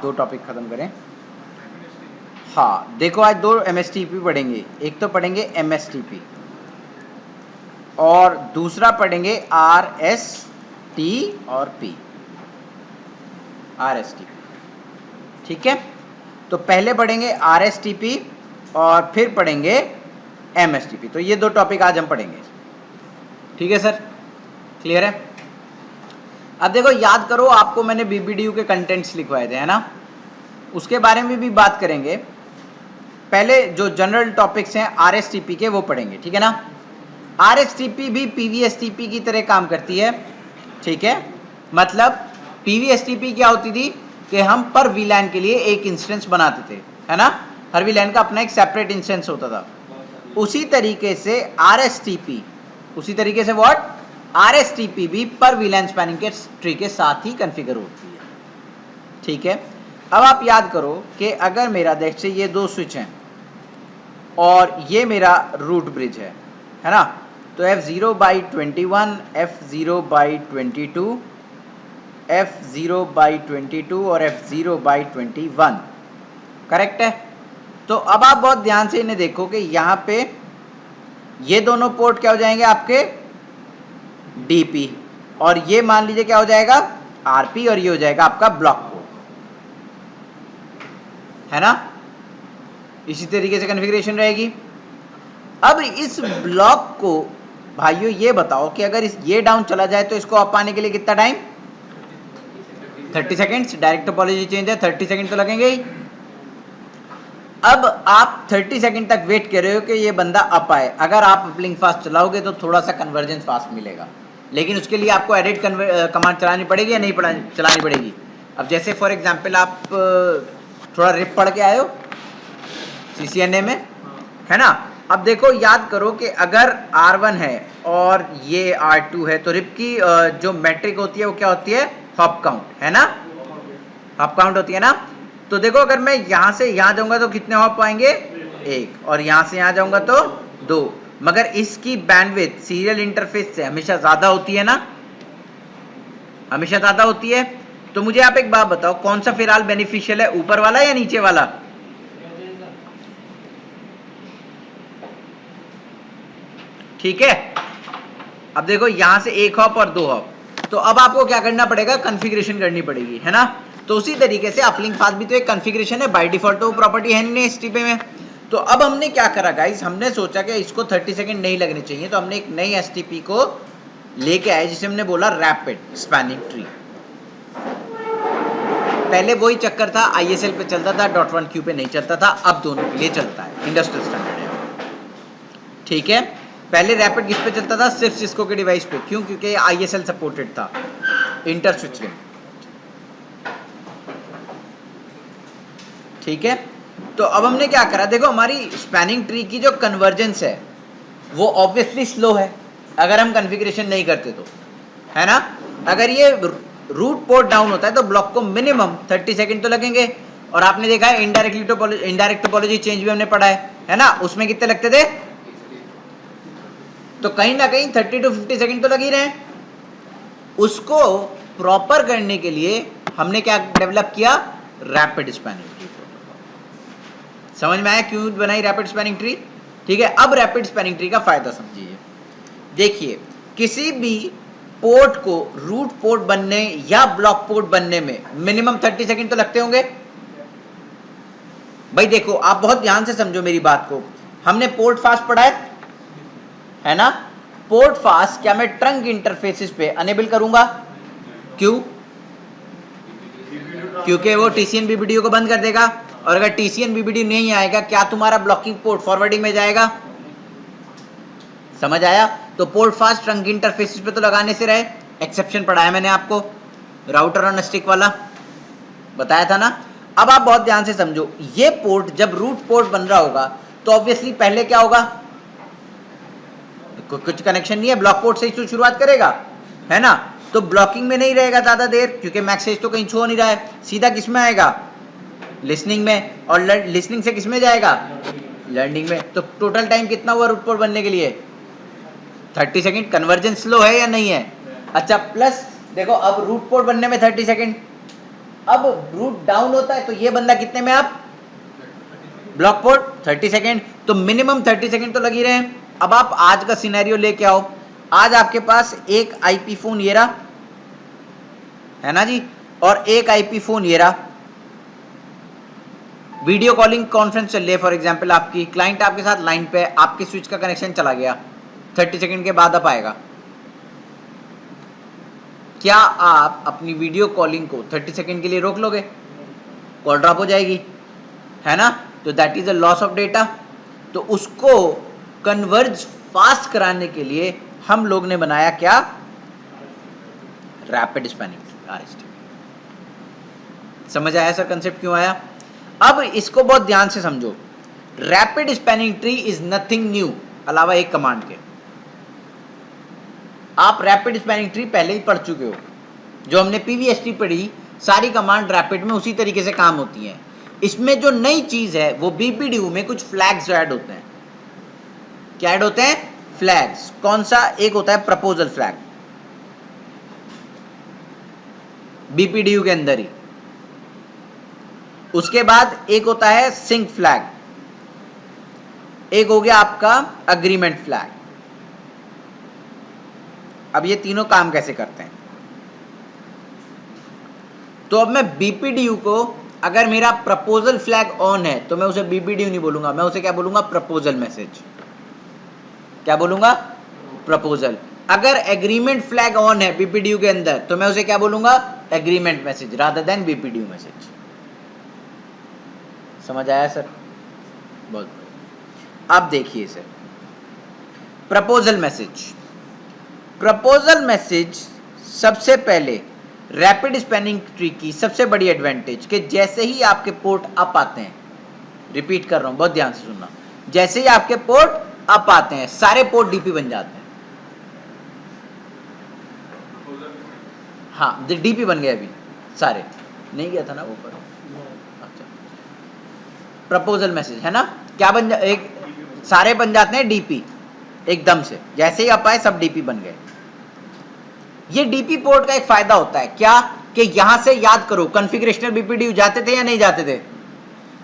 दो टॉपिक खत्म करें। हाँ देखो, आज 2 एमएसटीपी पढ़ेंगे। एक तो पढ़ेंगे एमएसटीपी और दूसरा पढ़ेंगे आरएसटी और पी, आरएसटीपी। ठीक है, तो पहले पढ़ेंगे आरएसटीपी और फिर पढ़ेंगे एमएसटीपी। तो ये 2 टॉपिक आज हम पढ़ेंगे। ठीक है सर, क्लियर है? अब देखो, याद करो, आपको मैंने बीबीडीयू के कंटेंट्स लिखवाए थे, है ना? उसके बारे में भी बात करेंगे। पहले जो जनरल टॉपिक्स हैं आरएसटीपी के, वो पढ़ेंगे। ठीक है ना? आरएसटीपी भी पीवीएसटीपी की तरह काम करती है। ठीक है, मतलब पीवीएसटीपी क्या होती थी कि हम पर वीलैन के लिए एक इंस्टेंस बनाते थे, है ना? हर वीलैन का अपना एक सेपरेट इंस्टेंस होता था। उसी तरीके से आरएसटीपी, उसी तरीके से व्हाट, आरएसटीपी भी पर वीलैन स्पैनिंग के ट्री के साथ ही कॉन्फ़िगर होती है। ठीक है, अब आप याद करो कि अगर मेरा देख से ये 2 स्विच हैं और ये मेरा रूट ब्रिज है ना? तो F0/21, F0/22, F0/22 और F0/21 करेक्ट है। तो अब आप बहुत ध्यान से इन्हें देखो कि यहाँ पे ये दोनों पोर्ट क्या हो जाएंगे आपके, डीपी, और ये मान लीजिए क्या हो जाएगा, आरपी, और ये हो जाएगा आपका ब्लॉक पोर्ट, है ना? इसी तरीके से कॉन्फ़िगरेशन रहेगी। अब इस ब्लॉक को भाइयों ये बताओ कि अगर ये डाउन चला जाए तो इसको अप आने के लिए कितना time, 30 seconds. Direct topology change है, 30 सेकेंड तो लगेंगे ही। अब आप 30 सेकेंड तक वेट कर रहे हो कि ये बंदा अप आए। अगर आप अपलिंक फास्ट चलाओगे तो थोड़ा सा कन्वर्जेंस फास्ट मिलेगा, लेकिन उसके लिए आपको एडिट कमांड चलानी पड़ेगी या नहीं चलानी पड़ेगी? अब जैसे फॉर एग्जांपल आप थोड़ा रिप पढ़ के आए हो सीसीएनए में, है ना? अब देखो, याद करो कि अगर R1 है और ये R2 है तो रिप की जो मैट्रिक होती है वो क्या होती है, हॉप काउंट, है ना? हॉप काउंट होती है ना? तो देखो, अगर मैं यहाँ से यहाँ जाऊंगा तो कितने हॉप आएंगे, 1, और यहाँ से यहाँ जाऊंगा तो 2, मगर इसकी बैंडविड्थ सीरियल इंटरफेस से हमेशा ज्यादा होती है ना, हमेशा ज्यादा होती है। तो मुझे आप एक बात बताओ, कौन सा फिलहाल बेनिफिशियल है, ऊपर वाला या नीचे वाला? ठीक है, अब देखो यहाँ से 1 हॉप और 2 हॉप, तो अब आपको क्या करना पड़ेगा, कॉन्फ़िगरेशन करनी पड़ेगी, है ना? तो उसी तरीके से अपलिंक फास्ट भी तो एक कॉन्फ़िगरेशन है, बाय डिफॉल्ट तो प्रॉपर्टी है नहीं एसटीपी में। तो अब हमने क्या करा गाइस, हमने सोचा कि इसको 30 सेकंड नहीं लगने चाहिए, तो हमने एक नई एसटीपी को लेके आए जिसे हमने बोला रैपिड स्पैनिंग ट्री। पहले वही चक्कर था, आईएसएल पे चलता था, .1q पे नहीं चलता था, अब दोनों के लिए चलता है, इंडस्ट्रियल स्टैंडर्ड है। ठीक है, पहले रैपिड किस पे चलता था, सिर्फ सिस्को के डिवाइस पे। क्यों? क्योंकि आईएसएल सपोर्टेड था, इंटर स्विच लिंक। ठीक है, तो अब हमने क्या करा, देखो हमारी स्पैनिंग ट्री की जो कन्वर्जेंस है वो ऑब्वियसली स्लो है अगर हम कॉन्फ़िगरेशन नहीं करते तो, है ना? अगर ये रूट पोर्ट डाउन होता है तो ब्लॉक को मिनिमम 30 सेकंड तो लगेंगे। और आपने देखा है इनडायरेक्ट टोपोलॉजी चेंज भी हमने पढ़ा है ना? उसमें कितने लगते थे? तो कहीं ना कहीं 30 to 50 सेकंड तो लग ही रहे हैं। उसको प्रॉपर करने के लिए हमने क्या डेवलप किया, रैपिड स्पैनिंग ट्री। समझ में आया क्यों बनाई रैपिड स्पैनिंग ट्री? ठीक है, अब रैपिड स्पैनिंग ट्री का फायदा समझिए। देखिए, किसी भी पोर्ट को रूट पोर्ट बनने या ब्लॉक पोर्ट बनने में मिनिमम 30 सेकंड तो लगते होंगे। भाई देखो, आप बहुत ध्यान से समझो मेरी बात को। हमने पोर्ट फास्ट पढ़ा है ना? पोर्ट फास्ट क्या मैं ट्रंक इंटरफेसेस पे अनेबल करूंगा? क्यों? क्योंकि वो टीसीएन बीबीडीयू को बंद कर देगा, और अगर टीसीएन बीबीडीयू नहीं आएगा, क्या तुम्हारा ब्लॉकिंग पोर्ट फॉरवर्डिंग में जाएगा? समझ आया? तो पोर्ट फास्ट ट्रंक इंटरफेसेस पे तो लगाने से रहे। एक्सेप्शन पढ़ाया मैंने आपको, राउटर और स्टिक वाला बताया था ना? अब आप बहुत ध्यान से समझो, ये पोर्ट जब रूट पोर्ट बन रहा होगा तो ऑब्वियसली पहले क्या होगा, कुछ कनेक्शन नहीं है, ब्लॉक पोर्ट से ही शुरुआत करेगा, है ना? तो ब्लॉकिंग में नहीं रहेगा ज्यादा देर, क्योंकि मैसेज तो कहीं छू नहीं रहा है, सीधा किस में आएगा, लिसनिंग में, और लिसनिंग से किस में जाएगा, लर्निंग में। तो टोटल टाइम कितना हुआ रूट पोर्ट बनने के लिए? 30 सेकंड। कन्वर्जेंस स्लो है या नहीं है? अच्छा, प्लस देखो अब रूट पोर्ट बनने में 30 सेकंड, अब रूट डाउन होता है तो ये बंदा कितने में आप ब्लॉक पोर्ट 30 सेकेंड, तो मिनिमम 30 सेकेंड तो लग ही रहे हैं। अब आप आज का सिनेरियो लेके आओ, आज आपके पास एक आईपी फोन ये रहा है ना जी, और एक आईपी फोन ये रहा, वीडियो कॉलिंग कॉन्फ्रेंस चल रही है फॉर एग्जांपल, आपकी क्लाइंट आपके साथ लाइन पे, आपके स्विच का कनेक्शन चला गया, 30 सेकेंड के बाद आप आएगा, क्या आप अपनी वीडियो कॉलिंग को 30 सेकेंड के लिए रोक लोगे? कॉल ड्रॉप हो जाएगी, है ना, तो that is a loss of data. तो उसको कन्वर्ज फास्ट कराने के लिए हम लोग ने बनाया क्या? Rapid spanning RST. समझ आया सर कंसेप्ट क्यों आया? अब इसको बहुत ध्यान से समझो, rapid spanning tree is nothing new अलावा एक कमांड के। आप रैपिड स्पैनिंग ट्री पहले ही पढ़ चुके हो, जो हमने पीवीएसटी पढ़ी, सारी कमांड रैपिड में उसी तरीके से काम होती हैं। इसमें जो नई चीज है वो बीपीडीयू में कुछ फ्लैग्स ऐड होते हैं। क्या ऐड होते हैं? फ्लैग्स। कौन सा? एक होता है प्रपोजल फ्लैग, बीपीडीयू के अंदर ही। उसके बाद एक होता है सिंक फ्लैग, एक हो गया आपका अग्रीमेंट फ्लैग। अब ये तीनों काम कैसे करते हैं? तो अब मैं बीपीडीयू को, अगर मेरा प्रपोजल फ्लैग ऑन है तो मैं उसे बीपीडीयू नहीं बोलूंगा, मैं उसे क्या बोलूंगा? Proposal message. क्या बोलूंगा? प्रपोजल। अगर एग्रीमेंट फ्लैग ऑन है बीपीडीयू के अंदर तो मैं उसे क्या बोलूंगा? Agreement message rather than BPDU message. समझ आया सर? बहुत। अब देखिए sir, proposal message. Proposal message सबसे पहले रैपिड स्पैनिंग ट्री की सबसे बड़ी एडवांटेज कि जैसे ही आपके पोर्ट अप आते हैं, रिपीट कर रहा हूं, बहुत ध्यान से सुनना, जैसे ही आपके पोर्ट अप आते हैं सारे पोर्ट डीपी बन जाते हैं। हाँ, डीपी बन गए अभी सारे, नहीं गया था ना वो पर। अच्छा, प्रपोजल मैसेज है ना, क्या बन जा, एक सारे बन जाते हैं डीपी एकदम से, जैसे ही अप आए सब डीपी बन गए। ये डीपी पोर्ट का एक फायदा होता है क्या, कि यहां से याद करो कॉन्फ़िगरेशनल बीपीडीयू जाते थे या नहीं जाते थे?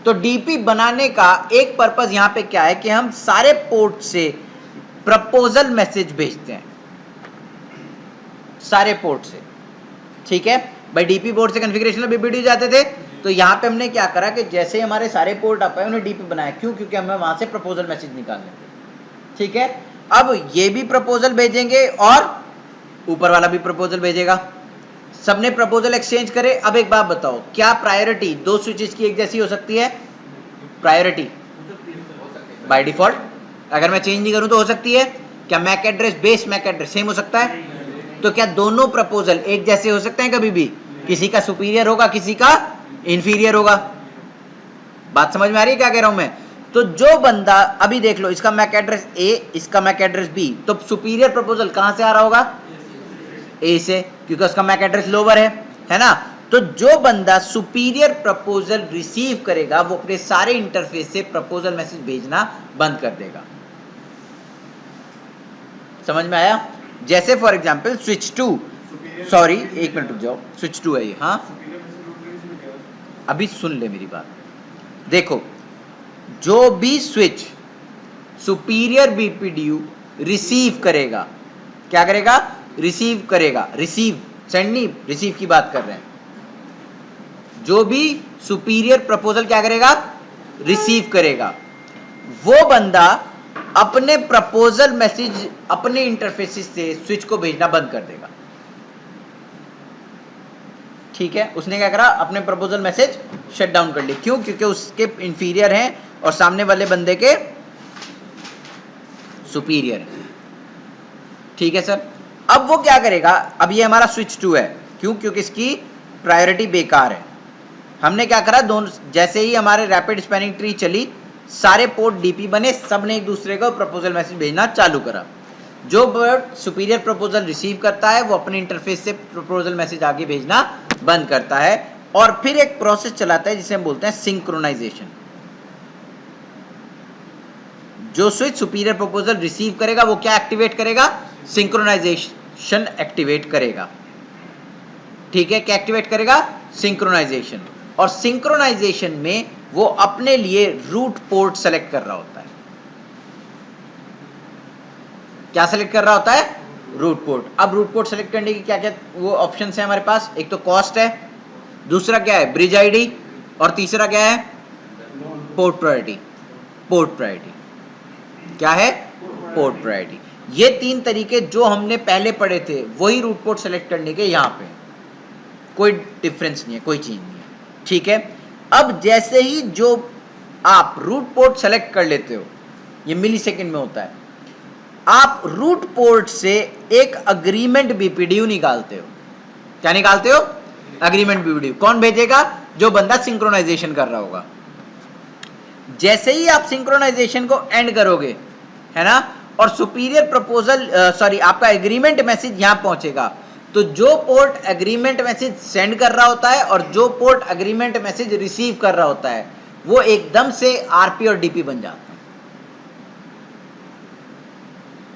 तो डीपी बनाने का एक पर्पस यहां पे क्या है कि हम सारे पोर्ट से प्रपोजल मैसेज भेजते हैं, सारे पोर्ट से। ठीक है भाई, डीपी पोर्ट से कॉन्फ़िगरेशनल बीपीडीयू जाते थे, तो यहां पे हमने क्या करा कि जैसे ही हमारे सारे पोर्ट अप आए उन्हें डीपी बनाया। क्यों? क्योंकि हमें वहां से प्रपोजल मैसेज निकालने थे। ठीक है, अब ये भी प्रपोजल भेजेंगे और ऊपर वाला भी प्रपोजल भेजेगा, सबने प्रपोजल एक्सचेंज करे। अब एक बात बताओ, क्या प्रायोरिटी दो स्विचेस की एक जैसी हो सकती है? प्रायोरिटी बाय डिफॉल्ट अगर मैं चेंज नहीं करूं तो हो सकती है। क्या MAC address, base MAC address same हो सकता है? तो क्या दोनों प्रपोजल एक जैसे हो सकते हैं कभी भी? किसी का सुपीरियर होगा, किसी का इंफीरियर होगा। बात समझ में आ रही है क्या कह रहा हूं मैं? तो जो बंदा, अभी देख लो, इसका मैक एड्रेस ए, इसका मैक एड्रेस बी, तो सुपीरियर प्रपोजल कहां से आ रहा होगा? ए से, क्योंकि उसका मैक एड्रेस लोअर है ना। तो जो बंदा सुपीरियर प्रपोजल रिसीव करेगा वो अपने सारे इंटरफेस से प्रपोजल मैसेज भेजना बंद कर देगा। समझ में आया? जैसे फॉर एग्जांपल स्विच 2, सॉरी एक मिनट रुक जाओ, स्विच 2 है ये। हाँ, अभी सुन ले मेरी बात। देखो, जो भी स्विच सुपीरियर बीपीडीयू रिसीव करेगा, क्या करेगा? रिसीव करेगा। रिसीव, सेंड नहीं, रिसीव की बात कर रहे हैं। जो भी सुपीरियर प्रपोजल क्या करेगा? रिसीव करेगा। वो बंदा अपने प्रपोजल मैसेज अपने इंटरफेस से स्विच को भेजना बंद कर देगा। ठीक है, उसने क्या करा? अपने प्रपोजल मैसेज शट डाउन कर लिए। क्यों? क्योंकि उसके इंफीरियर हैं और सामने वाले बंदे के सुपीरियर है। ठीक है सर, अब वो क्या करेगा? अब ये हमारा स्विच 2 है। क्यों? क्योंकि इसकी प्रायोरिटी बेकार है। हमने क्या करा? दोनों, जैसे ही हमारे रैपिड स्पैनिंग ट्री चली, सारे पोर्ट डीपी बने, सब ने एक दूसरे को प्रपोजल मैसेज भेजना चालू करा। जो पोर्ट सुपीरियर प्रपोजल रिसीव करता है वो अपने इंटरफेस से प्रपोजल मैसेज आगे भेजना बंद करता है और फिर एक प्रोसेस चलाता है जिसे हम बोलते हैं सिंक्रोनाइजेशन। जो स्विच सुपीरियर प्रपोजल रिसीव करेगा वो क्या एक्टिवेट करेगा? सिंक्रोनाइजेशन एक्टिवेट करेगा। ठीक है, क्या एक्टिवेट करेगा? सिंक्रोनाइजेशन, और सिंक्रोनाइजेशन में वो अपने लिए रूट पोर्ट सेलेक्ट कर रहा होता है। क्या सेलेक्ट कर रहा होता है? Root port. अब रूट पोर्ट सेलेक्ट करने की क्या क्या वो ऑप्शन है हमारे पास? एक तो कॉस्ट है, दूसरा क्या है? ब्रिज आईडी, और तीसरा क्या है? Port priority. पोर्ट प्रायोरिटी क्या है? Port priority. ये तीन तरीके जो हमने पहले पढ़े थे वही रूट पोर्ट सेलेक्ट करने के यहाँ पे, कोई डिफरेंस नहीं है, कोई चेंज नहीं है, ठीक है। अब जैसे ही जो आप रूट पोर्ट सेलेक्ट कर लेते हो, ये मिली सेकेंड में होता है, आप रूट पोर्ट से एक अग्रीमेंट बीपीडीयू निकालते हो। क्या निकालते हो? Agreement BPDU. कौन भेजेगा? जो बंदा सिंक्रोनाइजेशन कर रहा होगा। जैसे ही आप सिंक्रोनाइजेशन को एंड करोगे, है ना, और सुपीरियर प्रपोजल आपका एग्रीमेंट मैसेज यहां पहुंचेगा, तो जो पोर्ट एग्रीमेंट मैसेज सेंड कर रहा होता है और जो पोर्ट एग्रीमेंट मैसेज रिसीव कर रहा होता है, वो एकदम से आरपी और डीपी बन जाता है।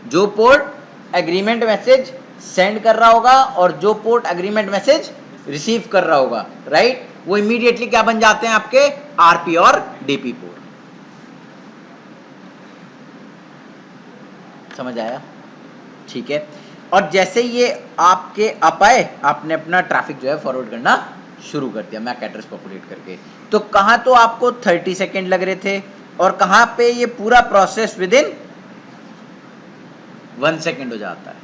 जो पोर्ट एग्रीमेंट मैसेज सेंड कर रहा होगा और जो पोर्ट एग्रीमेंट मैसेज रिसीव कर रहा होगा, राइट, वो इमीडिएटली क्या बन जाते हैं? आपके आरपी और डीपी पोर्ट। समझ आया? ठीक है। और जैसे ये आपके अप आए, आपने अपना ट्रैफिक जो है फॉरवर्ड करना शुरू कर दिया मैक एड्रेस पॉपुलेट करके, तो कहां तो आपको 30 सेकेंड लग रहे थे और कहां पे ये पूरा प्रोसेस विद इन 1 सेकेंड हो जाता है।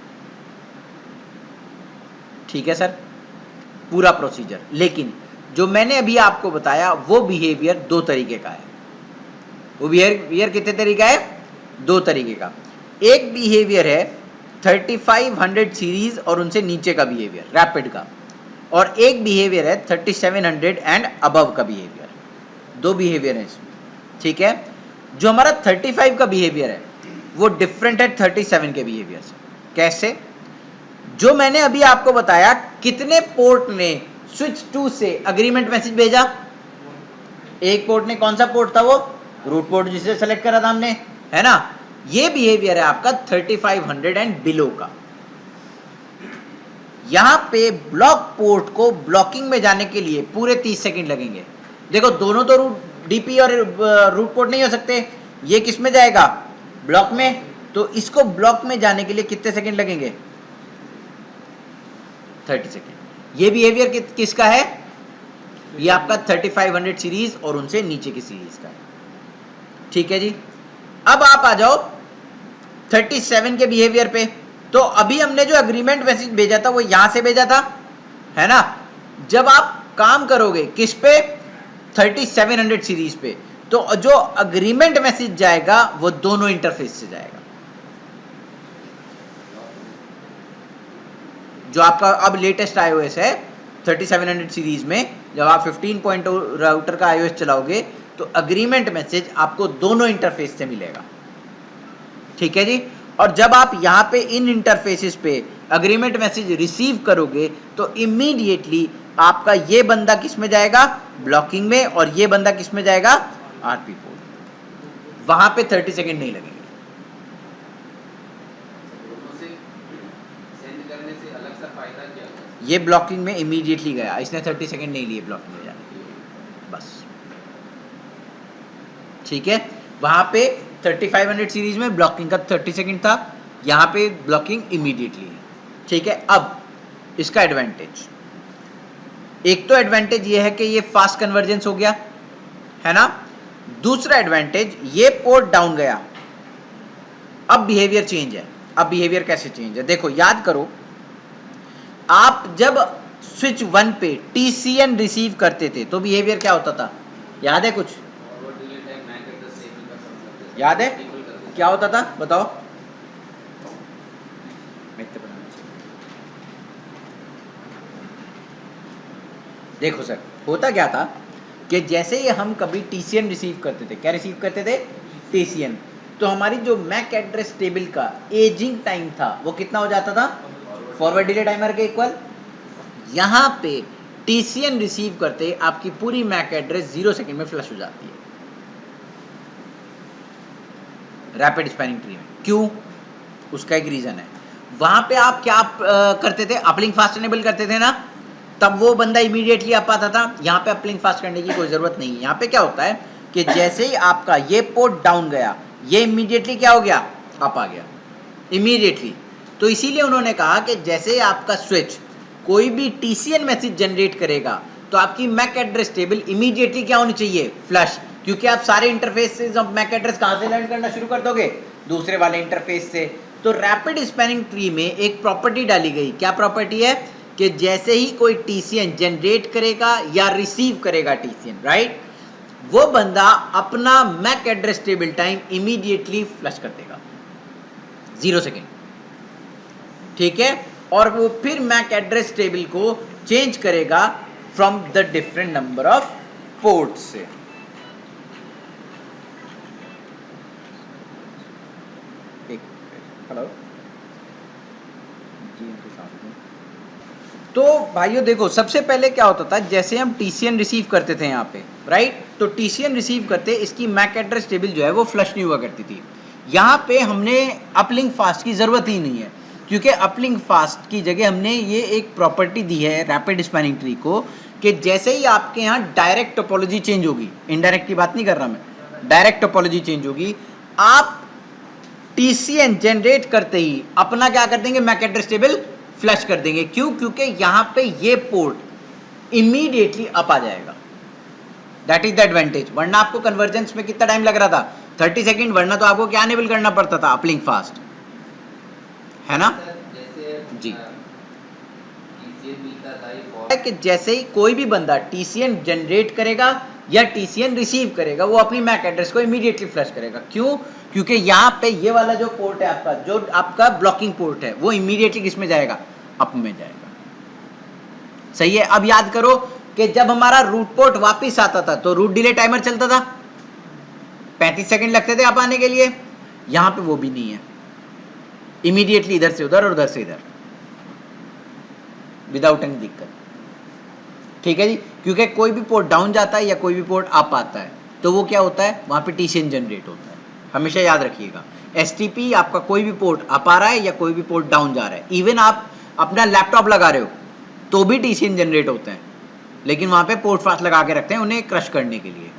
ठीक है सर, पूरा प्रोसीजर। लेकिन जो मैंने अभी आपको बताया वो बिहेवियर 2 तरीके का है। वो बिहेवियर कितने तरीका है? 2 तरीके का। एक बिहेवियर है 3500 सीरीज और उनसे नीचे का बिहेवियर, रैपिड का, और एक बिहेवियर है 3700 एंड अबव का बिहेवियर। 2 बिहेवियर है इसमें, ठीक है। जो हमारा 35 का बिहेवियर है वो डिफरेंट है 37 के बिहेवियर से। कैसे? जो मैंने अभी आपको बताया, कितने पोर्ट ने स्विच 2 से अग्रीमेंट मैसेज भेजा? एक पोर्ट ने। कौन सा पोर्ट था वो? रूट पोर्ट, जिसे सेलेक्ट करा था हमने, है ना। ये बिहेवियर है आपका 3500 एंड बिलो का। यहां पे ब्लॉक पोर्ट को ब्लॉकिंग में जाने के लिए पूरे 30 सेकंड लगेंगे। देखो, दोनों तो डीपी और रूट पोर्ट नहीं हो सकते। ये किस में जाएगा? ब्लॉक में। तो इसको ब्लॉक में जाने के लिए कितने सेकंड लगेंगे? 30 सेकंड। ये बिहेवियर किसका है? ये आपका 3500 सीरीज और उनसे नीचे की सीरीज का है। ठीक है जी। अब आप आ जाओ 37 के बिहेवियर पे। तो अभी हमने जो अग्रीमेंट मैसेज भेजा था वो यहां से भेजा था, है ना। जब आप काम करोगे किस पे? 3700 सीरीज पे, तो जो अग्रीमेंट मैसेज जाएगा वो दोनों इंटरफेस से जाएगा। जो आपका अब लेटेस्ट iOS है 3700 सीरीज में, जब आप 15.0 राउटर का iOS चलाओगे तो अग्रीमेंट मैसेज आपको दोनों इंटरफेस से मिलेगा। ठीक है जी। और जब आप यहां पे इन इंटरफेसेस पे अग्रीमेंट मैसेज रिसीव करोगे तो इमीडिएटली आपका ये बंदा किस में जाएगा? ब्लॉकिंग में, और ये बंदा किस में जाएगा? RP port. वहां पे 30 सेकंड नहीं लगेंगे। ये ब्लॉकिंग में इमीडिएटली गया, इसने 30 सेकंड नहीं लिए ब्लॉकिंग में जाने के लिए, बस। ठीक है। वहां पे 3500 सीरीज में ब्लॉकिंग का 30 सेकंड था, यहां पे ब्लॉकिंग इमीडिएटली है। ठीक है। अब इसका एडवांटेज, एक तो एडवांटेज ये है कि ये फास्ट कन्वर्जेंस हो गया, है ना। दूसरा एडवांटेज, ये पोर्ट डाउन गया, अब बिहेवियर चेंज है। अब बिहेवियर कैसे चेंज है? देखो, याद करो, आप जब स्विच 1 पे टीसीएन रिसीव करते थे तो बिहेवियर क्या होता था? याद है कुछ? याद है क्या होता था? बताओ। देखो सर, होता क्या था कि जैसे ही हम कभी टीसीएन रिसीव करते थे, क्या रिसीव करते थे? टीसीएन। तो हमारी जो मैक एड्रेस टेबल का एजिंग टाइम था वो कितना हो जाता था? फॉरवर्ड डिले टाइमर के इक्वल। यहां पे टीसीएन रिसीव करते आपकी पूरी मैक एड्रेस 0 सेकंड में फ्लश हो जाती है रैपिड स्पैनिंग ट्री में। क्यों? उसका एक रीजन है। वहां पे आप क्या करते थे? अपलिंक फास्ट एनेबल करते थे ना, तब वो बंदा इमीडिएटली अप आता था। यहाँ पे अपलिंक फास्ट करने की कोई जरूरत नहीं है। यहाँ पे क्या होता है कि जैसे ही आपका ये पोर्ट डाउन गया, ये इमीडिएटली क्या हो गया, अप आ गया इमीडिएटली। तो इसीलिए उन्होंने कहा कि जैसे ही आपका स्विच कोई भी TCN मैसेज जनरेट करेगा तो आपकी मैक एड्रेस टेबल इमीडिएटली क्या होनी चाहिए, फ्लश, क्योंकि आप सारे इंटरफेसेस ऑफ मैक एड्रेस कहां से लर्न करना शुरू कर दोगे, दूसरे वाले इंटरफेस से। तो रैपिड स्पैनिंग ट्री में एक प्रॉपर्टी डाली गई, क्या प्रॉपर्टी है कि जैसे ही कोई TCN जनरेट करेगा या रिसीव करेगा TCN, राइट, वो बंदा अपना MAC address table time immediately flush कर देगा 0 सेकेंड, ठीक है, और वो फिर मैक एड्रेस टेबल को चेंज करेगा from the different number of port से। हेलो तो भाइयों देखो, सबसे पहले क्या होता था, जैसे हम TCN रिसीव करते थे यहाँ पे, राइट, तो TCN रिसीव करते इसकी मैक एड्रेस टेबल जो है वो फ्लश नहीं हुआ करती थी। यहाँ पे हमने अपलिंक फास्ट की जरूरत ही नहीं है, क्योंकि अपलिंक फास्ट की जगह हमने ये एक प्रॉपर्टी दी है रैपिड स्पैनिंग ट्री को कि जैसे ही आपके यहाँ डायरेक्ट टोपोलॉजी चेंज होगी, इनडायरेक्ट की बात नहीं कर रहा मैं, डायरेक्ट टोपोलॉजी चेंज होगी, आप TCN जनरेट करते ही अपना क्या कर देंगे, मैक एड्रेस टेबल फ्लश कर देंगे। क्यों? क्योंकि यहां पे ये पोर्ट इमीडिएटली अप आ जाएगा। That is the advantage. वरना आपको कन्वर्जेंस में कितना टाइम लग रहा था, 30 सेकंड, वरना तो आपको क्या एनेबल करना पड़ता था, अपलिंक फास्ट, है ना। जी, कि जैसे ही कोई भी बंदा TCN जनरेट करेगा या TCN रिसीव करेगा, वो अपनी मैक एड्रेस को इमीडिएटली फ्लश करेगा। क्यों? क्योंकि यहाँ पे ये वाला जो पोर्ट है आपका, जो आपका ब्लॉकिंग पोर्ट है, वो इमीडिएटली किस में जाएगा, अप में जाएगा। सही है। अब याद करो कि जब हमारा रूट पोर्ट वापस आता था तो रूट डिले टाइमर चलता था, 35 सेकंड लगते थे अप आने के लिए। यहां पे वो भी नहीं है, इमीडिएटली इधर से उधर और उधर से इधर, विदाउट एनी दिक्कत, ठीक है जी। क्योंकि कोई भी पोर्ट डाउन जाता है या कोई भी पोर्ट अप आता है तो वो क्या होता है, वहां पे TCN जनरेट होता है। हमेशा याद रखिएगा, STP आपका कोई भी पोर्ट अप आ रहा है या कोई भी पोर्ट डाउन जा रहा है, इवन आप अपना लैपटॉप लगा रहे हो तो भी TCN जनरेट होते हैं, लेकिन वहां पे पोर्ट फास्ट लगा के रखते हैं उन्हें क्रश करने के लिए,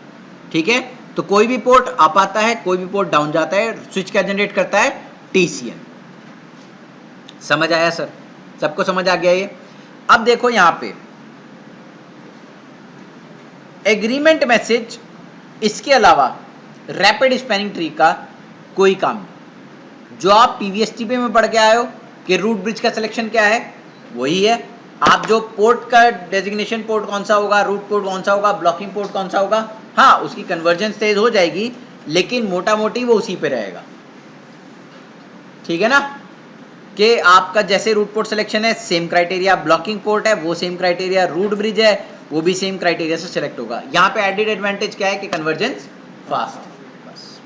ठीक है। तो कोई भी पोर्ट अप आता है, कोई भी पोर्ट डाउन जाता है, स्विच क्या जनरेट करता है, TCN। समझ आया सर? सबको समझ आ गया ये? अब देखो यहां पे एग्रीमेंट मैसेज, इसके अलावा रैपिड स्पैनिंग ट्री का कोई काम नहीं। जो आप PVSTP में पढ़ के आए हो कि रूट ब्रिज का सिलेक्शन क्या है, वही है। आप जो पोर्ट का डेजिग्नेशन, पोर्ट कौन सा होगा, रूट पोर्ट कौन सा होगा, ब्लॉकिंग पोर्ट कौन सा होगा, हाँ उसकी कन्वर्जेंस तेज हो जाएगी, लेकिन मोटा मोटी वो उसी पे रहेगा, ठीक है ना। कि आपका जैसे रूट पोर्ट सिलेक्शन है, सेम क्राइटेरिया, ब्लॉकिंग पोर्ट है वो सेम क्राइटेरिया, रूट ब्रिज है वो भी सेम क्राइटेरिया से सिलेक्ट होगा। यहाँ पे एडेड एडवांटेज क्या है कि कन्वर्जेंस फास्ट, बस,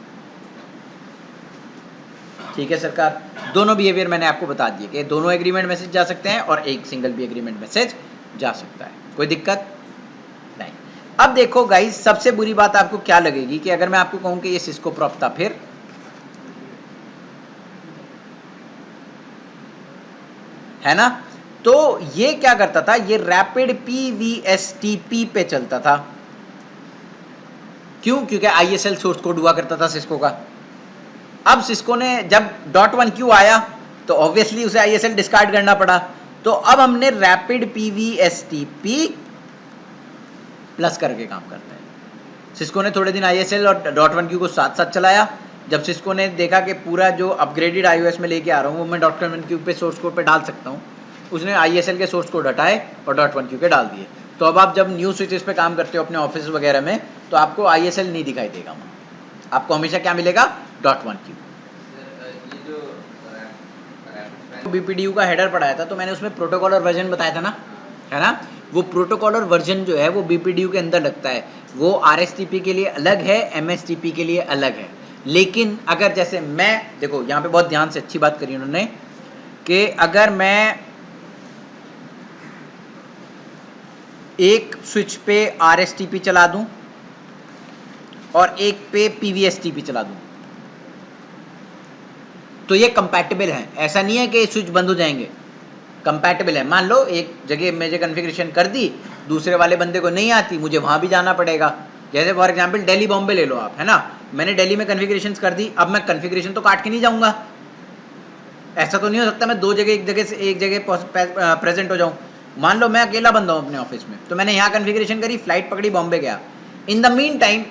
ठीक है सरकार। दोनों बिहेवियर मैंने आपको बता दिए कि दोनों एग्रीमेंट मैसेज जा सकते हैं और एक सिंगल भी एग्रीमेंट मैसेज जा सकता है, कोई दिक्कत नहीं। अब देखो गाइस, सबसे बुरी बात आपको क्या लगेगी कि अगर मैं आपको कहूं कि ये सिस्को प्रॉप था, फिर है ना, तो ये क्या करता था, ये रैपिड PVSTP पे चलता था। क्यों? क्योंकि ISL सोर्स कोड हुआ करता था सिस्को का। अब सिस्को ने जब .1Q आया तो ऑब्वियसली उसे ISL डिस्कार्ड करना पड़ा, तो अब हमने रैपिड PVSTP प्लस करके काम करता है। सिस्को ने थोड़े दिन ISL और .1Q को साथ साथ चलाया। जब सिस्को ने देखा कि पूरा जो अपग्रेडेड iOS में लेके आ रहा हूँ वो मैं .1Q पे सोर्स कोड पे डाल सकता हूँ, उसने ISL के सोर्स कोड हटाए और .1Q के डाल दिए। तो अब आप जब न्यू स्विचेस पे काम करते हो अपने ऑफिस वगैरह में, तो आपको ISL नहीं दिखाई देगा, आपको हमेशा क्या मिलेगा, .1Q। BPDU का हेडर पढ़ाया था तो मैंने उसमें प्रोटोकॉल और वर्जन बताया था ना, है ना। वो प्रोटोकॉल और वर्जन जो है वो BPDU के अंदर लगता है, वो RSTP के लिए अलग है, MSTP के लिए अलग है। लेकिन अगर जैसे मैं, देखो यहाँ पे बहुत ध्यान से अच्छी बात करी उन्होंने कि अगर मैं एक स्विच पे RSTP चला दूं और एक पे PVSTP चला दूं तो ये कंपैटिबल है। ऐसा नहीं है कि स्विच बंद हो जाएंगे, कंपैटिबल है। मान लो एक जगह मुझे कॉन्फ़िगरेशन कर दी, दूसरे वाले बंदे को नहीं आती, मुझे वहाँ भी जाना पड़ेगा। जैसे फॉर एग्जांपल दिल्ली बॉम्बे ले लो आप, है ना, मैंने दिल्ली में कॉन्फ़िगरेशंस कर दी, अब मैं कॉन्फ़िगरेशन तो काट के नहीं जाऊँगा, ऐसा तो नहीं हो सकता मैं दो जगह एक जगह प्रेजेंट हो जाऊँ। मान लो मैं अकेला बंदा हूँ अपने ऑफिस में, तो मैंने यहाँ कॉन्फ़िगरेशन करी, फ्लाइट पकड़ी, बॉम्बे गया। इन द मीन टाइम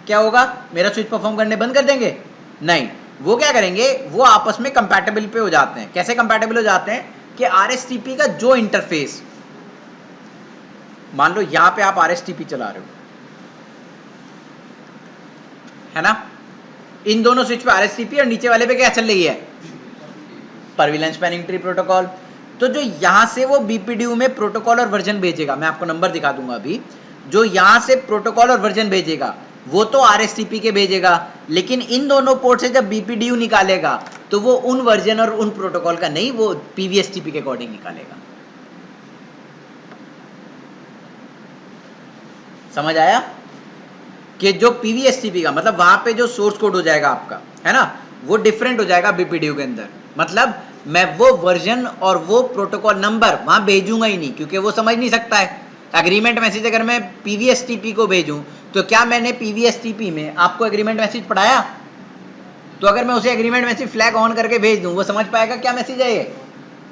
क्या होगा, मेरा स्विच परफॉर्म करने बंद कर देंगे? नहीं, वो क्या करेंगे, वो आपस में कंपैटिबल पे हो जाते हैं। कैसे कंपैटिबल हो जाते हैं कि RSTP का जो इंटरफेस, मान लो यहां पे आप RSTP चला रहे हो, है ना, इन दोनों स्विच पे RSTP और नीचे वाले पे क्या चल रही है, परविलेंस स्पैनिंग ट्री प्रोटोकॉल। तो जो यहां से वो BPDU में प्रोटोकॉल और वर्जन भेजेगा, मैं आपको नंबर दिखा दूंगा अभी, जो यहां से प्रोटोकॉल और वर्जन भेजेगा वो तो RSTP के भेजेगा, लेकिन इन दोनों पोर्ट से जब BPDU निकालेगा तो वो उन वर्जन और उन प्रोटोकॉल का नहीं, वो PVSTP के अकॉर्डिंग निकालेगा। समझ आया कि जो PVSTP का मतलब वहां पे जो सोर्स कोड हो जाएगा आपका, है ना, वो डिफरेंट हो जाएगा BPDU के अंदर। मतलब मैं वो वर्जन और वो प्रोटोकॉल नंबर वहां भेजूंगा ही नहीं, क्योंकि वो समझ नहीं सकता है। एग्रीमेंट मैसेज अगर मैं PVSTP को भेजूं तो क्या मैंने PVSTP में आपको एग्रीमेंट मैसेज पढ़ाया? तो अगर मैं उसे एग्रीमेंट मैसेज फ्लैग ऑन करके भेज दूं, वो समझ पाएगा क्या मैसेज है ये?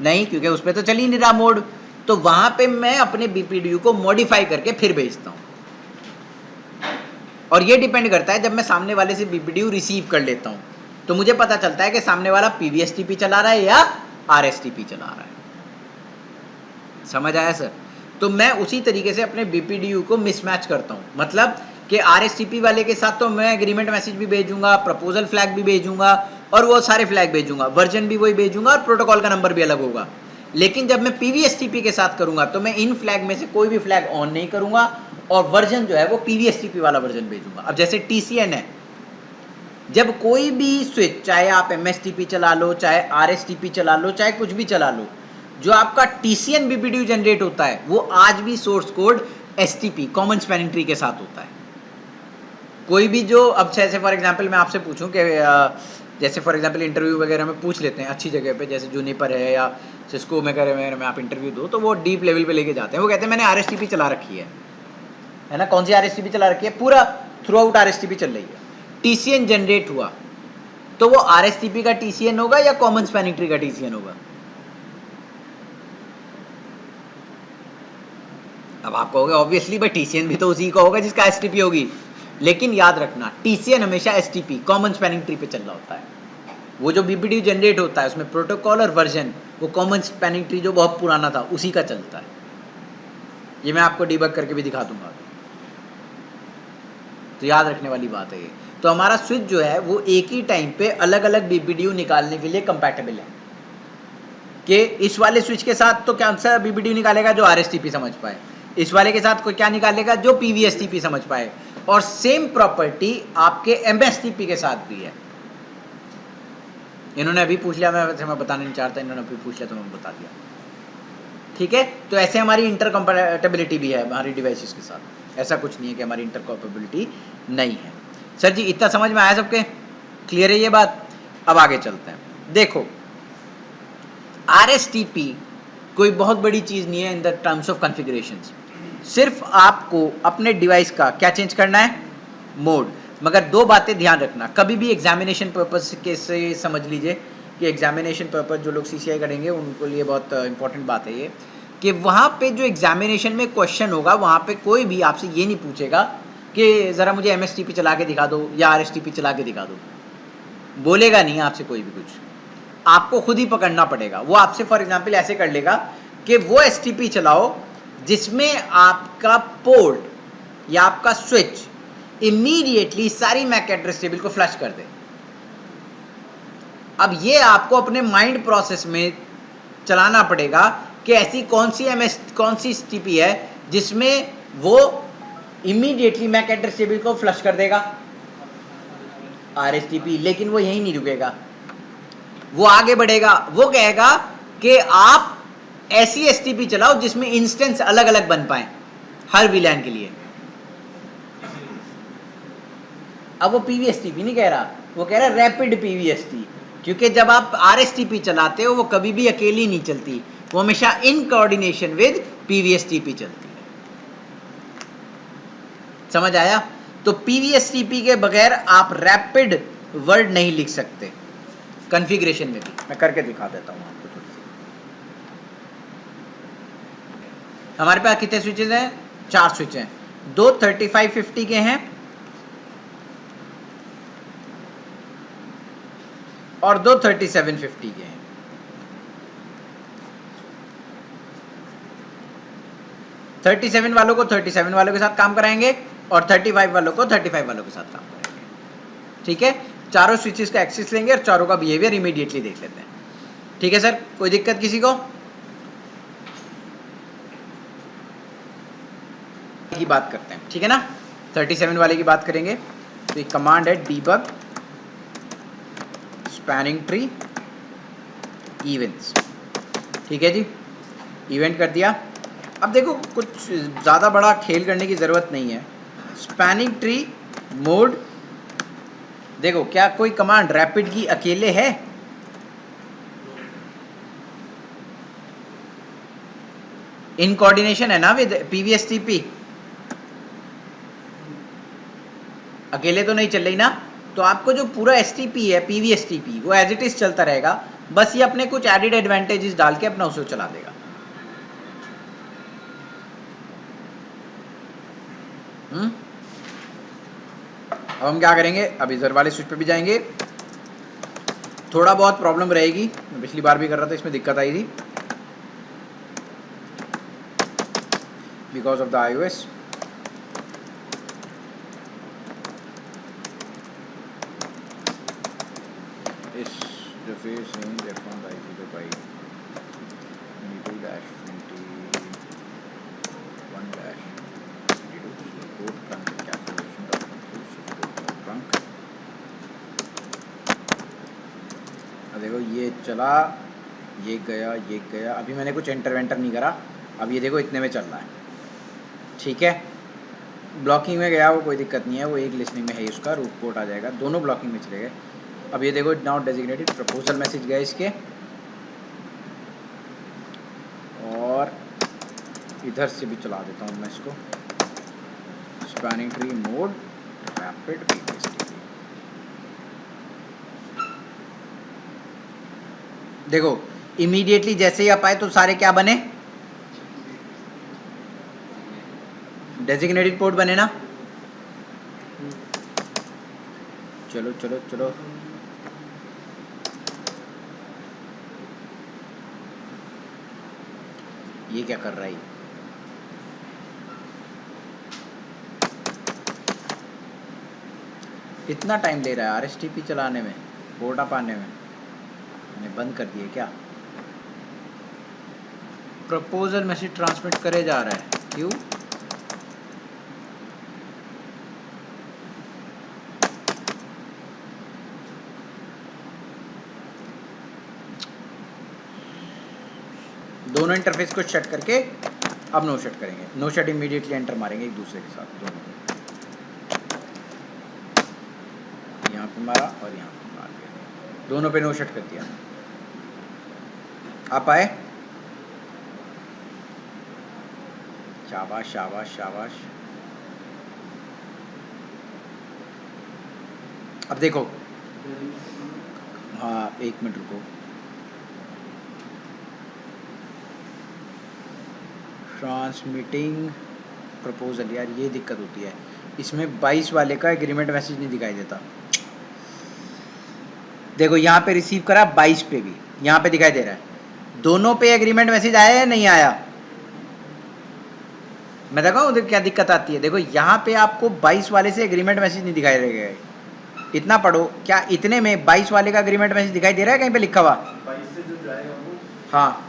नहीं, क्योंकि उस पर तो चल ही नहीं रहा मोड। तो वहां पे मैं अपने BPDU को मॉडिफाई करके फिर भेजता हूं, और ये डिपेंड करता है, जब मैं सामने वाले से BPDU रिसीव कर लेता हूं तो मुझे पता चलता है कि सामने वाला PVSTP चला रहा है या RSTP चला रहा है। समझ आया सर? तो मैं उसी तरीके से अपने BPDU को मिसमैच करता हूं, मतलब कि RSTP वाले के साथ तो मैं एग्रीमेंट मैसेज भी भेजूंगा, प्रपोजल फ्लैग भी भेजूंगा, और वो सारे फ्लैग भेजूंगा, वर्जन भी वही भेजूंगा, और प्रोटोकॉल का नंबर भी अलग होगा। लेकिन जब मैं PVSTP के साथ करूंगा तो मैं इन फ्लैग में से कोई भी फ्लैग ऑन नहीं करूंगा, और वर्जन जो है वो PVSTP वाला वर्जन भेजूंगा। अब जैसे TCN है, जब कोई भी स्विच, चाहे आप MSTP चला लो, चाहे RSTP चला लो, चाहे कुछ भी चला लो, जो आपका TCN BPDU जनरेट होता है वो आज भी source code STP common spanning tree के साथ होता है। कोई भी जो, अब जैसे फॉर एग्जांपल मैं आपसे पूछूं कि जैसे फॉर एग्जांपल इंटरव्यू वगैरह में पूछ लेते हैं अच्छी जगह पे, जैसे जूनिपर है या सिस्को में आप इंटरव्यू दो, तो वो डीप लेवल पे लेके जाते हैं। वो कहते हैं मैंने RSTP चला रखी है ना, कौन सी RSTP चला रखी है? पूरा थ्रू आउट RSTP चल रही है। TCN जनरेट हुआ तो वो RSTP का TCN होगा या कॉमन स्पैनिंग ट्री का TCN होगा? अब आप कहोगे ऑब्वियसली भाई TCN भी तो उसी का होगा जिसका STP होगी, लेकिन याद रखना TCN हमेशा STP कॉमन स्पैनिंग ट्री पे चल रहा होता है। वो जो BPDU जनरेट होता है उसमें प्रोटोकॉल और वर्जन वो कॉमन स्पैनिंग ट्री जो बहुत पुराना था उसी का चलता है। ये मैं आपको डीबग करके भी दिखा दूंगा, तो याद रखने वाली बात है ये। तो हमारा स्विच जो है वो एक ही टाइम पे अलग अलग BPDU निकालने के लिए कंपैटिबल है, कि इस वाले स्विच के साथ तो क्या सा BPDU निकालेगा जो RSTP समझ पाए, इस वाले के साथ कोई क्या निकालेगा जो PVSTP समझ पाए, और सेम प्रॉपर्टी आपके MSTP के साथ भी है। इन्होंने अभी पूछ लिया, मैं बताना नहीं चाहता, इन्होंने अभी पूछ लिया तो मैंने बता दिया, ठीक है। तो ऐसे हमारी इंटरकम्पैटिबिलिटी भी है हमारी डिवाइसेस के साथ, ऐसा कुछ नहीं है कि हमारी इंटरकम्पैटिबिलिटी नहीं है। सर जी इतना समझ में आया सबके? क्लियर है ये बात? अब आगे चलते हैं। देखो RSTP कोई बहुत बड़ी चीज नहीं है in the terms of configurations, सिर्फ आपको अपने डिवाइस का क्या चेंज करना है, मोड। मगर दो बातें ध्यान रखना, कभी भी एग्जामिनेशन पर्पस के से समझ लीजिए कि एग्जामिनेशन पर्पस जो लोग CCI करेंगे उनको लिए बहुत इंपॉर्टेंट बात है ये, कि वहाँ पे जो एग्जामिनेशन में क्वेश्चन होगा वहाँ पे कोई भी आपसे ये नहीं पूछेगा कि ज़रा मुझे MSTP चला के दिखा दो या RSTP चला के दिखा दो, बोलेगा नहीं आपसे कोई भी कुछ, आपको खुद ही पकड़ना पड़ेगा। वो आपसे फॉर एग्जांपल ऐसे कर लेगा कि वो STP चलाओ जिसमें आपका पोर्ट या आपका स्विच इमीडिएटली सारी मैक एड्रेस टेबल को फ्लश कर दे। अब ये आपको अपने माइंड प्रोसेस में चलाना पड़ेगा कि ऐसी कौन सी STP है जिसमें वो इमीडिएटली मैक एड्रेस टेबल को फ्लश कर देगा, RSTP। लेकिन वो यहीं नहीं रुकेगा, वो आगे बढ़ेगा, वो कहेगा कि आप ऐसी STP चलाओ जिसमें इंस्टेंस अलग अलग बन पाए हर VLAN के लिए। अब वो PVSTP नहीं कह रहा, वो कह रहा रैपिड PVST, क्योंकि जब आप RSTP चलाते हो वो कभी भी अकेली नहीं चलती, वो हमेशा इन कोऑर्डिनेशन विद पीवीएसटीपी चलती है। समझ आया? तो पीवीएसटीपी के बगैर आप रैपिड वर्ड नहीं लिख सकते कॉन्फ़िगरेशन में भी। मैं करके दिखा देता हूं आपको थोड़ी सी। हमारे पास कितने स्विचेस हैं? 4 स्विच हैं। 2 3550 के हैं और 2 3750 के हैं। थर्टी 37 वालों को 37 वालों के साथ काम कराएंगे और 35 वालों को 35 वालों के साथ काम कराएंगे। ठीक है, चारों स्विचेस का एक्सेस लेंगे और चारों का बिहेवियर इमीडिएटली देख लेते हैं। ठीक है सर, कोई दिक्कत किसी को? की बात करते हैं, ठीक है ना। 37 वाले की बात करेंगे तो एक कमांड है डीबग स्पैनिंग ट्री इवेंट्स। ठीक है जी, इवेंट कर दिया। अब देखो कुछ ज़्यादा बड़ा खेल करने की ज़रूरत नहीं है। स्पैनिंग ट्री मोड, देखो क्या कोई कमांड रैपिड की अकेले है? इन कोऑर्डिनेशन है ना विद पीवीएसटीपी, अकेले तो नहीं चल रही ना। तो आपको जो पूरा एसटीपी है पीवीएसटीपी वो एज इट इज चलता रहेगा, बस ये अपने कुछ एडिड एडवांटेजेस डाल के अपना उसे चला देगा। अब हम क्या करेंगे, अब इधर वाले स्विच पे भी जाएंगे। थोड़ा बहुत प्रॉब्लम रहेगी, मैं पिछली बार भी कर रहा था, इसमें दिक्कत आई थी बिकॉज ऑफ द iOS। देखो ये चला, ये गया, ये गया। अभी मैंने कुछ एंटर वेंटर नहीं करा, अब ये देखो इतने में चल रहा है। ठीक है, ब्लॉकिंग में गया वो कोई दिक्कत नहीं है, वो एक लिस्निंग में है, उसका रूट पोर्ट आ जाएगा। दोनों ब्लॉकिंग में चले गए। अब ये देखो नाउ डेजिग्नेटेड प्रपोजल मैसेज गए इसके, और इधर से भी चला देता हूँ मैं इसको, स्पैनिंग ट्री मोड रैपिड पीवीएसटीपी। देखो इमीडिएटली जैसे ही आप आए तो सारे क्या बने, डेजिग्नेटेड पोर्ट बने ना। चलो चलो चलो, ये क्या कर रहा है? इतना टाइम ले रहा है आरएसटीपी चलाने में, पोर्ट अप आने में। मैंने बंद कर दिए क्या? प्रपोजल मैसेज ट्रांसमिट करे जा रहा है, क्यों? दोनों इंटरफेस को शट करके अब नो शट करेंगे। नो शट इमीडिएटली एंटर मारेंगे एक दूसरे के साथ, दोनों यहाँ पे मारा और यहाँ पे मार दिया, दोनों पे नो शट कर दिया। आप आए, शाबाश शाबाश शाबाश। अब देखो, हाँ 1 मिनट रुको, ट्रांसमिटिंग प्रपोजल, यार ये दिक्कत होती है इसमें। 22 वाले का एग्रीमेंट मैसेज नहीं दिखाई देता। देखो यहाँ पे रिसीव करा, 22 पे भी यहाँ पे दिखाई दे रहा है। दोनों पे एग्रीमेंट मैसेज आया या नहीं आया? मैं देखा उधर क्या दिक्कत आती है। देखो यहाँ पे आपको 22 वाले से एग्रीमेंट मैसेज नहीं दिखाई दे रहा। इतना पढ़ो, क्या इतने में 22 वाले का एग्रीमेंट मैसेज दिखाई दे रहा है कहीं पे लिखा हुआ? 22 से जो जाएगा वो, हाँ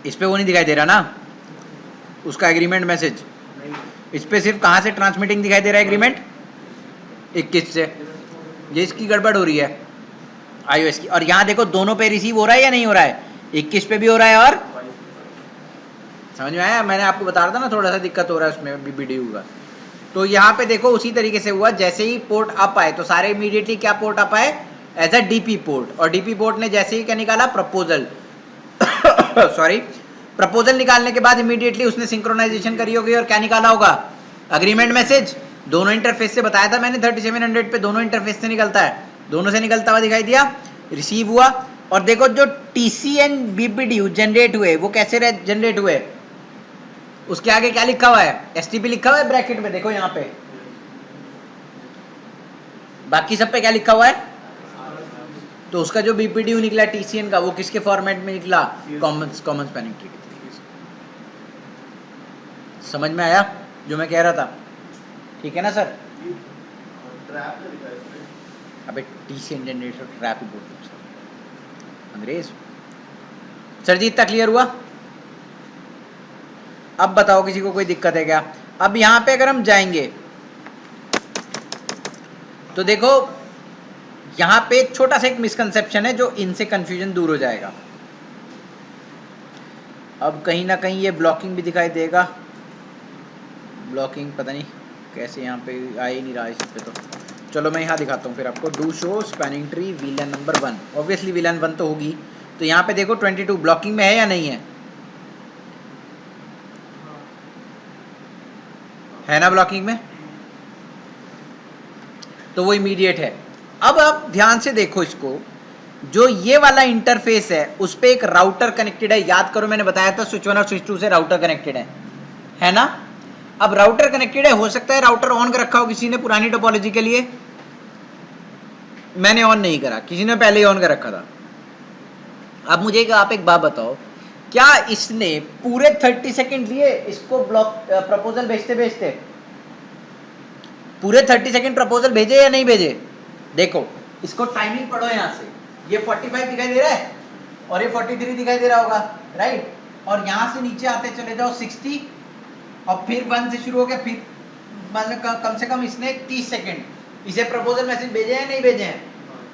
इस पे वो नहीं दिखाई दे रहा ना उसका एग्रीमेंट मैसेज। इस पे सिर्फ कहाँ से ट्रांसमिटिंग दिखाई दे रहा है एग्रीमेंट? 21 से। ये इसकी गड़बड़ हो रही है iOS की। और यहाँ देखो दोनों पे रिसीव हो रहा है या नहीं हो रहा है? 21 पे भी हो रहा है और समझ में आया? मैंने आपको बता रहा था ना थोड़ा सा दिक्कत हो रहा है उसमें BBDU का। तो यहाँ पे देखो उसी तरीके से हुआ, जैसे ही पोर्ट अप आए तो सारे इमीडिएटली क्या पोर्ट अप आए, एज अ डीपी पोर्ट, और डीपी पोर्ट ने जैसे ही क्या निकाला, प्रपोजल सॉरी, प्रपोजल निकालने के बाद इमीडिएटली उसने सिंक्रोनाइजेशन करी होगी और क्या निकाला होगा, अग्रीमेंट मैसेज। दोनों इंटरफेस से बताया था मैंने 3700 पे दोनों इंटरफेस से निकलता है, दोनों से निकलता हुआ दिखाई दिया, रिसीव हुआ। और देखो जो टीसी एंड बीपीडीयू जनरेट हुए वो कैसे जनरेट हुए, उसके आगे क्या लिखा हुआ है, एसटीपी लिखा हुआ है ब्रैकेट में, देखो यहाँ पे, बाकी सब पे क्या लिखा हुआ है, तो उसका जो बीपीडीयू निकला टीसीएन का वो किसके फॉर्मेट में निकला, कॉमन स्पैनिंग ट्री के तरीके से। समझ में आया जो मैं कह रहा था, ठीक है ना सर। अबे टीसीएन जनरेटर ट्रैप ही बोलते हैं अंग्रेज। सर जी इतना क्लियर हुआ, अब बताओ किसी को कोई दिक्कत है क्या। अब यहां पे अगर हम जाएंगे तो देखो यहां पे छोटा सा एक मिसकंसेप्शन है जो इनसे कंफ्यूजन दूर हो जाएगा। अब कहीं ना कहीं ये ब्लॉकिंग भी दिखाई देगा, ब्लॉकिंग पता नहीं कैसे यहाँ पे आ ही नहीं रहा इस पे, तो चलो मैं यहाँ दिखाता हूँ फिर आपको। Do show spanning tree VLAN number 1, obviously VLAN 1 तो होगी, तो यहाँ पे देखो 22 ब्लॉकिंग में है या नहीं है ना ब्लॉकिंग में, तो वो इमीडिएट है। अब आप ध्यान से देखो इसको, जो ये वाला इंटरफेस है उस पे एक राउटर कनेक्टेड है, याद करो मैंने बताया था स्विच 1 और स्विच 2 से राउटर कनेक्टेड है ना। अब राउटर कनेक्टेड है, हो सकता है राउटर ऑन कर रखा हो किसी ने पुरानी टोपोलॉजी के लिए, मैंने ऑन नहीं करा, किसी ने पहले ही ऑन कर रखा था। अब मुझे आप एक बात बताओ, क्या इसने पूरे 30 सेकंड लिए इसको ब्लॉक प्रपोजल भेजते भेजते, पूरे 30 सेकंड प्रपोजल भेजे या नहीं भेजे। देखो इसको टाइमिंग पढ़ो, यहां से ये 45 दिखाई दे रहा है और ये 43 दिखाई दे रहा होगा, राइट। और यहां से नीचे आते चले जाओ 60 और फिर 1 से शुरू हो गया, फिर मतलब कम से कम इसने 30 सेकंड इसे प्रपोजल मैसेज भेजे हैं नहीं भेजे हैं।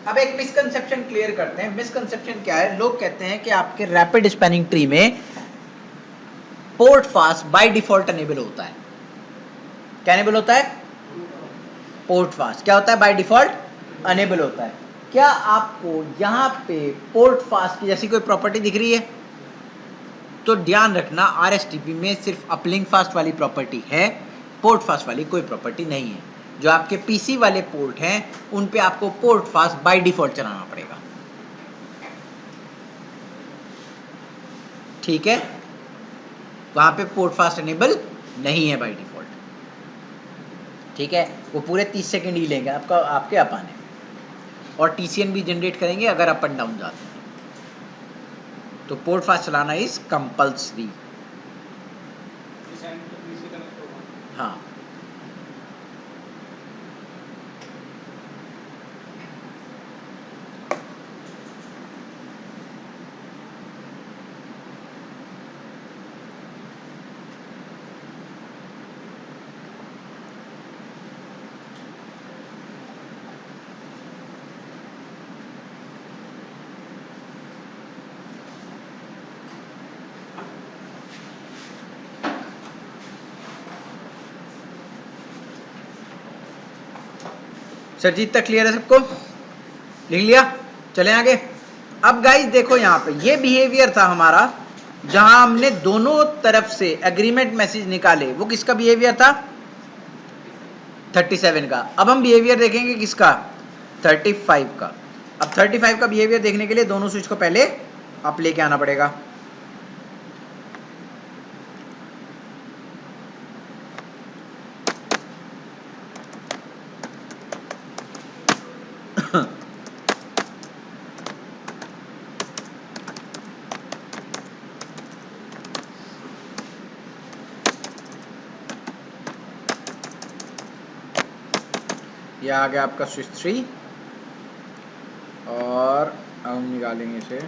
अब एक मिसकंसेप्शन क्लियर करते हैं। मिसकंसेप्शन क्या है, लोग कहते हैं कि आपके रैपिड स्पैनिंग ट्री में port fast by default enable होता है। क्या अनेबल होता है, पोर्ट फास्ट क्या होता है, बाय डिफॉल्ट अनेबल होता है। क्या आपको यहां पे पोर्ट फास्ट की जैसी कोई प्रॉपर्टी दिख रही है, तो ध्यान रखना आरएसटीपी में सिर्फ अपलिंक फास्ट वाली प्रॉपर्टी है, पोर्ट फास्ट वाली कोई प्रॉपर्टी नहीं है। जो आपके पीसी वाले पोर्ट हैं उन पे आपको पोर्ट फास्ट बाय डिफॉल्ट चलाना पड़ेगा, ठीक है। वहां पे पोर्ट फास्ट अनेबल नहीं है बाय डिफॉल्ट, ठीक है। वो पूरे 30 सेकंड ही लेंगे आपका, आपके अप आने, और टीसीएन भी जनरेट करेंगे अगर अप एंड डाउन जाते हैं, तो पोर्ट फास्ट चलाना इज कंपल्सरी। हाँ सर जी तक क्लियर है सबको, लिख लिया, चलें आगे। अब गाइस देखो यहाँ पे ये बिहेवियर था हमारा जहां हमने दोनों तरफ से एग्रीमेंट मैसेज निकाले, वो किसका बिहेवियर था, 37 का। अब हम बिहेवियर देखेंगे किसका, 35 का। अब 35 का बिहेवियर देखने के लिए दोनों स्विच को पहले आप लेके आना पड़ेगा। ये आ गया आपका स्विच 3 और अब हम निकालेंगे इसे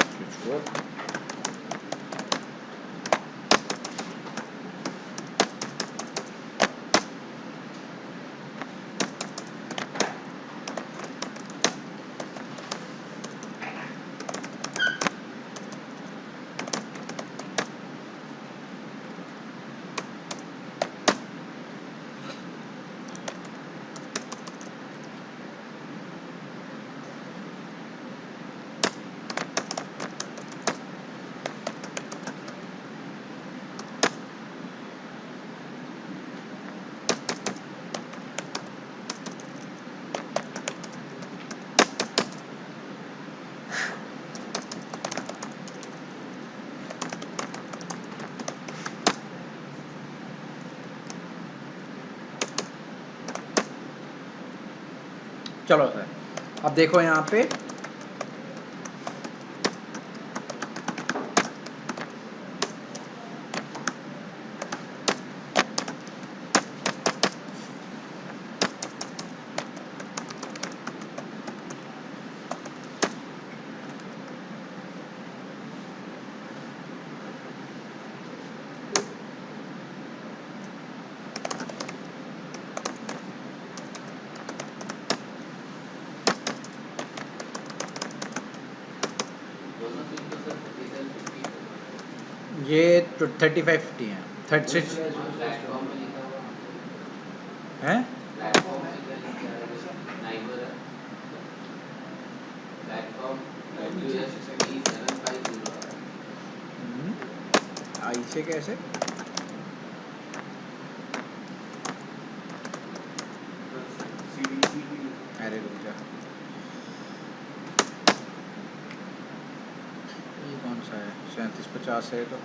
स्विच 4। चलो सर, अब देखो यहाँ पे ये 3550 है, 36 है। ऐसे कैसे? अरे रुक जा, ये कौन सा है? 3750 है तो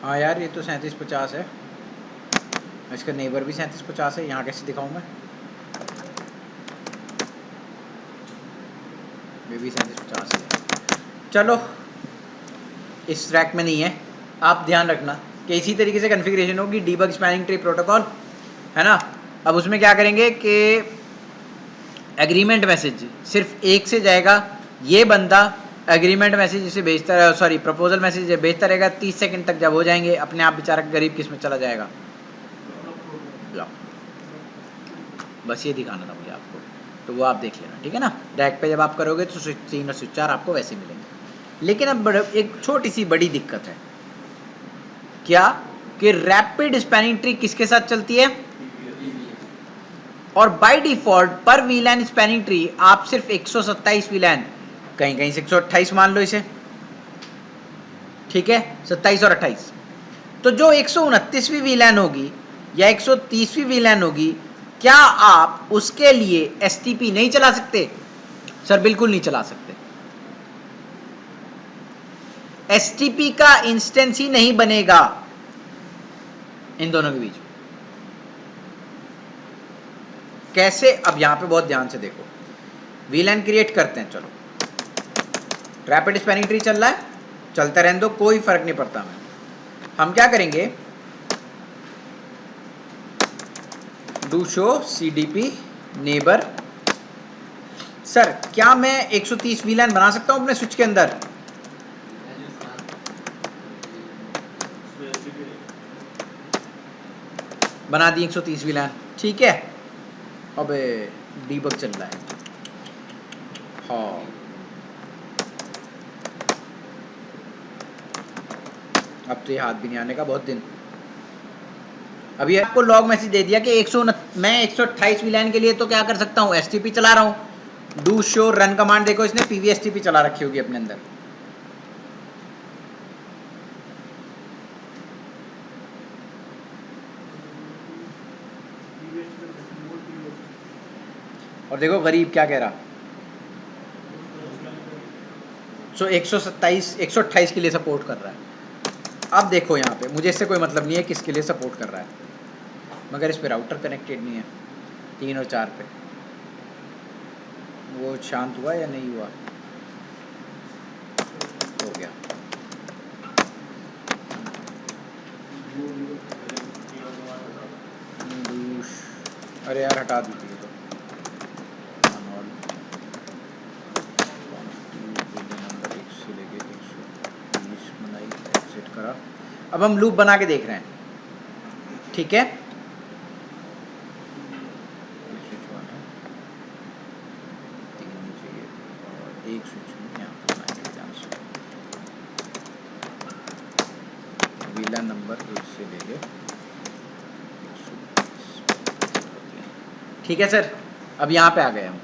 हाँ यार, ये तो 3750 है। इसका नेबर भी 3750 है। यहाँ कैसे दिखाऊँ मैं? ये भी 3750 है। चलो, इस रैक में नहीं है। आप ध्यान रखना कि इसी तरीके से कॉन्फ़िगरेशन होगी डीबग स्पैनिंग ट्री प्रोटोकॉल, है ना। अब उसमें क्या करेंगे कि एग्रीमेंट मैसेज सिर्फ एक से जाएगा। ये बंदा एग्रीमेंट मैसेज इसे भेजता रहे, सॉरी प्रपोजल मैसेज भेजता रहेगा। 30 सेकंड तक जब हो जाएंगे, अपने आप बेचारा गरीब किस में चला जाएगा। बस ये दिखाना था मुझे आपको, तो वो आप देख लेना, ठीक है ना। रैक पे जब आप करोगे तो स्विच 3 और स्विच 4 आपको वैसे मिलेंगे। लेकिन अब एक छोटी सी बड़ी दिक्कत है, क्या कि रैपिड स्पैनिंग ट्री किसके साथ चलती है? और बाय डिफॉल्ट पर वीलैन स्पैनिंग ट्री आप सिर्फ 127 वीलैन, कहीं कहीं से 128 मान लो इसे, ठीक है, 27 और 28। तो जो 129वीं वीलैन होगी या 130वीं वीलैन होगी, क्या आप उसके लिए एसटीपी नहीं चला सकते? सर बिल्कुल नहीं चला सकते। एसटीपी का इंस्टेंस ही नहीं बनेगा इन दोनों के बीच। कैसे? अब यहां पे बहुत ध्यान से देखो। वीलैन क्रिएट करते हैं, चलो रैपिड स्पैनिंग ट्री चल रहा है, चलता रहने दो, कोई फर्क नहीं पड़ता। हम क्या करेंगे, do show CDP neighbour. Sir क्या मैं 130 वीलैन बना सकता हूं अपने स्विच के अंदर? बना दी 130 वीलैन, ठीक है। अब डीबग चल रहा है। हाँ, अब तो ये हाथ भी नहीं आने का बहुत दिन। अभी आपको लॉग मैसेज दे दिया कि मैं 128 वीलैन के लिए तो क्या कर सकता हूँ, एसटीपी चला रहा हूँ। डू शो रन कमांड देखो, इसने पीवीएसटीपी चला रखी होगी अपने अंदर। और देखो गरीब क्या कह रहा, 128 के लिए सपोर्ट कर रहा है। अब देखो यहाँ पे मुझे इससे कोई मतलब नहीं है किसके लिए सपोर्ट कर रहा है, मगर इस पे राउटर कनेक्टेड नहीं है 3 और 4 पे। वो शांत हुआ या नहीं हुआ? हो गया। अरे यार हटा दीजिए तो। करा। अब हम लूप बना के देख रहे हैं, ठीक है। एक स्विच वीलैन नंबर 1 से लेके, ठीक है सर। अब यहाँ पे आ गए हम।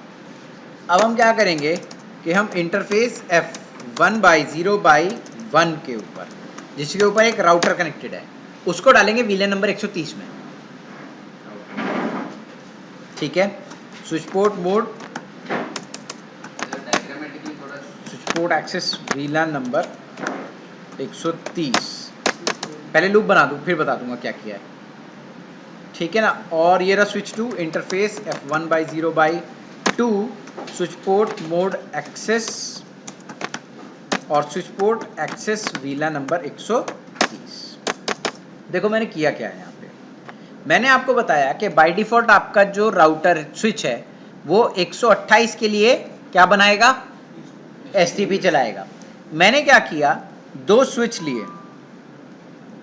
अब हम क्या करेंगे कि हम इंटरफेस F1/0/1 के ऊपर, जिसके ऊपर एक राउटर कनेक्टेड है, उसको डालेंगे वीलैन नंबर 130 में, ठीक है। Switch port mode port access VLAN number 130। पहले लूप बना दूँ फिर बता दूंगा क्या किया है, ठीक है ना। और ये रहा switch to interface F1/0/2 switch port mode access और switch port access VLAN number 130। देखो मैंने किया क्या है यहाँ पे, मैंने आपको बताया कि बाय डिफॉल्ट आपका जो राउटर स्विच है वो 128 के लिए क्या बनाएगा, STP चलाएगा। मैंने क्या किया, दो स्विच लिए,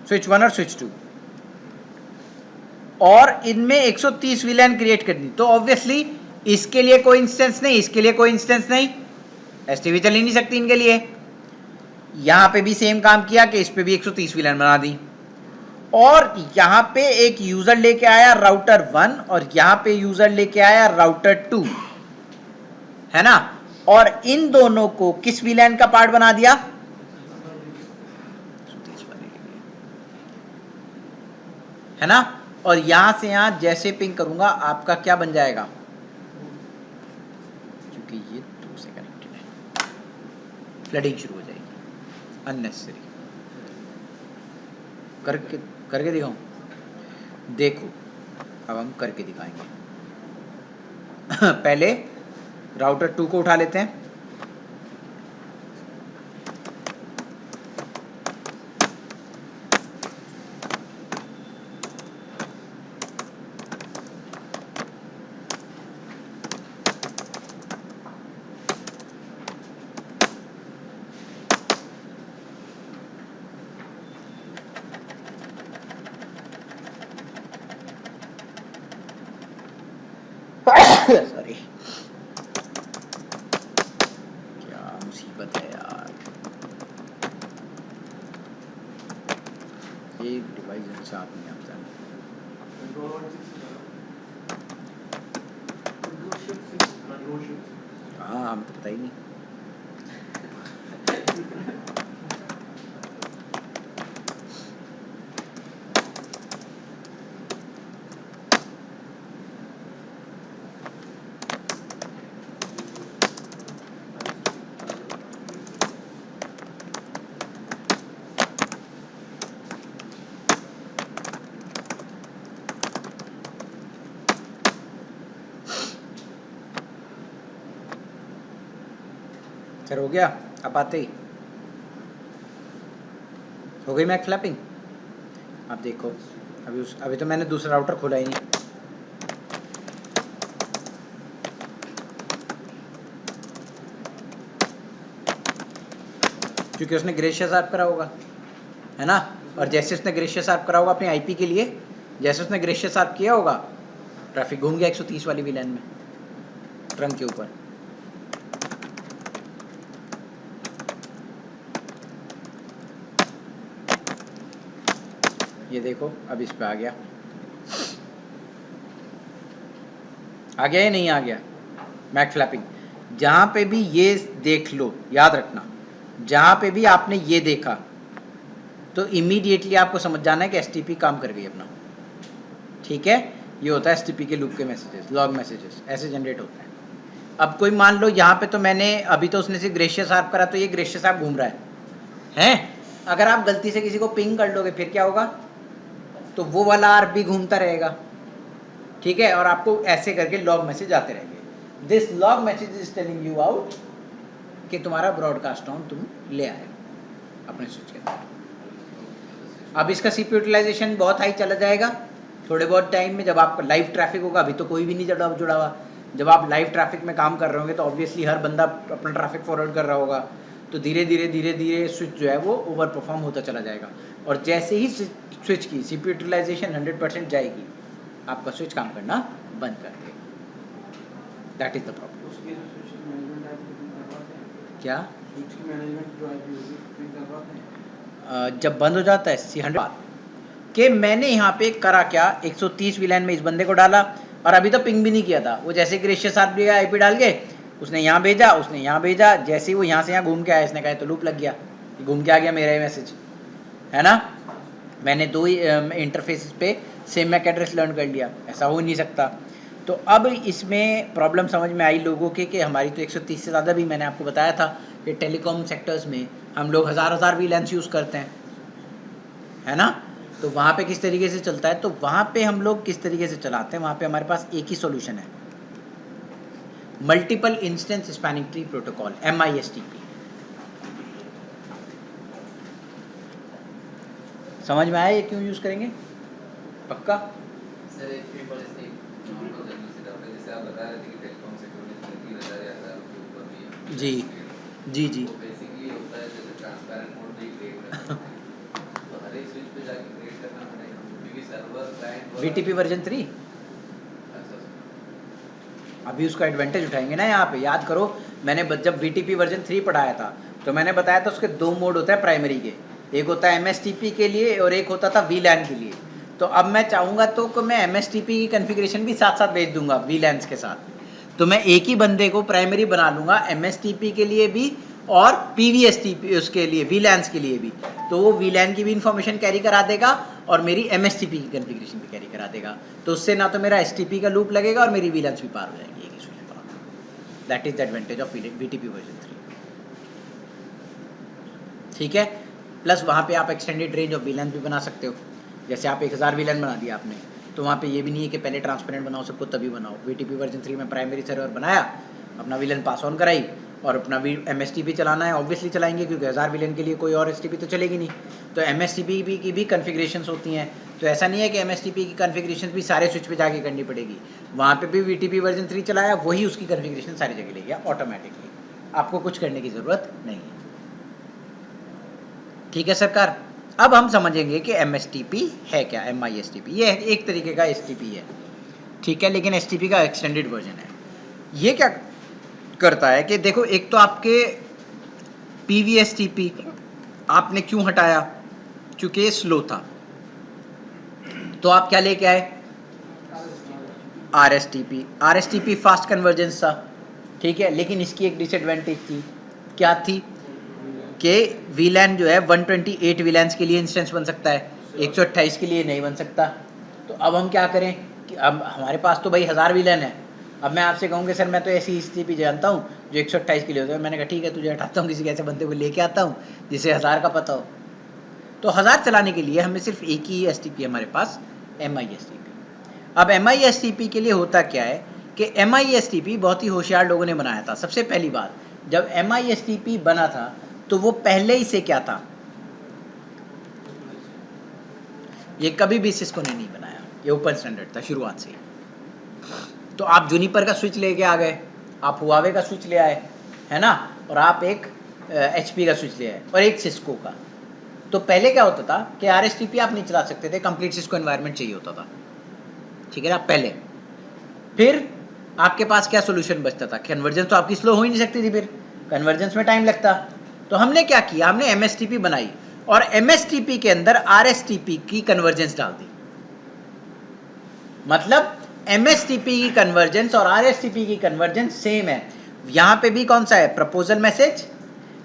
स्विच 1 और स्विच 2, और इनमें 130 VLAN क्रिएट कर दी। तो ऑब्वियसली इसके लिए कोई इंस्टेंस नहीं, इसके लिए कोई इंस्टेंस नहीं, STP चल ही नहीं सकती इनके लिए। यहां पे भी सेम काम किया कि इस पे भी 130 VLAN बना दी, और यहां पे एक यूजर लेके आया राउटर 1 और यहां पे यूजर लेके आया राउटर 2, है ना। और इन दोनों को किस VLAN का पार्ट बना दिया, है ना। और यहां से यहां जैसे पिंग करूंगा आपका क्या बन जाएगा, क्योंकि ये 2 से कनेक्टेड है, फ्लडिंग शुरू हो जाएगी अननेसेसरी। करके दिखाऊं, देखो अब हम करके दिखाएंगे। पहले राउटर 2 को उठा लेते हैं, सॉरी क्या मुसीबत है यार, एक डिवाइस साथ नहीं आता। हाँ हमें तो पता ही नहीं। सर हो गया, अब आते ही हो गई मैक फ्लैपिंग। अब देखो अभी तो मैंने दूसरा राउटर खोला ही नहीं, क्योंकि उसने ग्रेशियस ऐप करा होगा, है ना। और जैसे उसने ग्रेशियस ऐप करा होगा अपने आईपी के लिए, जैसे उसने ग्रेशियस ऐप किया होगा, ट्रैफिक घूम गया 130 वाली VLAN में ट्रंक के ऊपर। ये देखो अब इस पे आ गया या नहीं आ गया मैक फ्लैपिंग। जहां पे भी ये देख लो, याद रखना, जहां पे भी आपने ये देखा तो इमीडिएटली आपको समझ जाना है कि STP काम कर गई अपना, ठीक है। ये होता है STP के लूप के मैसेजेस, लॉग मैसेजेस ऐसे जनरेट होते हैं। अब कोई मान लो यहाँ पे तो मैंने अभी तो उसने सिर्फ ग्रेशियस ऐप करा, तो ये ग्रेशियस ऐप घूम रहा है। अगर आप गलती से किसी को पिंग कर लोगे फिर क्या होगा, तो वो वाला आर्प भी घूमता रहेगा, ठीक है। और आपको ऐसे करके लॉग मैसेज आते रहेंगे। This log message is telling you out कि तुम्हारा ब्रॉडकास्ट ऑन तुम ले आए अपने स्विच के अंदर। अब इसका CPU यूटिलाइजेशन बहुत हाई चला जाएगा थोड़े बहुत टाइम में, जब आपका लाइव ट्रैफिक होगा। अभी तो कोई भी नहीं जुड़ा हुआ। जब आप लाइव ट्रैफिक में काम कर रहे होंगे तो ऑब्वियसली हर बंदा अपना ट्रैफिक फॉरवर्ड कर रहा होगा, तो धीरे धीरे स्विच जो है वो ओवर परफॉर्म होता चला जाएगा। और जैसे ही स्विच की CPU यूटिलाइजेशन 100% जाएगी, आपका स्विच काम करना बंद कर देगा। That is the problem. क्या जब बंद हो जाता है C100 कि मैंने यहाँ पे करा क्या, 130 VLAN में इस बंदे को डाला, और अभी तो पिंग भी नहीं किया था। वो जैसे ग्रेशियस ऐप भी IP डाल के उसने यहाँ भेजा, उसने यहाँ भेजा, जैसे ही वो यहाँ से यहाँ घूम के आया, इसने कहा तो लूप लग गया, घूम के आ गया मेरा ही मैसेज, है ना। मैंने दो ही इंटरफेस पे सेम मैक एड्रेस लर्न कर लिया, ऐसा हो नहीं सकता। तो अब इसमें प्रॉब्लम समझ में आई लोगों के कि हमारी तो 130 से ज़्यादा भी, मैंने आपको बताया था कि टेलीकॉम सेक्टर्स में हम लोग हज़ार वीलैंस यूज़ करते हैं, है ना, तो वहाँ पे किस तरीके से चलता है, तो वहाँ पे हम लोग किस तरीके से चलाते हैं, वहाँ पे हमारे पास एक ही सॉल्यूशन है, multiple instance spanning tree protocol, MISTP। समझ में आया ये क्यों यूज़ करेंगे? पक्का? सर एक पेपर इसलिए नॉर्मल जनरल से डाउट है, जैसे आप बता रहे थे कि टेलीकॉम सेक्टर में 30,000 के ऊपर भी जी जी जी। तो बेसिकली होता है जैसे ट्रांसपेरेंट मोड में क्रिएट करना तो हर एक स्विच पे जाके क्रिएट करना पड़ेगा क्योंकि सर्वर क्लाइंट VTP वर्जन 3 अच्छा अभी उसका एडवांटेज उठाएंगे ना यहाँ पे। याद करो मैंने जब VTP वर्जन 3 पढ़ाया था तो मैंने बताया था उसके दो मोड होते हैं प्राइमरी के, एक होता है MSTP के लिए और एक होता था VLAN के लिए। तो अब मैं चाहूँगा तो कि मैं MSTP की कन्फिग्रेशन भी साथ साथ भेज दूंगा VLANs के साथ, तो मैं एक ही बंदे को प्राइमरी बना लूँगा MSTP के लिए भी और PVSTP उसके लिए VLANs के लिए भी, तो वो VLAN की भी इंफॉर्मेशन कैरी करा देगा और मेरी MSTP की कन्फिग्रेशन भी कैरी करा देगा, तो उससे ना तो मेरा STP का लूप लगेगा और मेरी VLANs भी पार हो जाएंगी एक ही स्विच पर। That is the advantage of VTP version 3। ठीक है, प्लस वहाँ पे आप एक्सटेंडेड रेंज ऑफ VLAN भी बना सकते हो। जैसे आप 1000 VLAN बना दिया आपने, तो वहाँ पे ये भी नहीं है कि पहले ट्रांसपेरेंट बनाओ सबको तभी बनाओ। VTP वर्जन 3 में प्राइमरी सर्वर बनाया, अपना VLAN पास ऑन कराई और अपना MSTP चलाना है, ऑब्वियसली चलाएंगे क्योंकि 1000 VLAN के लिए कोई और STP तो चलेगी नहीं। तो MSTP की भी कन्फिग्रेशंस होती हैं, तो ऐसा नहीं है कि MSTP की कन्फिग्रेशन भी सारे स्विच पे जाके करनी पड़ेगी। वहाँ पे भी VTP वर्जन 3 चलाया, वही उसकी कन्फिग्रेशन सारी जगह ले गया ऑटोमेटिकली, आपको कुछ करने की ज़रूरत नहीं है। ठीक है सरकार, अब हम समझेंगे कि MSTP है क्या। MISTP ये एक तरीके का STP है, ठीक है, लेकिन STP का एक्सटेंडेड वर्जन है। ये क्या करता है कि देखो, एक तो आपके PVSTP आपने क्यों हटाया, क्योंकि ये स्लो था, तो आप क्या लेके आए RSTP फास्ट कन्वर्जेंस था, ठीक है, लेकिन इसकी एक डिसएडवांटेज थी, क्या थी कि VLAN जो है 128 VLANs के लिए इंस्टेंस बन सकता है, 128 के लिए नहीं बन सकता। तो अब हम क्या करें कि अब हमारे पास तो भाई 1000 VLAN है, अब मैं आपसे कहूँगी सर मैं तो ऐसी STP जानता हूँ जो 128 के लिए होता है, मैंने कहा ठीक है तुझे हटाता हूँ, किसी ऐसे बंदे को लेके आता हूँ जिसे 1000 का पता हो। तो 1000 चलाने के लिए हमें सिर्फ एक ही STP हमारे पास, MISTP। अब MISTP के लिए होता क्या है कि MISTP बहुत ही होशियार लोगों ने बनाया था। सबसे पहली बात, जब MISTP बना था तो वो पहले ही से क्या था, ये कभी भी सिस्को ने नहीं बनाया, ये ओपन स्टैंडर्ड था शुरुआत से। तो आप जूनिपर का स्विच लेके आ गए, आप हुआवे का स्विच ले आए, है ना, और आप एक HP का स्विच ले आए और एक सिस्को का। तो पहले क्या होता था कि RSTP आप नहीं चला सकते थे, कंप्लीट सिस्को एनवायरनमेंट चाहिए होता था, ठीक है ना, पहले। फिर आपके पास क्या सोल्यूशन बचता था, कन्वर्जेंस तो आपकी स्लो हो ही नहीं सकती थी, फिर कन्वर्जेंस में टाइम लगता। तो हमने क्या किया, हमने MSTP बनाई और MSTP के अंदर RSTP की कन्वर्जेंस डाल दी। मतलब MSTP की कन्वर्जेंस और RSTP की कन्वर्जेंस सेम है। यहां पे भी कौन सा है, प्रपोजल मैसेज,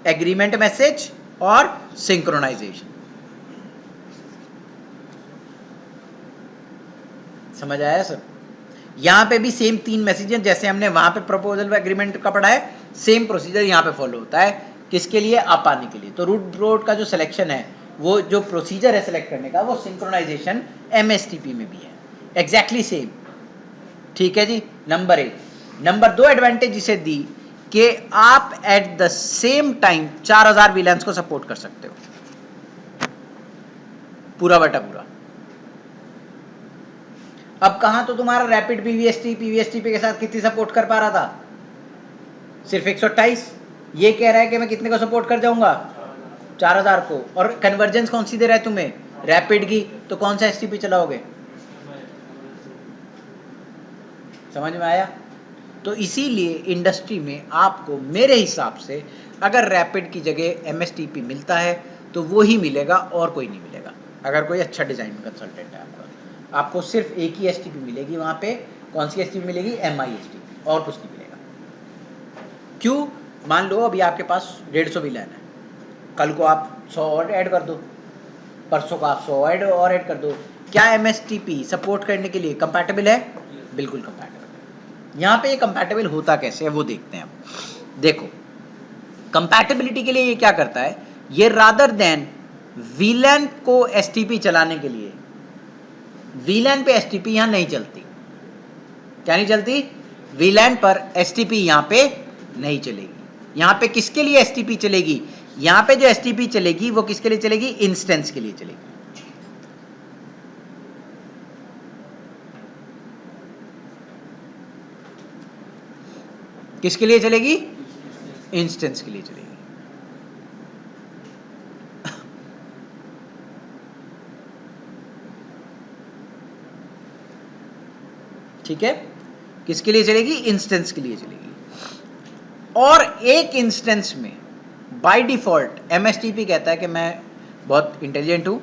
एग्रीमेंट मैसेज और सिंक्रोनाइजेशन। समझ आया सर? यहां पे भी सेम 3 मैसेज हैं, जैसे हमने वहां पे प्रपोजल व एग्रीमेंट का पढ़ा है, सेम प्रोसीजर यहां पे फॉलो होता है। किसके लिए, आप आने के लिए। तो रूट रोड का जो सिलेक्शन है, वो जो प्रोसीजर है सिलेक्ट करने का, वो सिंक्रोनाइजेशन MSTP में भी है, एग्जैक्टली सेम। ठीक है जी, नंबर 1। नंबर 2 एडवांटेज इसे दी कि आप at the same time 4000 VLANs को सपोर्ट कर सकते हो, पूरा बटा पूरा। अब कहां तो तुम्हारा रैपिड PVSTP के साथ कितनी सपोर्ट कर पा रहा था, सिर्फ 128। ये कह रहा है कि मैं कितने को सपोर्ट कर जाऊंगा, 4000 को। और कन्वर्जेंस कौन सी दे रहा है तुम्हें, रैपिड की, तो कौन सा STP चलाओगे। समझ में आया? तो इसीलिए इंडस्ट्री में आपको मेरे हिसाब से अगर रैपिड की जगह MSTP मिलता है तो वो ही मिलेगा और कोई नहीं मिलेगा। अगर कोई अच्छा डिजाइन कंसल्टेंट है आपको सिर्फ एक ही STP मिलेगी वहाँ पे। कौन सी STP मिलेगी, MISTP, और कुछ नहीं मिलेगा। क्यों, मान लो अभी आपके पास 150 VLAN है, कल को आप 100 और ऐड कर दो, परसों को आप 100 और ऐड कर दो, क्या MSTP सपोर्ट करने के लिए कंपैटिबल है, बिल्कुल कंपैटिबल है। यहाँ पे ये कंपैटिबल होता कैसे है वो देखते हैं। देखो, कंपैटिबिलिटी के लिए ये क्या करता है, ये रादर देन वीलैन को एसटीपी चलाने के लिए, वीलैन पे एसटीपी यहां नहीं चलती। क्या नहीं चलती? वीलैन पर एसटीपी यहां पे नहीं चलेगी। यहां पे किसके लिए एसटीपी चलेगी? यहां पे जो एसटीपी चलेगी वो किसके लिए चलेगी? इंस्टेंस के लिए चलेगी। किसके लिए चलेगी? इंस्टेंस के लिए चलेगी। ठीक है, किसके लिए चलेगी? इंस्टेंस के लिए चलेगी। और एक इंस्टेंस में बाय डिफॉल्ट एमएसटीपी कहता है कि मैं बहुत इंटेलिजेंट हूं,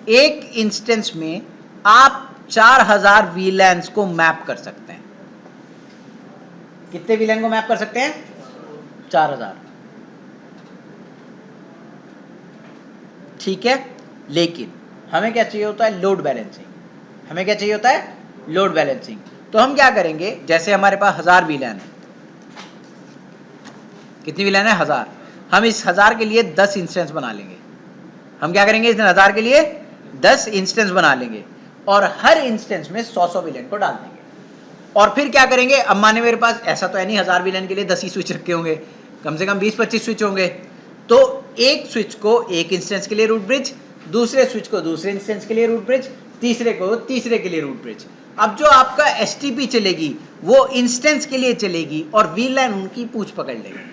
एक इंस्टेंस में आप 4000 वीलैन्स को मैप कर सकते हैं। कितने वीलैन को मैप कर सकते हैं? 4000। ठीक है, लेकिन हमें क्या चाहिए होता है? Load balancing. हमें क्या चाहिए होता है? Load balancing. तो हम क्या करेंगे, जैसे हमारे पास 1000 वीलैन है, कितनी वीलैन है? 1000। हम इस 1000 के लिए 10 इंस्टेंस बना लेंगे। हम क्या करेंगे? इस 1000 के लिए 10 इंस्टेंस बना लेंगे और हर इंस्टेंस में 100 वीलैन को डाल देंगे। और फिर क्या करेंगे, अब माने मेरे पास ऐसा तो है नहीं 1000 वीलैन के लिए 10 ही स्विच रखे होंगे, कम से कम 20-25 स्विच होंगे। तो एक स्विच को एक इंस्टेंस के लिए रूट ब्रिज, दूसरे स्विच को दूसरे इंस्टेंस के लिए रूट ब्रिज, तीसरे को तीसरे के लिए रूट ब्रिज। अब जो आपका एसटीपी चलेगी वो इंस्टेंस के लिए चलेगी और वीलैन उनकी पूंछ पकड़ लेगी।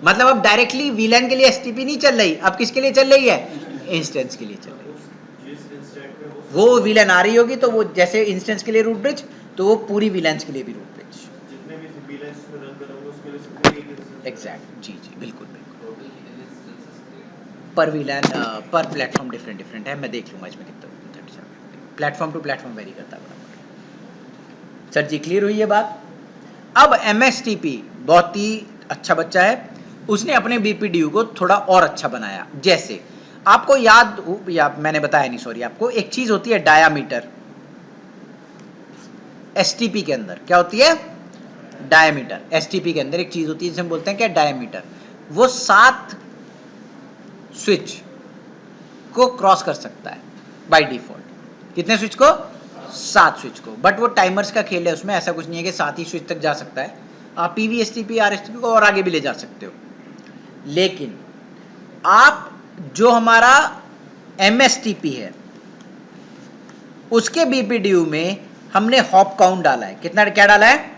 मतलब अब डायरेक्टली वीलैन के लिए एसटीपी नहीं चल रही, अब किसके लिए चल रही है? इंस्टेंस के लिए चल रही है। वो वीलैन आ रही होगी तो वो जैसे इंस्टेंस के लिए रूट ब्रिज, तो वो पूरी वीलैंस के लिए भी रूट ब्रिज। जितने भी वीलैंस में रन करोगे उसके लिए सब एक इंस्टेंस। एग्जैक्ट, जी जी, बिल्कुल बिल्कुल। टोटल कितने इंस्टेंसेस पर वीलैन पर प्लेटफॉर्म डिफरेंट है, मैं देख लूंगा इसमें कितना प्लेटफॉर्म टू प्लेटफॉर्म वेरी करता है बराबर। सर जी क्लियर हुई ये बात? अब एमएसटीपी बहुत ही अच्छा बच्चा है, उसने अपने बीपीडीयू को थोड़ा और अच्छा बनाया। जैसे आपको याद या मैंने बताया नहीं, सॉरी, आपको एक चीज होती है डायामीटर। एसटीपी के अंदर क्या होती है? डायामीटर। एसटीपी के अंदर एक चीज होती है जिसे हम बोलते हैं क्या? डायामीटर। वो 7 स्विच को क्रॉस कर सकता है बाय डिफॉल्ट। कितने स्विच को? 7 स्विच को। बट वो टाइमर्स का खेल है, उसमें ऐसा कुछ नहीं है कि 7 ही स्विच तक जा सकता है। आप पीवीएसटीपी आरएसटीपी को और आगे भी ले जा सकते हो। लेकिन आप जो हमारा एमएसटीपी है उसके बीपीडीयू में हमने हॉप काउंट डाला है। कितना, क्या डाला है?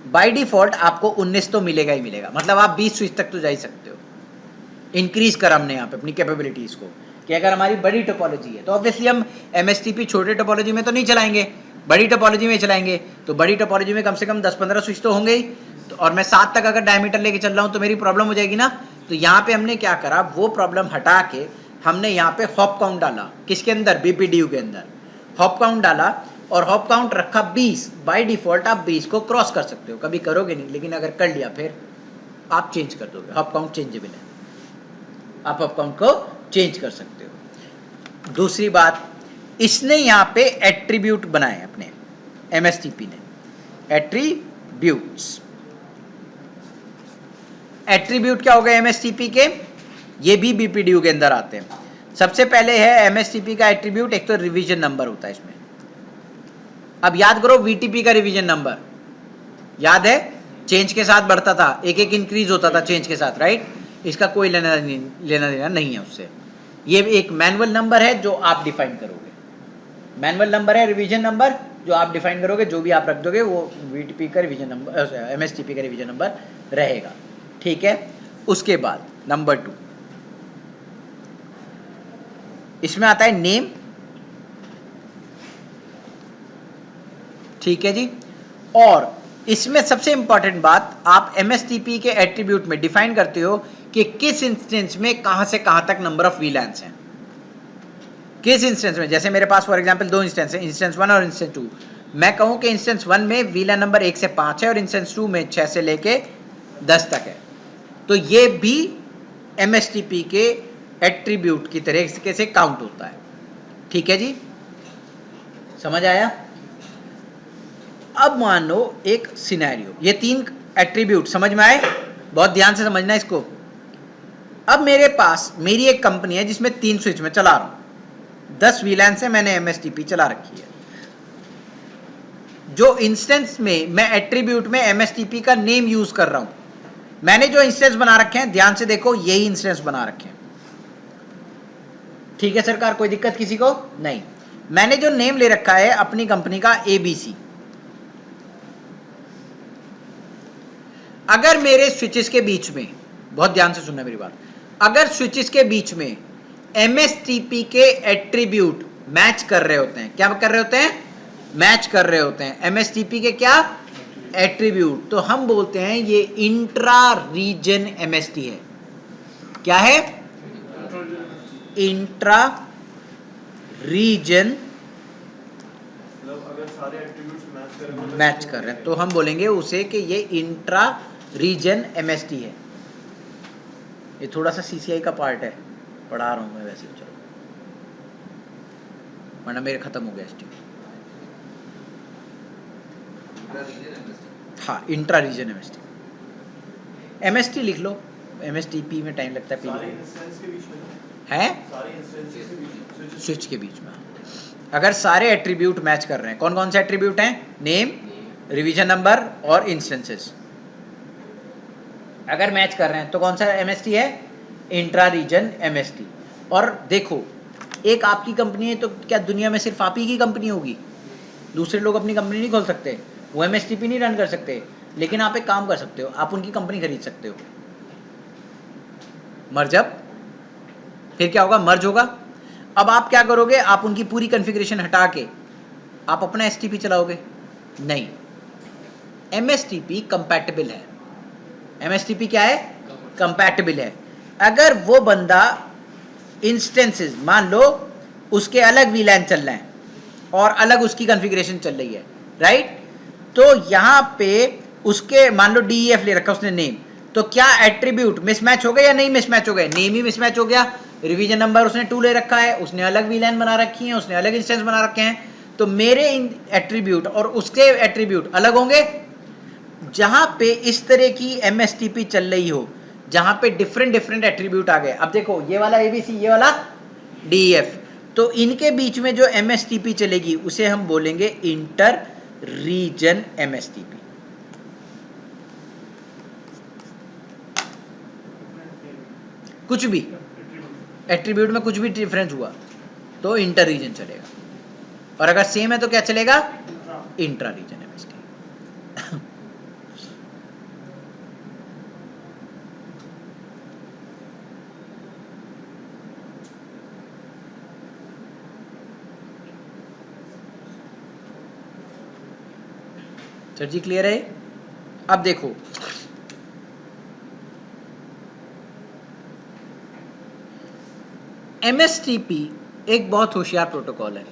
बाय डिफॉल्ट आपको 19 तो मिलेगा ही मिलेगा, मतलब आप 20 स्विच तक तो जा ही सकते हो। इंक्रीज कर हमने यहाँ पे अपनी कैपेबिलिटीज को कि अगर हमारी बड़ी टोपोलॉजी है तो ऑब्वियसली हम एमएसटीपी छोटे टोपोलॉजी में तो नहीं चलाएंगे, बड़ी टोपोलॉजी में चलाएंगे। तो बड़ी टोपोलॉजी में कम से कम 10-15 स्विच तो होंगे ही, तो और मैं 7 तक अगर डायमीटर लेके चल रहा हूँ तो मेरी प्रॉब्लम हो जाएगी ना। तो यहाँ पे हमने क्या करा, वो प्रॉब्लम हटा के हमने यहाँ पे हॉप काउंट डाला। किसके अंदर? बीपीडीयू के अंदर हॉप काउंट डाला और हॉप काउंट रखा 20। बाय डिफॉल्ट आप 20 को क्रॉस कर सकते हो, कभी करोगे नहीं, लेकिन अगर कर लिया फिर आप चेंज कर दोगे। हॉप काउंट चेंजेबल है, आप हॉप काउंट को चेंज कर सकते हो। दूसरी बात, इसने यहाँ पे एट्रीब्यूट बनाए अपने एमएसटीपी ने, एट्रीब्यूट्स। एट्रीब्यूट क्या हो गए एमएसटीपी के? ये भी बीपीडीयू के अंदर आते हैं। सबसे पहले है एमएसटीपी का एट्रीब्यूट, एक तो रिवीजन नंबर होता है इसमें। अब याद करो वीटीपी का रिवीजन नंबर याद है? चेंज के साथ बढ़ता था, एक एक इंक्रीज होता था चेंज के साथ, राइट? इसका कोई लेना देना नहीं है उससे। ये एक मैनुअल नंबर है जो आप डिफाइन करोगे। मैनुअल नंबर है रिवीजन नंबर जो आप डिफाइन करोगे, जो भी आप रख दोगे वो वीटीपी का रिवीजन नंबर, एमएसटीपी का रिवीजन नंबर रहेगा। ठीक है, उसके बाद नंबर 2 इसमें आता है नेम। ठीक है जी, और इसमें सबसे इंपॉर्टेंट बात, आप एमएसटीपी के एट्रीब्यूट में डिफाइन करते हो कि किस इंस्टेंस में कहां से कहां तक नंबर ऑफ वीलैंस हैं। किस इंस्टेंस में, जैसे मेरे पास फॉर एग्जांपल 2 इंस्टेंस हैं, इंस्टेंस 1 और इंस्टेंस 2। मैं कहूं कि इंस्टेंस 1 में वीलैन नंबर 1 से 5 है और इंस्टेंस 2 में 6 से लेके 10 तक है, तो ये भी एमएसटीपी के एट्रीब्यूट की तरह से काउंट होता है। ठीक है जी, समझ आया? अब मान लो एक सिनेरियो, ये 3 एट्रीब्यूट, समझ में आए? बहुत ध्यान से समझना इसको। अब मेरे पास मेरी एक कंपनी है जिसमें 3 स्विच में चला रहा हूं, 10 वीलैन से मैंने एमएसटीपी चला रखी है। जो इंस्टेंस में मैं एट्रीब्यूट में एमएसटीपी का नेम यूज कर रहा हूं, मैंने जो इंस्टेंस बना रखे हैं, ध्यान से देखो, यही इंस्टेंस बना रखे हैं। ठीक है सरकार, कोई दिक्कत किसी को नहीं। मैंने जो नेम ले रखा है अपनी कंपनी का एबीसी, अगर मेरे स्विचेस के बीच में, बहुत ध्यान से सुनना मेरी बात, अगर स्विचेस के बीच में एमएसटीपी के एट्रीब्यूट मैच कर रहे होते हैं, क्या कर रहे होते हैं? मैच कर रहे होते हैं एमएसटीपी के क्या? एट्रीब्यूट, तो हम बोलते हैं ये इंट्रा रीजन एमएसटी है। क्या है? इंट्रा रीजन अगर सारे एट्रीब्यूट्स मैच कर रहे हैं तो हम बोलेंगे उसे कि ये इंट्रा रीजन एमएसटी है। ये थोड़ा सा सीसीआई का पार्ट है, पढ़ा रहा हूं मैं वैसे, चलो वरना मेरे खत्म हो गया एसटी। हाँ, इंट्रा रीजन एमएसटी, एमएसटी लिख लो, एमएसटीपी में टाइम लगता है सारे पीली इंस्टेंस के बीच में है, सारे इंस्टेंसेस के बीच में स्विच के बीच में। अगर सारे एट्रीब्यूट मैच कर रहे हैं, कौन कौन से एट्रीब्यूट हैं? नेम, रिवीजन नंबर और इंस्टेंसेस। अगर मैच कर रहे हैं तो कौन सा एमएसटी है? Intra region MST. और देखो, एक आपकी कंपनी है तो क्या दुनिया में सिर्फ आप ही की कंपनी होगी? दूसरे लोग अपनी कंपनी नहीं खोल सकते, वो एमएसटीपी नहीं रन कर सकते, लेकिन आप एक काम कर सकते हो, आप उनकी कंपनी खरीद सकते हो। मर्जअप, फिर क्या होगा? मर्ज होगा। अब आप क्या करोगे? आप उनकी पूरी कॉन्फ़िगरेशन हटा के आप अपना एसटीपी चलाओगे? नहीं, एमएसटीपी कंपैटिबल है। एमएसटीपी क्या है? कंपैटिबल है। अगर वो बंदा इंस्टेंसेस, मान लो उसके अलग वीलैन चल रहे हैं और अलग उसकी कॉन्फ़िगरेशन चल रही है, राइट? तो यहां पे उसके मान लो डीईएफ ले रखा उसने नेम, तो क्या एट्रीब्यूट मिसमैच हो गए या नहीं मिसमैच हो गए? नेम ही मिसमैच हो गया। रिवीजन नंबर उसने 2 ले रखा है, उसने अलग वीलैन बना रखी है, उसने अलग इंस्टेंस बना रखे हैं, तो मेरे एट्रीब्यूट और उसके एट्रीब्यूट अलग होंगे। जहां पे इस तरह की एमएसटीपी चल रही हो, जहां पे डिफरेंट डिफरेंट एट्रीब्यूट आ गए, अब देखो ये वाला एबीसी, ये वाला डीएफ, तो इनके बीच में जो एमएसटीपी चलेगी उसे हम बोलेंगे इंटर रीजन एमएसटीपी। कुछ भी एट्रीब्यूट में कुछ भी डिफरेंस हुआ तो इंटर रीजन चलेगा, और अगर सेम है तो क्या चलेगा? Intra region MST. Sir ji clear है? अब देखो, एमएसटीपी एक बहुत होशियार प्रोटोकॉल है।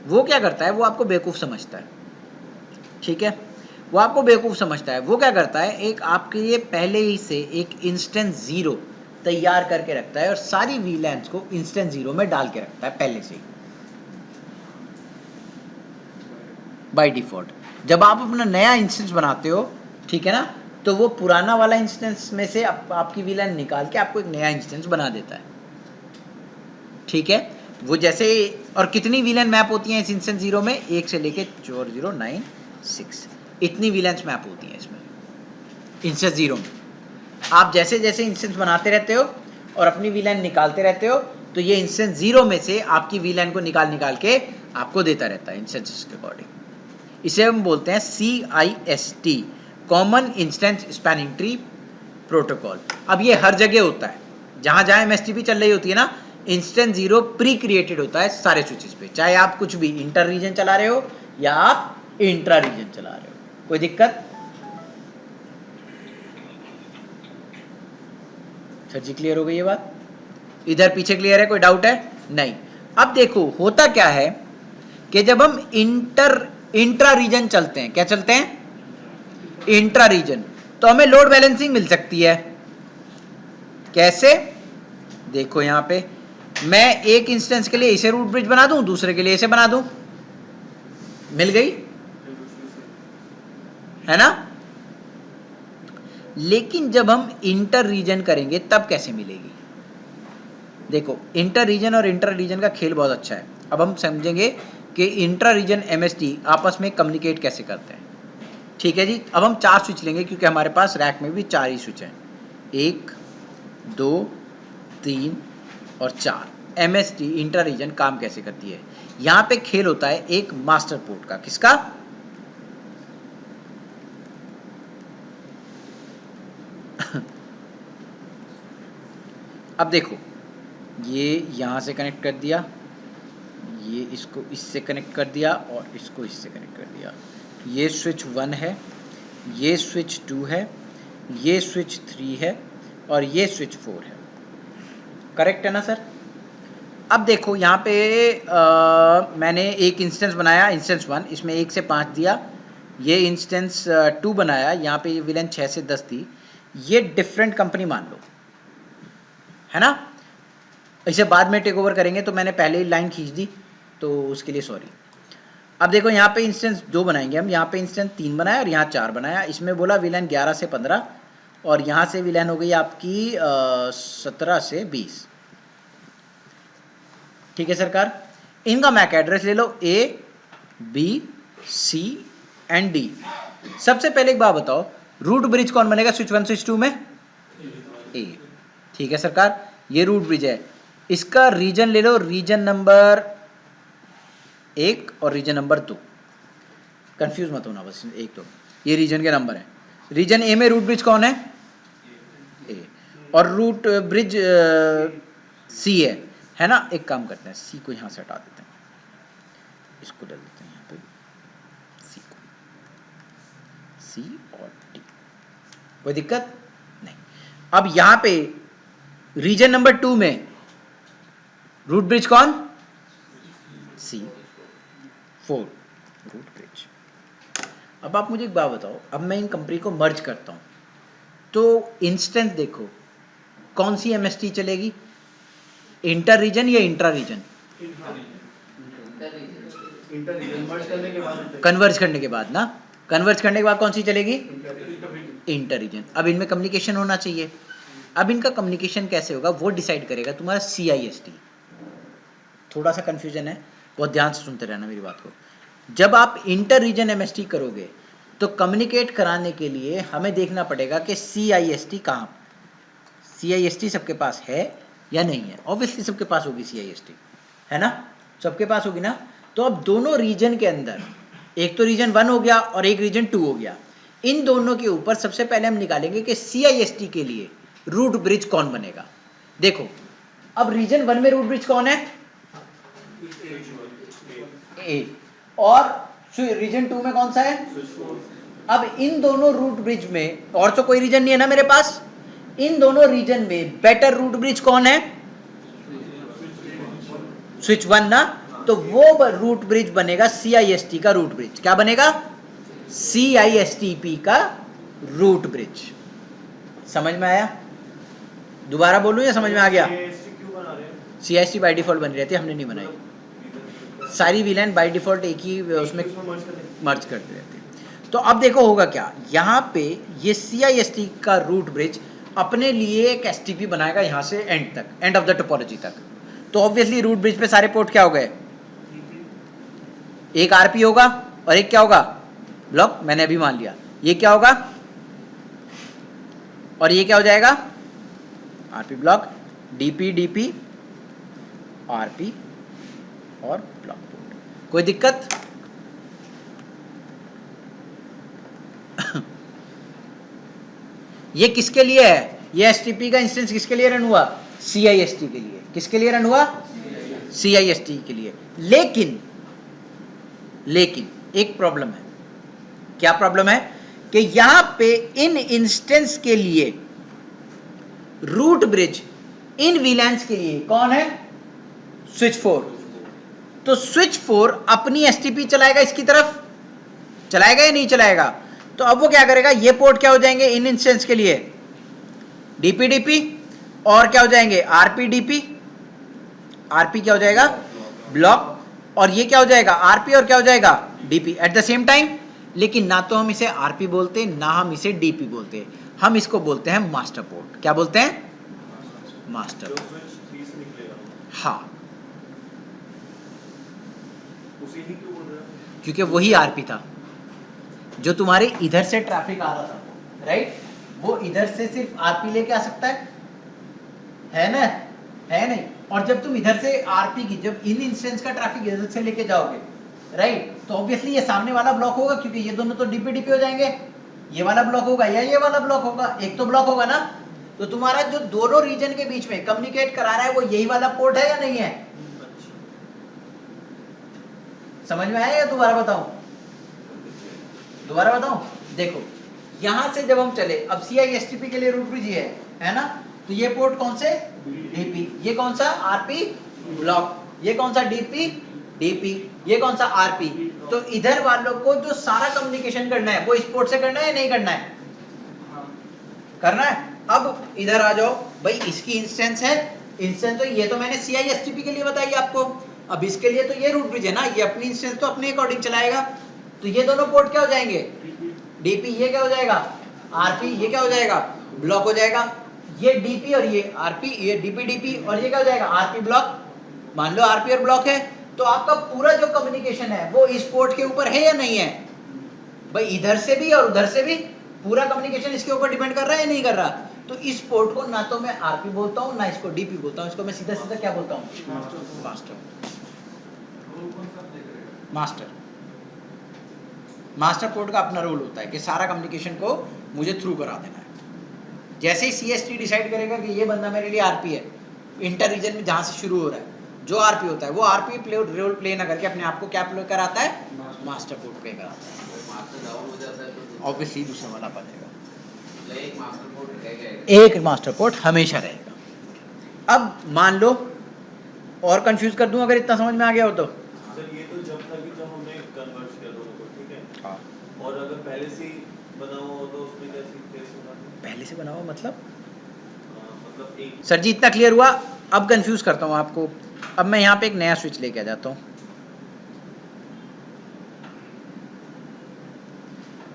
वो क्या करता है? वो आपको बेवकूफ़ समझता है, ठीक है? वो आपको बेवकूफ़ समझता है। वो क्या करता है? एक आपके लिए पहले ही से एक इंस्टेंस ज़ीरो तैयार करके रखता है और सारी वीलैंस को इंस्टेंस ज़ीरो में डाल के रखता है पहले से ही, बाय डिफ़ॉल्ट। जब आप अपना नया इंस्टेंस बनाते हो, ठीक है ना, तो वो पुराना वाला इंस्टेंस में से आपकी वीलैन निकाल के आपको एक नया इंस्टेंस बना देता है, ठीक है? वो जैसे, और कितनी वीलैन मैप होती हैं इस इंस्टेंस ज़ीरो में? 1 से लेके 4096 इतनी वीलैंस मैप होती हैं इसमें, इंस्टेंस ज़ीरो में। आप जैसे जैसे इंस्टेंस बनाते रहते हो और अपनी वीलैन निकालते रहते हो, तो ये इंस्टेंस ज़ीरो में से आपकी वीलैन को निकाल के आपको देता रहता है इंस्टेंसेस के अकॉर्डिंग। इसे हम बोलते हैं CIST, common instance spanning tree protocol. अब ये हर जगह होता है, जहाँ जहाँ एमएसटीपी चल रही होती है ना, इंस्टेंस ज़ीरो प्री क्रिएटेड होता है सारे स्विचेस पे, चाहे आप कुछ भी इंटर रीजन चला रहे हो या आप इंट्रा रीजन चला रहे हो। कोई दिक्कत? सर जी क्लियर हो गई ये बात? इधर पीछे क्लियर है? कोई डाउट है? नहीं। अब देखो होता क्या है कि जब हम इंट्रा रीजन चलते हैं, क्या चलते हैं? इंट्रा रीजन, तो हमें लोड बैलेंसिंग मिल सकती है। कैसे? देखो यहां पे मैं एक इंस्टेंस के लिए इसे रूट ब्रिज बना दूं, दूसरे के लिए इसे बना दूं, मिल गई है ना? लेकिन जब हम इंटर रीजन करेंगे तब कैसे मिलेगी? देखो, इंटर रीजन और इंटर रीजन का खेल बहुत अच्छा है। अब हम समझेंगे कि इंट्रा रीजन एमएसटी आपस में कम्युनिकेट कैसे करते हैं। ठीक है जी। अब हम 4 स्विच लेंगे क्योंकि हमारे पास रैक में भी 4 ही स्विच हैं, 1 2 3 और 4। एमएसटी इंट्रा रीजन काम कैसे करती है? यहाँ पे खेल होता है एक मास्टर पोर्ट का। किसका? अब देखो, ये यहाँ से कनेक्ट कर दिया, ये इसको इससे कनेक्ट कर दिया और इसको इससे कनेक्ट कर दिया। ये स्विच 1 है, ये स्विच 2 है, ये स्विच 3 है और ये स्विच 4 है। करेक्ट है ना सर? अब देखो यहाँ पे मैंने एक इंस्टेंस बनाया, इंस्टेंस 1, इसमें 1 से 5 दिया। ये इंस्टेंस 2 बनाया, यहाँ पे ये विलेन 6 से 10 थी। ये डिफरेंट कंपनी मान लो, है ना? इसे बाद में टेक ओवर करेंगे, तो मैंने पहले ही लाइन खींच दी, तो उसके लिए सॉरी। अब देखो यहाँ पे इंस्टेंस 2 बनाएंगे हम, यहाँ पे इंस्टेंस 3 बनाया और यहाँ 4 बनाया। इसमें बोला विलेन 11 से 15 और यहाँ से विलेन हो गई आपकी 17 से 20। ठीक है सरकार? इनका मैक एड्रेस ले लो, A B C and D। सबसे पहले एक बात बताओ, रूट ब्रिज कौन बनेगा स्विच 1 स्विच 2 में? A। ठीक है सरकार, ये रूट ब्रिज है। इसका रीजन ले लो, रीजन नंबर 1 और रीजन नंबर 2। कंफ्यूज मत होना बस, एक तो ये रीजन के नंबर है। रीजन ए में रूट ब्रिज कौन है? ए। और रूट ब्रिज सी है ना? एक काम करते हैं, सी को यहाँ से हटा देते हैं, इसको डाल देते हैं यहाँ पे, सी को, सी और टी। कोई दिक्कत नहीं। अब यहाँ पे रीजन नंबर 2 में रूट ब्रिज कौन? सी 4 रूट ब्रिज। अब आप मुझे एक बात बताओ, अब मैं इन कंपनी को मर्ज करता हूं, तो इंस्टेंस देखो कौन सी एमएसटी चलेगी? इंटर रीजन या इंट्रा रीजन? कन्वर्ज करने के बाद ना, कन्वर्ज करने के बाद कौन सी चलेगी? Inter region. अब इनमें कम्युनिकेशन होना चाहिए। अब इनका कम्युनिकेशन कैसे होगा वो डिसाइड करेगा तुम्हारा CIST। थोड़ा सा कंफ्यूजन है, बहुत ध्यान से सुनते रहना मेरी बात को। जब आप इंटर रीजन एमएसटी करोगे तो कम्युनिकेट कराने के लिए हमें देखना पड़ेगा कि CIST कहाँ, CIST सबके पास है या नहीं है। ऑब्वियसली सबके पास होगी CIST, है ना? सबके पास होगी ना? तो अब दोनों रीजन के अंदर, एक तो रीजन 1 हो गया और एक रीजन 2 हो गया, इन दोनों के ऊपर सबसे पहले हम निकालेंगे कि CIST के लिए रूट ब्रिज कौन बनेगा। देखो, अब रीजन 1 में रूट ब्रिज कौन है? ए। और रीजन 2 में कौन सा है? अब इन दोनों रूट ब्रिज में और तो कोई रीजन नहीं है ना मेरे पास, इन दोनों रीजन में बेटर रूट ब्रिज कौन है? स्विच 1 ना, तो वो रूट ब्रिज बनेगा CIST का रूट ब्रिज। क्या बनेगा? CISTP का रूट ब्रिज। समझ में आया? दोबारा बोलूं या समझ में आ गया? CIST बाय डिफॉल्ट बनी रहती है, हमने नहीं बनाई। सारी विलेन बाय डिफॉल्ट एक ही उसमें मर्ज करते रहते हैं। तो अब देखो होगा क्या, यहाँ पे ये CIST का रूट ब्रिज अपने लिए एक STP बनाएगा यहाँ से एंड तक, एंड ऑफ द टोपोलॉजी तक। तो ऑब्वियसली रूट ब्रिज पे सारे पोर्ट क्या हो गए? एक RP होगा और एक क्या होगा? ब्लॉक। मैंने अभी मान लिया। ये क्या होगा? और ये क्या हो जाएगा? RP block, DP DP RP और ब्लॉक पोर्ट। कोई दिक्कत? ये किसके लिए है? ये STP का इंस्टेंस किसके लिए रन हुआ? CIST के लिए। किसके लिए रन हुआ? CIST के लिए। लेकिन एक प्रॉब्लम है। क्या प्रॉब्लम है? कि यहां पे इन इंस्टेंस के लिए रूट ब्रिज इन विलेंस के लिए कौन है? स्विच 4। तो स्विच 4 अपनी STP चलाएगा, इसकी तरफ चलाएगा या नहीं चलाएगा? तो अब वो क्या करेगा, ये पोर्ट क्या हो जाएंगे इन इंस्टेंस के लिए? DP DP और क्या हो जाएंगे? RP DP। RP क्या हो जाएगा? ब्लॉक। और ये क्या हो जाएगा? RP और क्या हो जाएगा? DP at the same time. लेकिन ना तो हम इसे RP बोलते ना हम इसे DP बोलते, हम इसको बोलते हैं मास्टर पोर्ट। क्या बोलते हैं? मास्टर। जो स्विच 3 से निकलेगा हाँ, उसी ही क्यों बोल रहे हैं? क्योंकि वही आरपी था जो तुम्हारे इधर से ट्रैफिक आ रहा था, राइट? वो इधर से सिर्फ आरपी लेके आ सकता है ना? है नहीं? और जब तुम इधर से आरपी की, जब इन इंस्टेंस का ट्रैफिक इधर से लेके जाओगे, राइट, तो ऑब्वियसली ये सामने वाला ब्लॉक होगा, क्योंकि ये दोनों तो डीपी डीपी हो जाएंगे। ये वाला ब्लॉक होगा या ये वाला ब्लॉक होगा, एक तो ब्लॉक होगा ना। तो तुम्हारा जो दोनों रीजन के बीच में कम्युनिकेट करा रहा है वो यही वाला पोर्ट है या नहीं है? अच्छा, समझ में आया या दोबारा बताऊं? दोबारा बताऊं? देखो, यहां से जब हम चले, अब CISTP के लिए रूट ब्रिज ये है ना? तो ये पोर्ट कौन से? डीपी। ये कौन सा? RP block. ये कौन सा? डीपी। ये कौन सा? आरपी। तो इधर वालों को जो सारा कम्युनिकेशन करना है वो इस पोर्ट से करना है या नहीं करना है? करना है। अब इधर आ जाओ भाई, इसकी इंस्टेंस है, इंस्टेंस तो ये तो मैंने CISTP के लिए बताई आपको। अब इसके लिए तो ये रूट ब्रिज है ना, ये अपनी इंस्टेंस तो अपने अकॉर्डिंग चलाएगा। तो ये दोनों पोर्ट क्या हो जाएंगे? डीपी। ये क्या हो जाएगा? आरपी। ये क्या हो जाएगा? ब्लॉक हो जाएगा। ये डीपी और ये आरपी, ये डीपी और ये क्या हो जाएगा? RP block. मान लो आरपी और ब्लॉक है, तो आपका पूरा जो कम्युनिकेशन है वो इस पोर्ट के ऊपर है या नहीं है? भाई इधर से भी और उधर से भी पूरा कम्युनिकेशन इसके ऊपर डिपेंड कर रहा है या नहीं कर रहा? तो इस पोर्ट को ना तो मैं आरपी बोलता हूँ ना इसको डीपी बोलता हूँ, इसको मैं सीधा सीधा क्या बोलता हूँ? मास्टर। मास्टर पोर्ट का अपना रोल होता है कि सारा कम्युनिकेशन को मुझे थ्रू करा देना है। जैसे ही CST डिसाइड करेगा कि ये बंदा मेरे लिए आरपी है, इंटर रीजन में जहां से शुरू हो रहा है जो आरपी होता है, वो आरपी रोल प्ले ना करके अपने आप को क्या प्ले कराता है? मास्टर पोर्ट प्ले कराता है। मास्टर डाउन हो जाता है तो ऑब्वियसली दूसरा वाला बनेगा। एक मास्टर पोर्ट रहेगा, एक मास्टर पोर्ट हमेशा रहेगा। अब मान लो और कंफ्यूज कर दूं अगर इतना समझ में आ गया हो तो। सर ये तो जब था कि जब हमने कन्वर्ट किया दोनों को, ठीक है? हाँ, और अगर पहले से ही बना हुआ हो तो उसमें कैसे केस होगा? पहले से बना हुआ मतलब? मतलब एक सर जी इतना क्लियर हुआ? अब कंफ्यूज करता हूँ आपको। अब मैं यहाँ पे एक नया स्विच लेके आ जाता हूँ।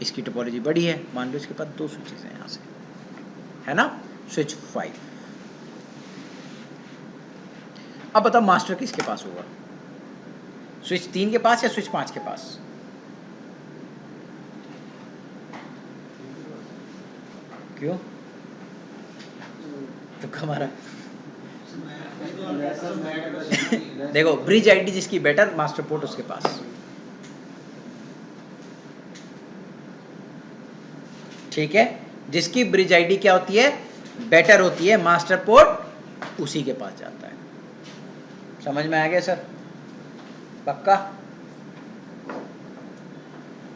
इसकी टोपोलॉजी बड़ी है, मान लो इसके पास 2 स्विचेस हैं यहाँ से, है ना? स्विच 5। अब बताओ मास्टर किसके पास होगा? स्विच 3 के पास या स्विच 5 के पास? क्यों? तो हमारा देखो, ब्रिज आईडी जिसकी बेटर, मास्टर पोर्ट उसके पास। ठीक है, जिसकी ब्रिज आईडी क्या होती है? बेटर होती है, मास्टर पोर्ट उसी के पास जाता है। समझ में आ गया सर? पक्का?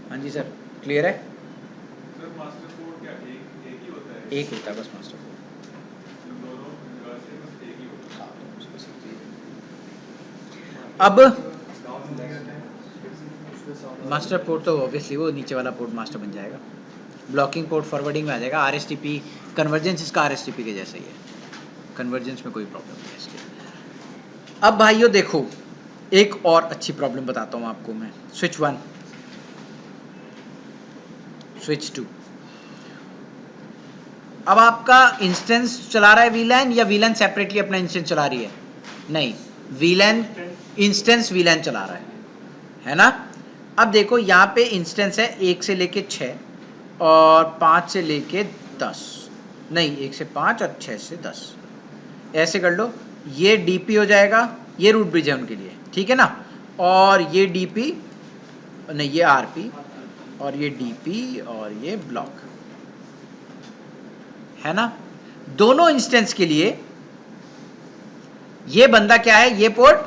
हाँ जी सर, क्लियर है? सर मास्टर कोड क्या एक ही होता है? एक होता है बस मास्टर पोर्ट। दोनों से बस एक ही होता है। हाँ, उसको समझिए। अब मास्टर पोर्ट तो ऑब्वियसली वो नीचे वाला पोर्ट मास्टर बन जाएगा। ब्लॉकिंग पोर्ट फॉरवर्डिंग में आ जाएगा। RSTP कन्वर्जेंस इसका RSTP के जैसा ही है, कन्वर्जेंस में कोई प्रॉब्लम नहीं है इसके। अब भाइयों देखो, एक और अच्छी प्रॉब्लम बताता हूँ आपको मैं। Switch 1, switch 2। अब आपका इंस्टेंस चला रहा है VLAN या VLAN सेपरेटली अपना इंस्टेंस चला रही है? नहीं, VLAN इंस्टेंस VLAN चला रहा है ना? अब देखो यहाँ पे इंस्टेंस है 1 से लेके 6 और 5 से लेके 10, नहीं 1 से 5 और 6 से 10, ऐसे कर लो। ये DP हो जाएगा, ये रूट ब्रिज है उनके लिए, ठीक है ना? और ये DP नहीं, ये RP और ये DP और ये ब्लॉक, है ना? दोनों इंस्टेंस के लिए ये बंदा क्या है? ये port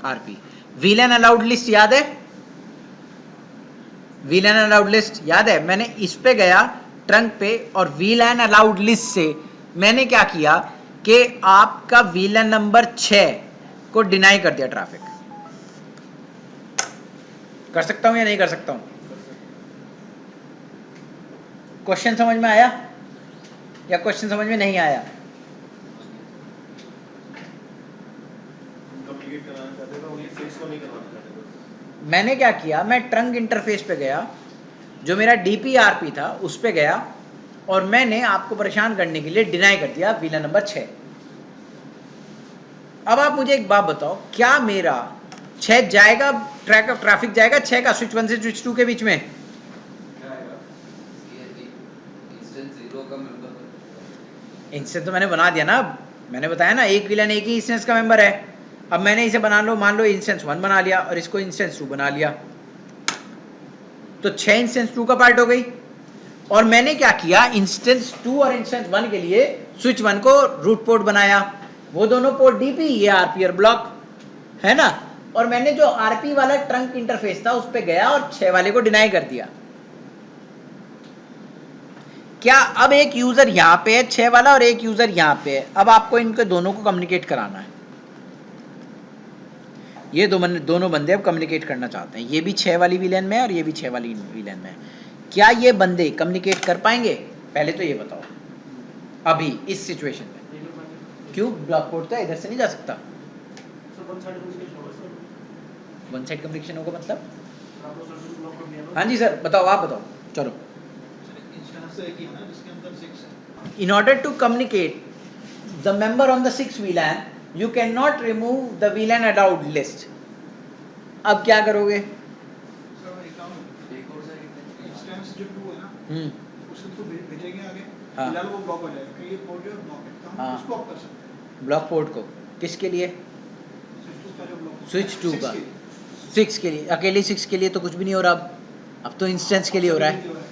RP। VLAN allowed list याद है? VLAN अलाउड लिस्ट याद है? मैंने इस पे गया ट्रंक पे और VLAN अलाउड लिस्ट से मैंने क्या किया कि आपका VLAN नंबर 6 को डिनाई कर दिया ट्रैफिक। कर सकता हूं या नहीं कर सकता हूं? क्वेश्चन समझ में आया या क्वेश्चन समझ में नहीं आया? कम्युनिकेट कराना चाहते थे, ओनली स्विच को नहीं करवाना चाहते थे। मैंने क्या किया, मैं ट्रंक इंटरफेस पे गया, जो मेरा DP RP था उस पे गया और मैंने आपको परेशान करने के लिए डिनाई कर दिया वीलन नंबर 6। अब आप मुझे एक बात बताओ, क्या मेरा 6 जाएगा, ट्रैफिक जाएगा 6 का स्विच 1 से स्विच 2 के बीच में? इंस्टेंस 0 का मेंबर इंस्टेंस तो मैंने बना दिया ना, मैंने बताया ना एक विलन एक ही इंस्टेंस का मेंबर है। अब मैंने इसे बना लो, मान लो इंस्टेंस 1 बना लिया और इसको इंस्टेंस 2 बना लिया, तो 6 इंस्टेंस 2 का पार्ट हो गई। और मैंने क्या किया, इंस्टेंस 2 और इंस्टेंस 1 के लिए स्विच 1 को रूट पोर्ट बनाया, वो दोनों पोर्ट डीपी, ये आरपीआर ब्लॉक है ना। और मैंने जो आरपी वाला ट्रंक इंटरफेस था उस पे गया और 6 वाले को डिनाई कर दिया। क्या अब एक यूजर यहां पे है 6 वाला और एक यूजर यहां पे है, अब आपको इनके दोनों को कम्युनिकेट कराना है। ये दोनों बंदे अब कम्युनिकेट करना चाहते हैं, ये भी 6 वाली विलेन में है और ये भी 6 वाली विलेन में है। क्या ये बंदे कम्युनिकेट कर पाएंगे? पहले तो ये बताओ अभी इस सिचुएशन में। क्यों? ब्लॉक पोर्ट तो इधर से नहीं जा सकता। वन साइड कम्युनिकेशन होगा मतलब? हाँ जी सर बताओ, आप बताओ। चलो, in order to communicate the member on the 6 VLAN, you cannot remove the VLAN allowed list. अब क्या करोगे? इंस्टेंस जो 2 है ना, उसे तो भेजेंगे आगे, हाँ। फिलहाल वो ब्लॉक हो जाएगा, ये पोर्ट जो ब्लॉक है, तो हम हाँ। उसको ऑफ कर सकते हैं। ब्लॉक पोर्ट को किसके लिए? स्विच 2 का 6 के लिए। अकेले 6 के लिए तो कुछ भी नहीं हो रहा, अब तो इंस्टेंस के लिए हो रहा है।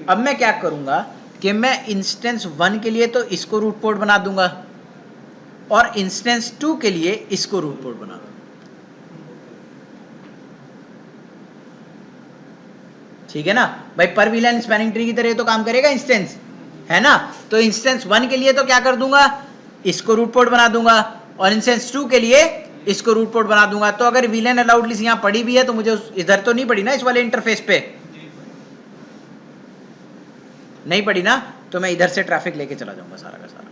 अब मैं क्या करूंगा कि मैं इंस्टेंस 1 के लिए तो इसको रूट पोर्ट बना दूंगा और इंस्टेंस 2 के लिए इसको रूट पोर्ट बना दूंगा। ठीक है ना भाई, पर वीलन स्पैनिंग ट्री की तरह तो काम करेगा इंस्टेंस, है ना। तो इंस्टेंस 1 के लिए तो क्या कर दूंगा, इसको रूट पोर्ट बना दूंगा और इंस्टेंस 2 के लिए इसको रूट पोर्ट बना दूंगा। तो अगर वीलन अलाउड लिस्ट यहां पड़ी भी है तो मुझे इधर तो नहीं पड़ी ना, इस वाले इंटरफेस पे नहीं पड़ी ना, तो मैं इधर से ट्रैफिक लेके चला जाऊंगा सारा का सारा।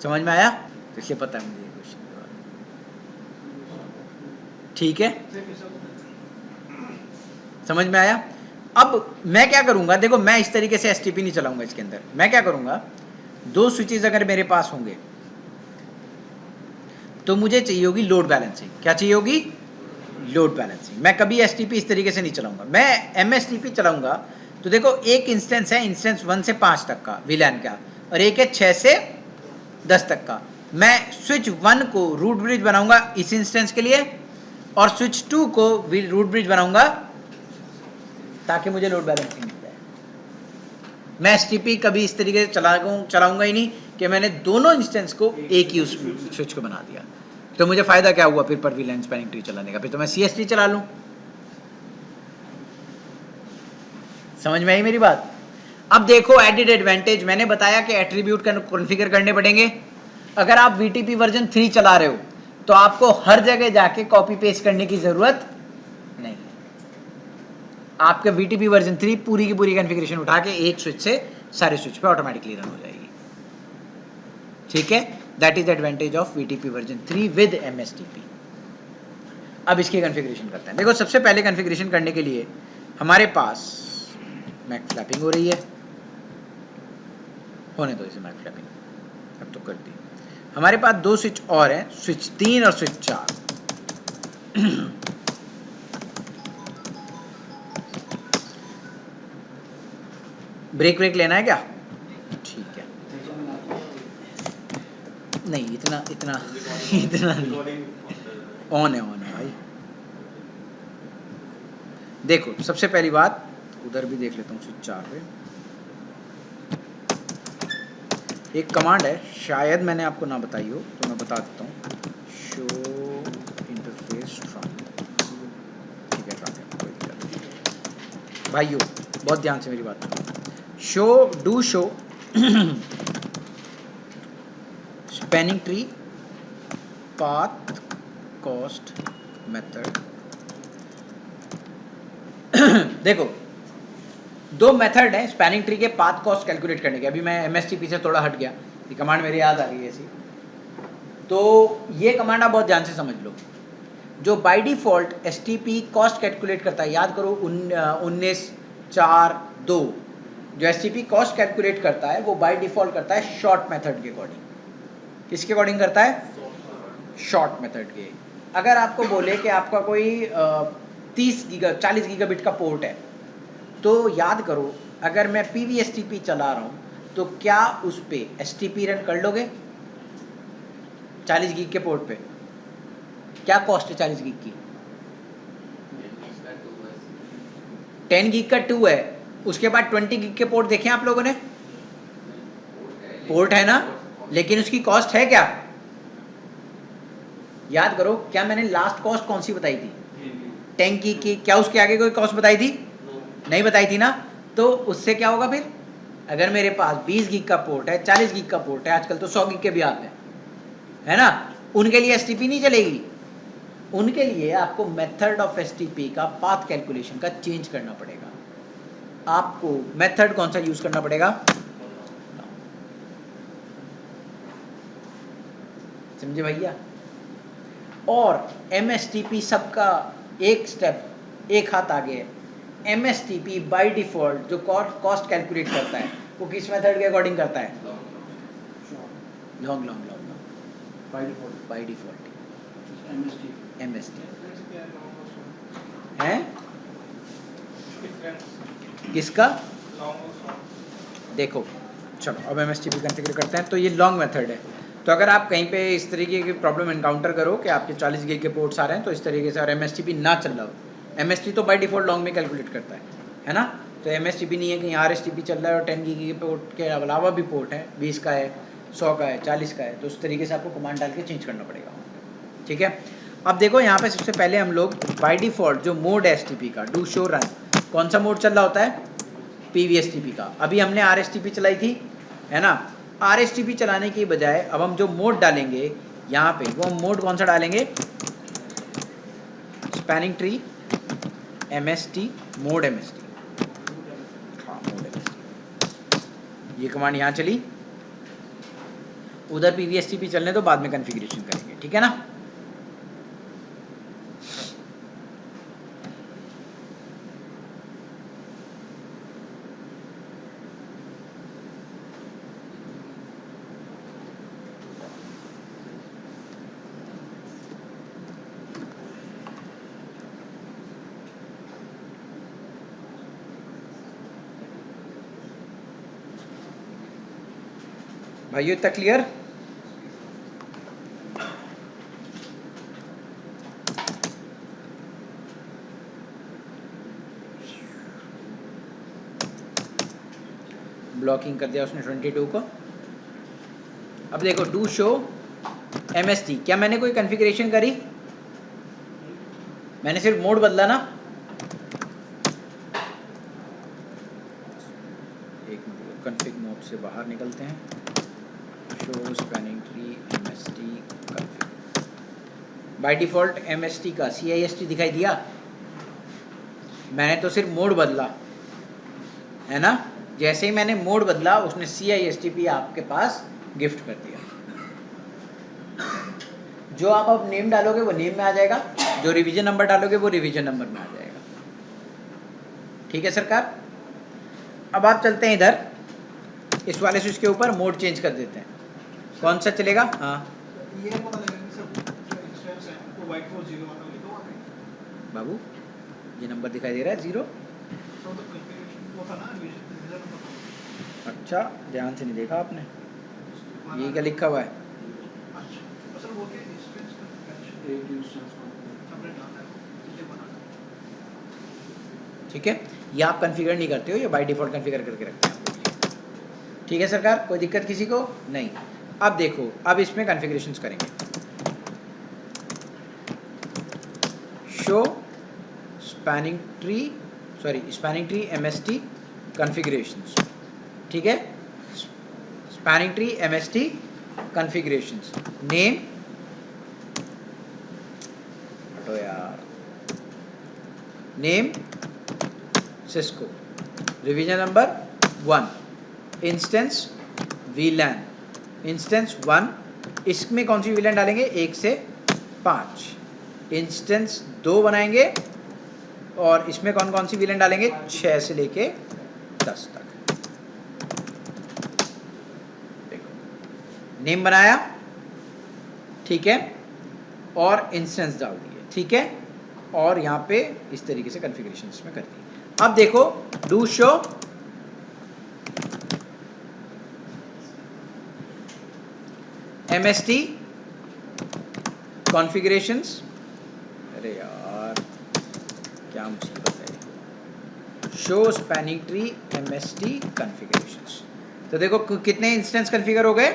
समझ में आया? तो इसलिए पता है मुझे ये क्वेश्चन के बारे में। ठीक है, समझ में आया? अब मैं क्या करूंगा, देखो मैं इस तरीके से एसटीपी नहीं चलाऊंगा इसके अंदर। मैं क्या करूंगा, 2 स्विचेस अगर मेरे पास होंगे तो मुझे चाहिए होगी लोड बैलेंसिंग। क्या चाहिए होगी? Load balancing. मैं कभी एसटीपी इस तरीके से नहीं चलाऊंगा, मैं एमएसटीपी चलाऊंगा। तो देखो एक इंस्टेंस है, इंस्टेंस 1 से 5 तक का विलान का, और एक है 6 से 10 तक का। मैं स्विच 1 को रूट ब्रिज बनाऊंगा इस इंस्टेंस के लिए और स्विच 2 को रूट ब्रिज बनाऊंगा ताकि मुझे लोड बैलेंसिंग मिल जाए। मैं एसटीपी कभी इस तरीके से चलाऊंगा ही नहीं कि मैंने दोनों इंस्टेंस को एक ही स्विच को बना दिया। तो मुझे फायदा क्या हुआ फिर पर वीलन स्पैनिंग ट्री चलाने का? फिर तो मैं सीएसटी चला लूं। समझ में आई मेरी बात? अब देखो एडिड एडवांटेज, मैंने बताया कि एट्रीब्यूट कॉन्फ़िगर करने पड़ेंगे। अगर आप वीटीपी वर्जन 3 चला रहे हो तो आपको हर जगह जाके कॉपी पेस्ट करने की जरूरत नहीं है। आपका वीटीपी वर्जन 3 पूरी की पूरी कॉन्फ़िगरेशन उठा के एक स्विच से सारे स्विच पे ऑटोमेटिकली रन हो जाएगी। ठीक है, that is the advantage of VTP version 3 with MSTP. अब इसकी कॉन्फ़िगरेशन करते हैं। देखो सबसे पहले कॉन्फ़िगरेशन करने के लिए हमारे पास मैक फ्लैपिंग हो रही है, होने दो इसे मैक फ्लैपिंग, अब तो कर दी। हमारे पास 2 स्विच और हैं, स्विच 3 और स्विच 4। ब्रेक लेना है क्या? ठीक है, नहीं इतना नहीं, ऑन है भाई। देखो सबसे पहली बात, उधर भी देख लेता हूँ स्विच 4 पे एक कमांड है, शायद मैंने आपको ना बताई हो तो मैं बता देता हूँ। शो इंटरफेस ट्रांस, ठीक है ट्रांस, कोई दिक्कत नहीं भाइयों, बहुत ध्यान से मेरी बात करो। Do show spanning tree path cost method. देखो 2 मेथड हैं स्पैनिंग ट्री के पाथ कॉस्ट कैलकुलेट करने के। अभी मैं एमएसटीपी से थोड़ा हट गया, ये कमांड मेरी याद आ गई ऐसी। तो ये कमांड आप बहुत ध्यान से समझ लो। जो by default STP cost calculate करता है, याद करो 19 4 2। जो एसटीपी कॉस्ट कैलकुलेट करता है वो बाय डिफॉल्ट करता है शॉर्ट मेथड के अकॉर्डिंग। किसके अकॉर्डिंग करता है? शॉर्ट मेथड के। अगर आपको बोले कि आपका कोई 40 गीगाबिट का पोर्ट है, तो याद करो अगर मैं पीवीएसटीपी चला रहा हूँ तो क्या उस पे एसटीपी रन कर लोगे? 40 गीग के पोर्ट पे क्या कॉस्ट है 40 गीग की? 10 गीग का 2 है। उसके बाद 20 गीग के पोर्ट देखे आप लोगों ने? पोर्ट है ना, लेकिन उसकी कॉस्ट है क्या? याद करो, क्या मैंने लास्ट कॉस्ट कौन सी बताई थी? 10 गीग की। क्या उसके आगे कोई कॉस्ट बताई थी? नहीं बताई थी ना। तो उससे क्या होगा फिर? अगर मेरे पास 20 गीग का पोर्ट है, 40 गीग का पोर्ट है, आजकल तो 100 गीग के भी आते हैं, है ना, उनके लिए एसटीपी नहीं चलेगी। उनके लिए आपको मेथड ऑफ एसटीपी का पाथ कैलकुलेशन का चेंज करना पड़ेगा। आपको मेथड कौन सा यूज करना पड़ेगा? समझे भैया? और एमएसटीपी सबका एक स्टेप एक हाथ आगे है। एमएसटीपी बाय डिफॉल्ट जो कॉस्ट कैलकुलेट करता है वो किस मेथड के अकॉर्डिंग करता है? लॉन्ग बाय डिफॉल्ट एमएसटी है। किसका? देखो चलो अब एमएसटीपी कॉन्फ़िगर करते हैं। तो ये लॉन्ग मेथड है। तो अगर आप कहीं पे इस तरीके की प्रॉब्लम एनकाउंटर करो कि आपके 40 गीग के पोर्ट्स आ रहे हैं, तो इस तरीके से, और एमएसटीपी ना चल रहा हो, एमएसटी तो बाय डिफॉल्ट लॉन्ग में कैलकुलेट करता है ना, तो एमएसटीपी नहीं है कहीं आरएसटीपी चल रहा है और 10 गीग के पोर्ट के अलावा भी पोर्ट है, 20 का है, 100 का है, 40 का है, तो उस तरीके से आपको कमांड डाल के चेंज करना पड़ेगा। ठीक है, अब देखो यहाँ पे सबसे पहले हम लोग बाय डिफॉल्ट जो मोड है एसटीपी का, डू शो रन, कौन सा मोड चल रहा होता है? पीवीएसटीपी का। अभी हमने आरएसटीपी चलाई थी, है ना। आरएसटीपी चलाने की बजाय अब हम जो मोड डालेंगे यहाँ पे, वो मोड कौन सा डालेंगे? Spanning tree MST, mode MST. हाँ, मोड एमएसटी। ये कमांड यहाँ चली, उधर पीवीएसटीपी चलने तो बाद में कॉन्फ़िगरेशन करेंगे, ठीक है ना। भाइयों इतना क्लियर? ब्लॉकिंग कर दिया उसने 22 को। अब देखो डू शो एमएसटी, क्या मैंने कोई कॉन्फ़िगरेशन करी? मैंने सिर्फ मोड बदला ना। एक मिनट, कॉन्फ़िग मोड से बाहर निकलते हैं। Show spanning tree MST config. By default MST का सीआईएसटी दिखाई दिया, मैंने तो सिर्फ मोड बदला, है ना। जैसे ही मैंने मोड बदला उसने CISTP आपके पास गिफ्ट कर दिया। जो आप अब नेम डालोगे वो नेम में आ जाएगा, जो रिवीजन नंबर डालोगे वो रिवीजन नंबर में आ जाएगा। ठीक है सरकार। अब आप चलते हैं इधर, इस वाले स्विच के ऊपर मोड चेंज कर देते हैं। कौन सा चलेगा? हाँ ये पता लगेगा कि सब जो इंस्टेंस है वो वाइट फॉर 0 वाला लिखो वहाँ पे। बाबू ये नंबर दिखाई दे रहा है 0। तो कॉन्फ़िगरेशन वो था ना, यूजर नंबर था। अच्छा ध्यान से नहीं देखा आपने, ये क्या लिखा हुआ है? अच्छा, असल वो के इंस्टेंस का एक इंस्टेंस हमने डाला है, इसे बनाना। ठीक है, ये आप कॉन्फ़िगर नहीं करते हो, ये बाय डिफ़ॉल्ट कॉन्फ़िगर करके रखते हैं। ठीक है सरकार, कोई दिक्कत किसी को नहीं। अब देखो, अब इसमें कॉन्फ़िगरेशंस करेंगे। Show spanning tree MST configurations. ठीक है, spanning tree MST configurations. Name हटो यार, name Cisco, revision number 1, instance VLAN, instance 1, इसमें कौन सी VLAN डालेंगे? 1 से 5। इंस्टेंस 2 बनाएंगे और इसमें कौन कौन सी वीलन डालेंगे? 6 से लेके 10 तक। देखो नेम बनाया, ठीक है, और इंस्टेंस डाल दिए, ठीक है, और यहाँ पे इस तरीके से कॉन्फ़िगरेशन इसमें कर दी। अब देखो डू शो MST कॉन्फ़िगरेशंस। अरे यार क्या मुसीबत है। Show spanning tree MST configurations. तो देखो कितने इंस्टेंस कॉन्फ़िगर हो गए?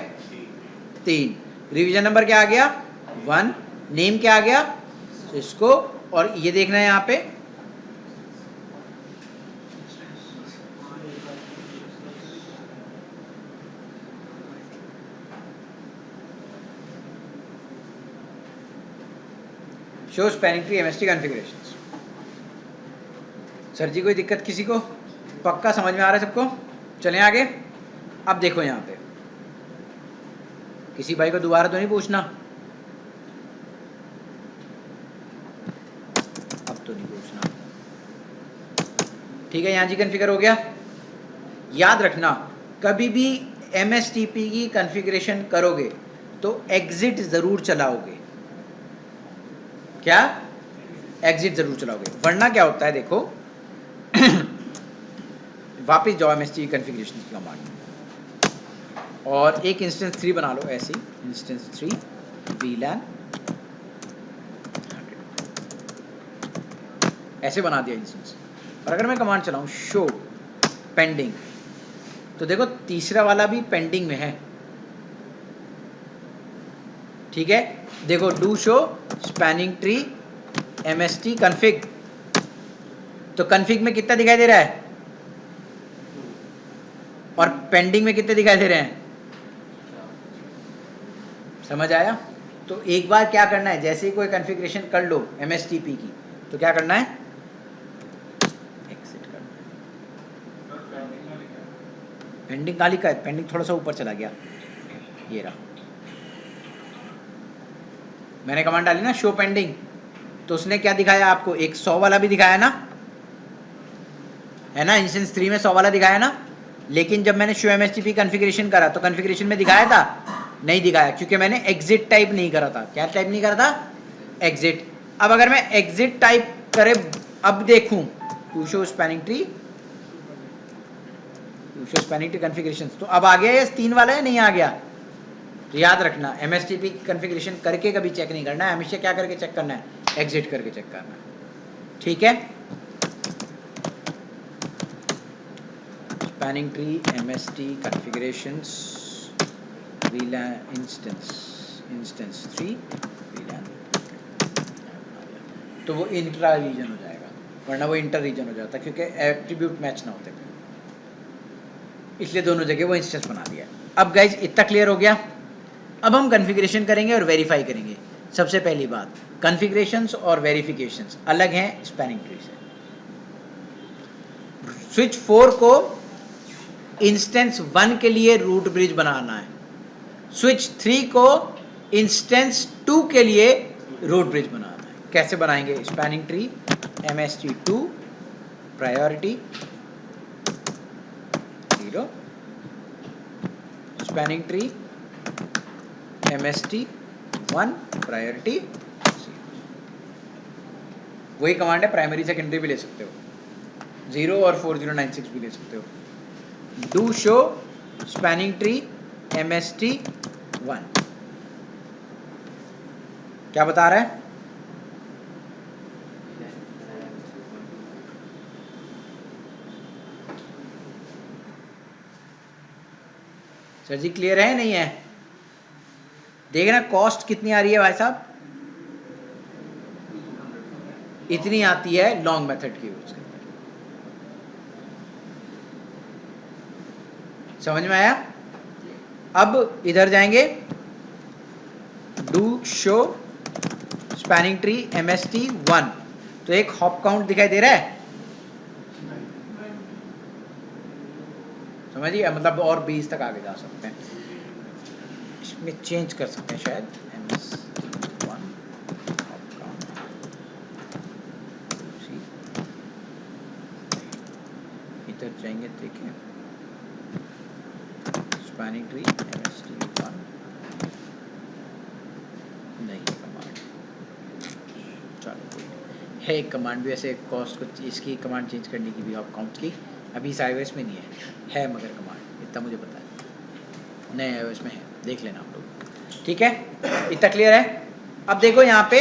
3। रिवीजन नंबर क्या आ गया? 1। नेम क्या आ गया? तो इसको, और ये देखना है यहाँ पे show spanning tree MST configurations. Sir ji कोई दिक्कत किसी को? पक्का समझ में आ रहा है सबको? चलें आगे। अब देखो यहाँ पे किसी भाई को दोबारा तो नहीं पूछना, अब तो नहीं पूछना, ठीक है। यहाँ जी कॉन्फ़िगर हो गया। याद रखना कभी भी MSTP की कॉन्फ़िगरेशन करोगे तो एग्जिट ज़रूर चलाओगे। क्या? एग्जिट ज़रूर चलाओगे, वरना क्या होता है देखो वापस जाओ MSTP कॉन्फ़िगरेशन की कमांड और एक इंस्टेंस 3 बना लो ऐसी, इंस्टेंस 3 VLAN 100 ऐसे बना दिया इंस्टेंस। और अगर मैं कमांड चलाऊं शो पेंडिंग, तो देखो तीसरा वाला भी पेंडिंग में है, ठीक है। देखो do show spanning tree MST config, तो कॉन्फ़िग में कितना दिखाई दे रहा है और पेंडिंग में कितने दिखाई दे रहे हैं? समझ आया? तो एक बार क्या करना है, जैसे ही कोई कॉन्फ़िगरेशन कर लो MSTP की, तो क्या करना है? एग्जिट करना है। पेंडिंग खाली का है, पेंडिंग थोड़ा सा ऊपर चला गया, ये रहा। मैंने कमांड डाली ना शो पेंडिंग, तो उसने क्या दिखाया आपको? एक 100 वाला भी दिखाया ना, है ना, इंस्टेंस 3 में 100 वाला दिखाया ना। लेकिन जब मैंने शो MSTP कॉन्फ़िगरेशन करा तो कॉन्फ़िगरेशन में दिखाया था? नहीं दिखाया, क्योंकि मैंने एग्जिट टाइप नहीं करा था। क्या टाइप नहीं करा था? एग्जिट। अब अगर मैं एग्जिट टाइप करे, अब देखूं to show spanning tree configuration, तो अब आ गया ये 3 वाला है, नहीं आ गया? तो याद रखना MSTP कॉन्फ़िगरेशन करके कभी चेक नहीं करना है, हमेशा क्या करके चेक करना है? एग्जिट करके चेक करना है, ठीक है। Spanning tree MST configurations VLAN instance 3 VLAN, तो वो इंट्रा रीजन हो जाएगा, वरना वो इंटर रीजन हो जाता, क्योंकि एट्रीब्यूट मैच ना होते फिर, इसलिए दोनों जगह वो इंस्टेंस बना दिया। अब गाइज इतना क्लियर हो गया। अब हम कॉन्फ़िगरेशन करेंगे और वेरीफाई करेंगे। सबसे पहली बात, कॉन्फ़िगरेशंस और वेरिफिकेशंस अलग हैं स्पैनिंग ट्री से। स्विच 4 को इंस्टेंस 1 के लिए रूट ब्रिज बनाना है, स्विच 3 को इंस्टेंस 2 के लिए रूट ब्रिज बनाना है। कैसे बनाएंगे? Spanning tree MST2 priority 0, spanning tree MST1 priority 0। वही कमांड है, प्राइमरी सेकेंडरी भी ले सकते हो, 0 और 4096 भी ले सकते हो। Do show spanning tree MST1 क्या बता रहा है? सर जी क्लियर है नहीं है? देखना कॉस्ट कितनी आ रही है भाई साहब, इतनी आती है लॉन्ग मेथड की यूज करके। समझ में आया? अब इधर जाएंगे, do show spanning tree MST1, तो एक हॉप काउंट दिखाई दे रहा है, समझिए, मतलब और 20 तक आगे जा सकते हैं। इसमें चेंज कर सकते हैं शायद, MST1 हॉप काउंट करेंगे, देखिए स्पैनिंग ट्री MST1 नहीं कमांड, चलो कोई नहीं है, एक कमांड भी ऐसे कॉस्ट को इसकी कमांड चेंज करने की भी आप काउंट की, अभी iOS में नहीं है मगर कमांड इतना मुझे पता है, नए iOS में है, देख लेना आप लोग, ठीक है, इतना क्लियर है। अब देखो यहाँ पे,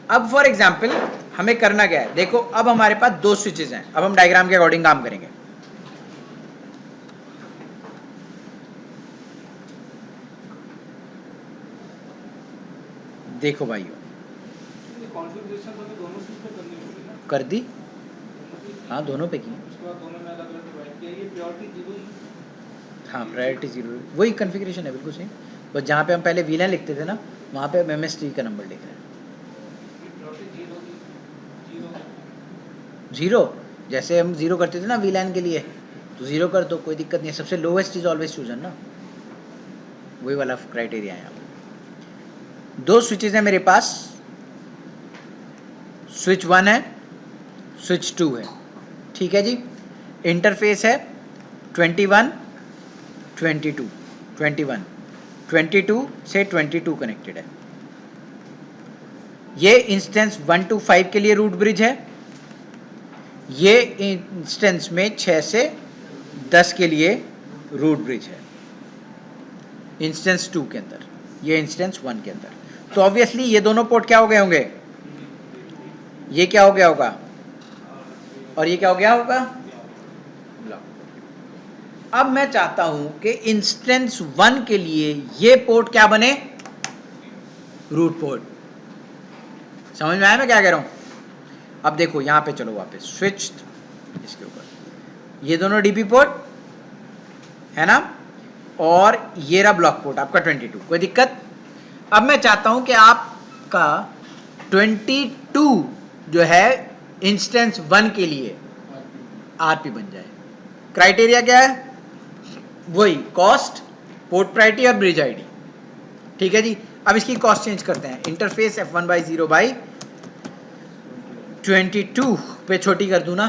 अब फॉर एग्जाम्पल हमें करना क्या है, देखो अब हमारे पास दो स्विचेस हैं, अब हम डायग्राम के अकॉर्डिंग काम करेंगे। देखो भाइयों, कॉन्फ़िगरेशन तो दोनों चीज़ पे करनी होगी ना, कर दी, हाँ दोनों पे की, उसके बाद दोनों में अलग अलग डिवाइड किया, ये प्रायोरिटी 0 ही, हाँ प्रायोरिटी 0 वही कॉन्फ़िगरेशन है बिल्कुल सही, बस जहाँ पे हम पहले VLAN लिखते थे ना वहाँ पे हम MST का नंबर लिख रहे हैं, प्रायोरिटी 0 0, जैसे हम 0 करते थे ना VLAN के लिए, तो 0 कर दो, कोई दिक्कत नहीं है, सबसे लोवेस्ट इज ऑलवेज चूजन ना, वही वाला क्राइटेरिया है। दो स्विचेस हैं मेरे पास, स्विच 1 है, स्विच 2 है, ठीक है जी, इंटरफेस है 21 22 21 22 से 22 कनेक्टेड है, ये इंस्टेंस 1 to 5 के लिए रूट ब्रिज है, ये इंस्टेंस में 6 से 10 के लिए रूट ब्रिज है, इंस्टेंस 2 के अंदर, ये इंस्टेंस 1 के अंदर, तो ऑब्वियसली ये दोनों पोर्ट क्या हो गए होंगे, ये क्या हो गया होगा और ये क्या हो गया होगा ब्लॉक। अब मैं चाहता हूं कि इंस्टेंस 1 के लिए ये पोर्ट क्या बने, रूट पोर्ट, समझ में आया मैं क्या कह रहा हूं। अब देखो यहां पे चलो वापस स्विच इसके ऊपर, ये दोनों डीपी पोर्ट है ना, और ये रहा ब्लॉक पोर्ट आपका 22, कोई दिक्कत। अब मैं चाहता हूं कि आपका 22 जो है इंस्टेंस 1 के लिए आरपी बन जाए, क्राइटेरिया क्या है, वही कॉस्ट, पोर्ट प्रायोरिटी और ब्रिज आईडी, ठीक है जी। अब इसकी कॉस्ट चेंज करते हैं, इंटरफेस F1/0/22 पे छोटी कर दूं ना,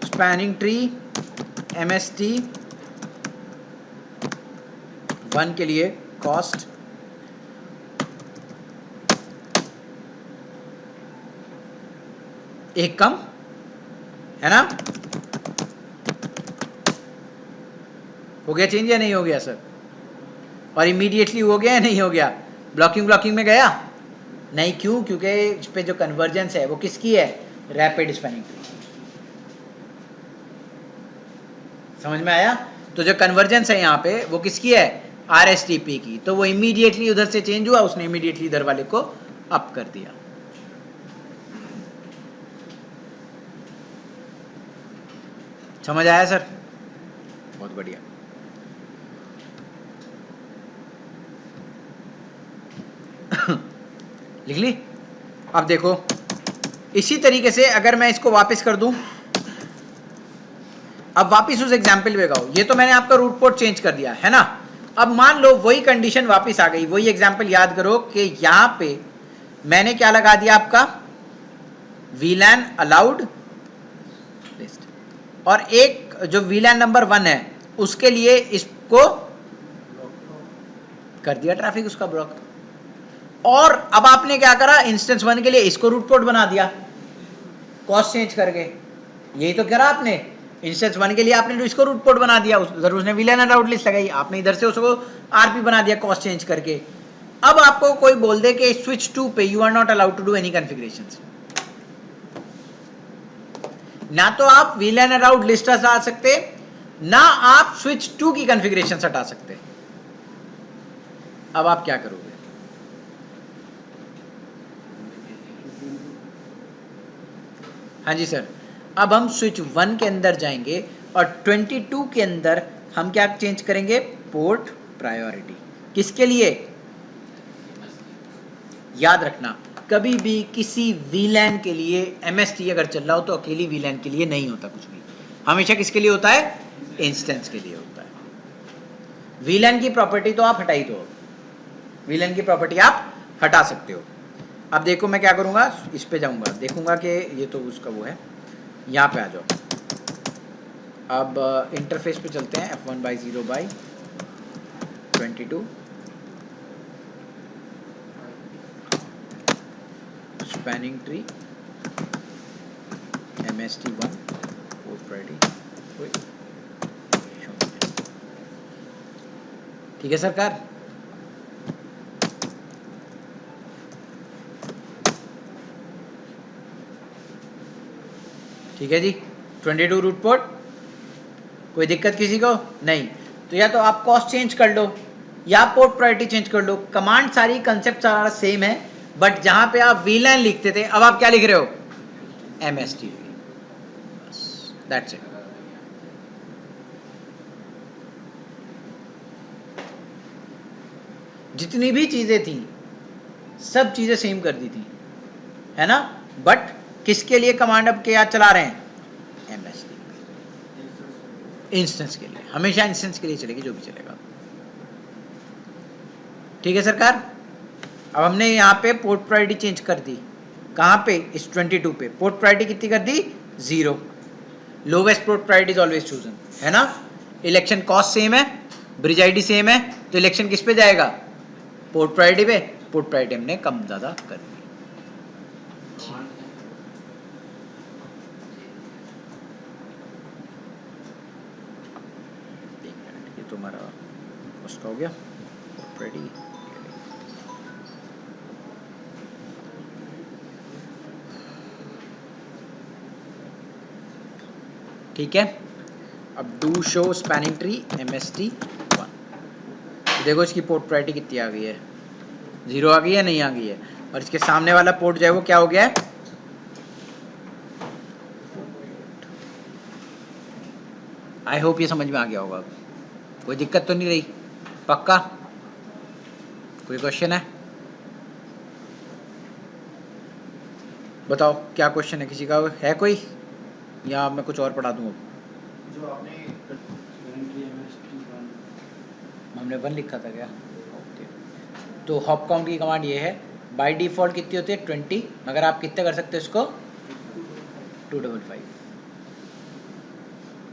स्पैनिंग ट्री MST1 के लिए कॉस्ट एक कम है ना, हो गया चेंज या नहीं हो गया सर, और इमीडिएटली हो गया या नहीं हो गया, ब्लॉकिंग में गया नहीं, क्यों, क्योंकि इस पे जो कन्वर्जेंस है वो किसकी है, रैपिड स्पैनिंग ट्री, समझ में आया। तो जो कन्वर्जेंस है यहाँ पे वो किसकी है, RSTP की, तो वो इमीडिएटली उधर से चेंज हुआ, उसने इमीडिएटली इधर वाले को अप कर दिया। समझ आया सर, बहुत बढ़िया। लिख ली। अब देखो इसी तरीके से अगर मैं इसको वापस कर दूं, अब वापस उस एग्जाम्पल पे गाओ, ये तो मैंने आपका रूट पोर्ट चेंज कर दिया है ना, अब मान लो वही कंडीशन वापस आ गई, वही एग्जाम्पल याद करो कि यहां पे मैंने क्या लगा दिया आपका VLAN अलाउड लिस्ट, और एक जो VLAN नंबर 1 है उसके लिए इसको कर दिया ट्रैफिक उसका ब्लॉक, और अब आपने क्या करा, इंस्टेंस 1 के लिए इसको रूट पोर्ट बना दिया कॉस्ट चेंज करके, यही तो करा आपने, इंस्टेंस 1 के लिए आपने इसको रूट पोर्ट बना दिया, उधर उसने VLAN अलाउड लिस्ट लगाई, आपने इधर से उसको RP बना दिया कॉस्ट चेंज करके। अब आपको कोई बोल दे कि स्विच 2 पे you are not allowed to do any configurations, ना तो आप VLAN अलाउड लिस्ट हटा सकते, ना आप स्विच 2 की कॉन्फ़िगरेशन हटा सकते, अब आप क्या करोगे, हाँ जी सर। अब हम स्विच 1 के अंदर जाएंगे और 22 के अंदर हम क्या चेंज करेंगे, पोर्ट प्रायोरिटी, किसके लिए, याद रखना कभी भी किसी VLAN के लिए MST अगर चल रहा हो तो अकेली VLAN के लिए नहीं होता कुछ भी, हमेशा किसके लिए होता है, इंस्टेंस के लिए होता है। VLAN की प्रॉपर्टी तो आप हटा ही दो, VLAN की प्रॉपर्टी आप हटा सकते हो। अब देखो मैं क्या करूंगा, इस पे जाऊंगा, देखूंगा कि ये तो उसका वो है, यहाँ पे आ जाओ। अब इंटरफेस पे चलते हैं, f1/0/22 spanning tree MST1 port priority. ठीक है सरकार। ठीक है जी, 22 रूट पोर्ट, कोई दिक्कत किसी को नहीं। तो या तो आप कॉस्ट चेंज कर लो या पोर्ट प्रायोरिटी चेंज कर लो, कमांड सारी कंसेप्ट सारा सेम है, बट जहां पे आप VLAN लिखते थे अब आप क्या लिख रहे हो, MSTP, बस दैट्स इट। जितनी भी चीजें थी सब चीजें सेम कर दी थी, है ना, बट किसके लिए कमांड अब क्या चला रहे हैं, MSTP, इंस्टेंस के लिए, हमेशा इंस्टेंस के लिए चलेगी जो भी चलेगा। ठीक है सरकार। अब हमने यहाँ पे पोर्ट प्रायोरिटी चेंज कर दी, कहाँ पे, इस 22 पे पोर्ट प्रायोरिटी कितनी कर दी, 0। Lowest port priority is always chosen, है ना। इलेक्शन कॉस्ट सेम है, ब्रिज आईडी सेम है, तो इलेक्शन किस पे जाएगा, पोर्ट प्रायोरिटी पे। पोर्ट प्रायोरिटी हमने कम ज़्यादा कर दी। ये तुम्हारा उसका हो गया पोर्ट प्रायोरिटी। ठीक है। अब do show spanning tree MST1, देखो इसकी पोर्ट प्रायोरिटी कितनी आ गई है, 0 आ गई है, नहीं आ गई है, और इसके सामने वाला पोर्ट जो है वो क्या हो गया है, आई होप ये समझ में आ गया होगा, कोई दिक्कत तो नहीं रही, पक्का। कोई क्वेश्चन है, बताओ क्या क्वेश्चन है, किसी का है कोई, या मैं कुछ और पढ़ा दूँ। जो आपने हमने 1 लिखा था क्या, ओके। तो हॉप काउंट की कमांड ये है, बाय डिफ़ॉल्ट कितनी होती है 20, मगर आप कितने कर सकते हो इसको 255,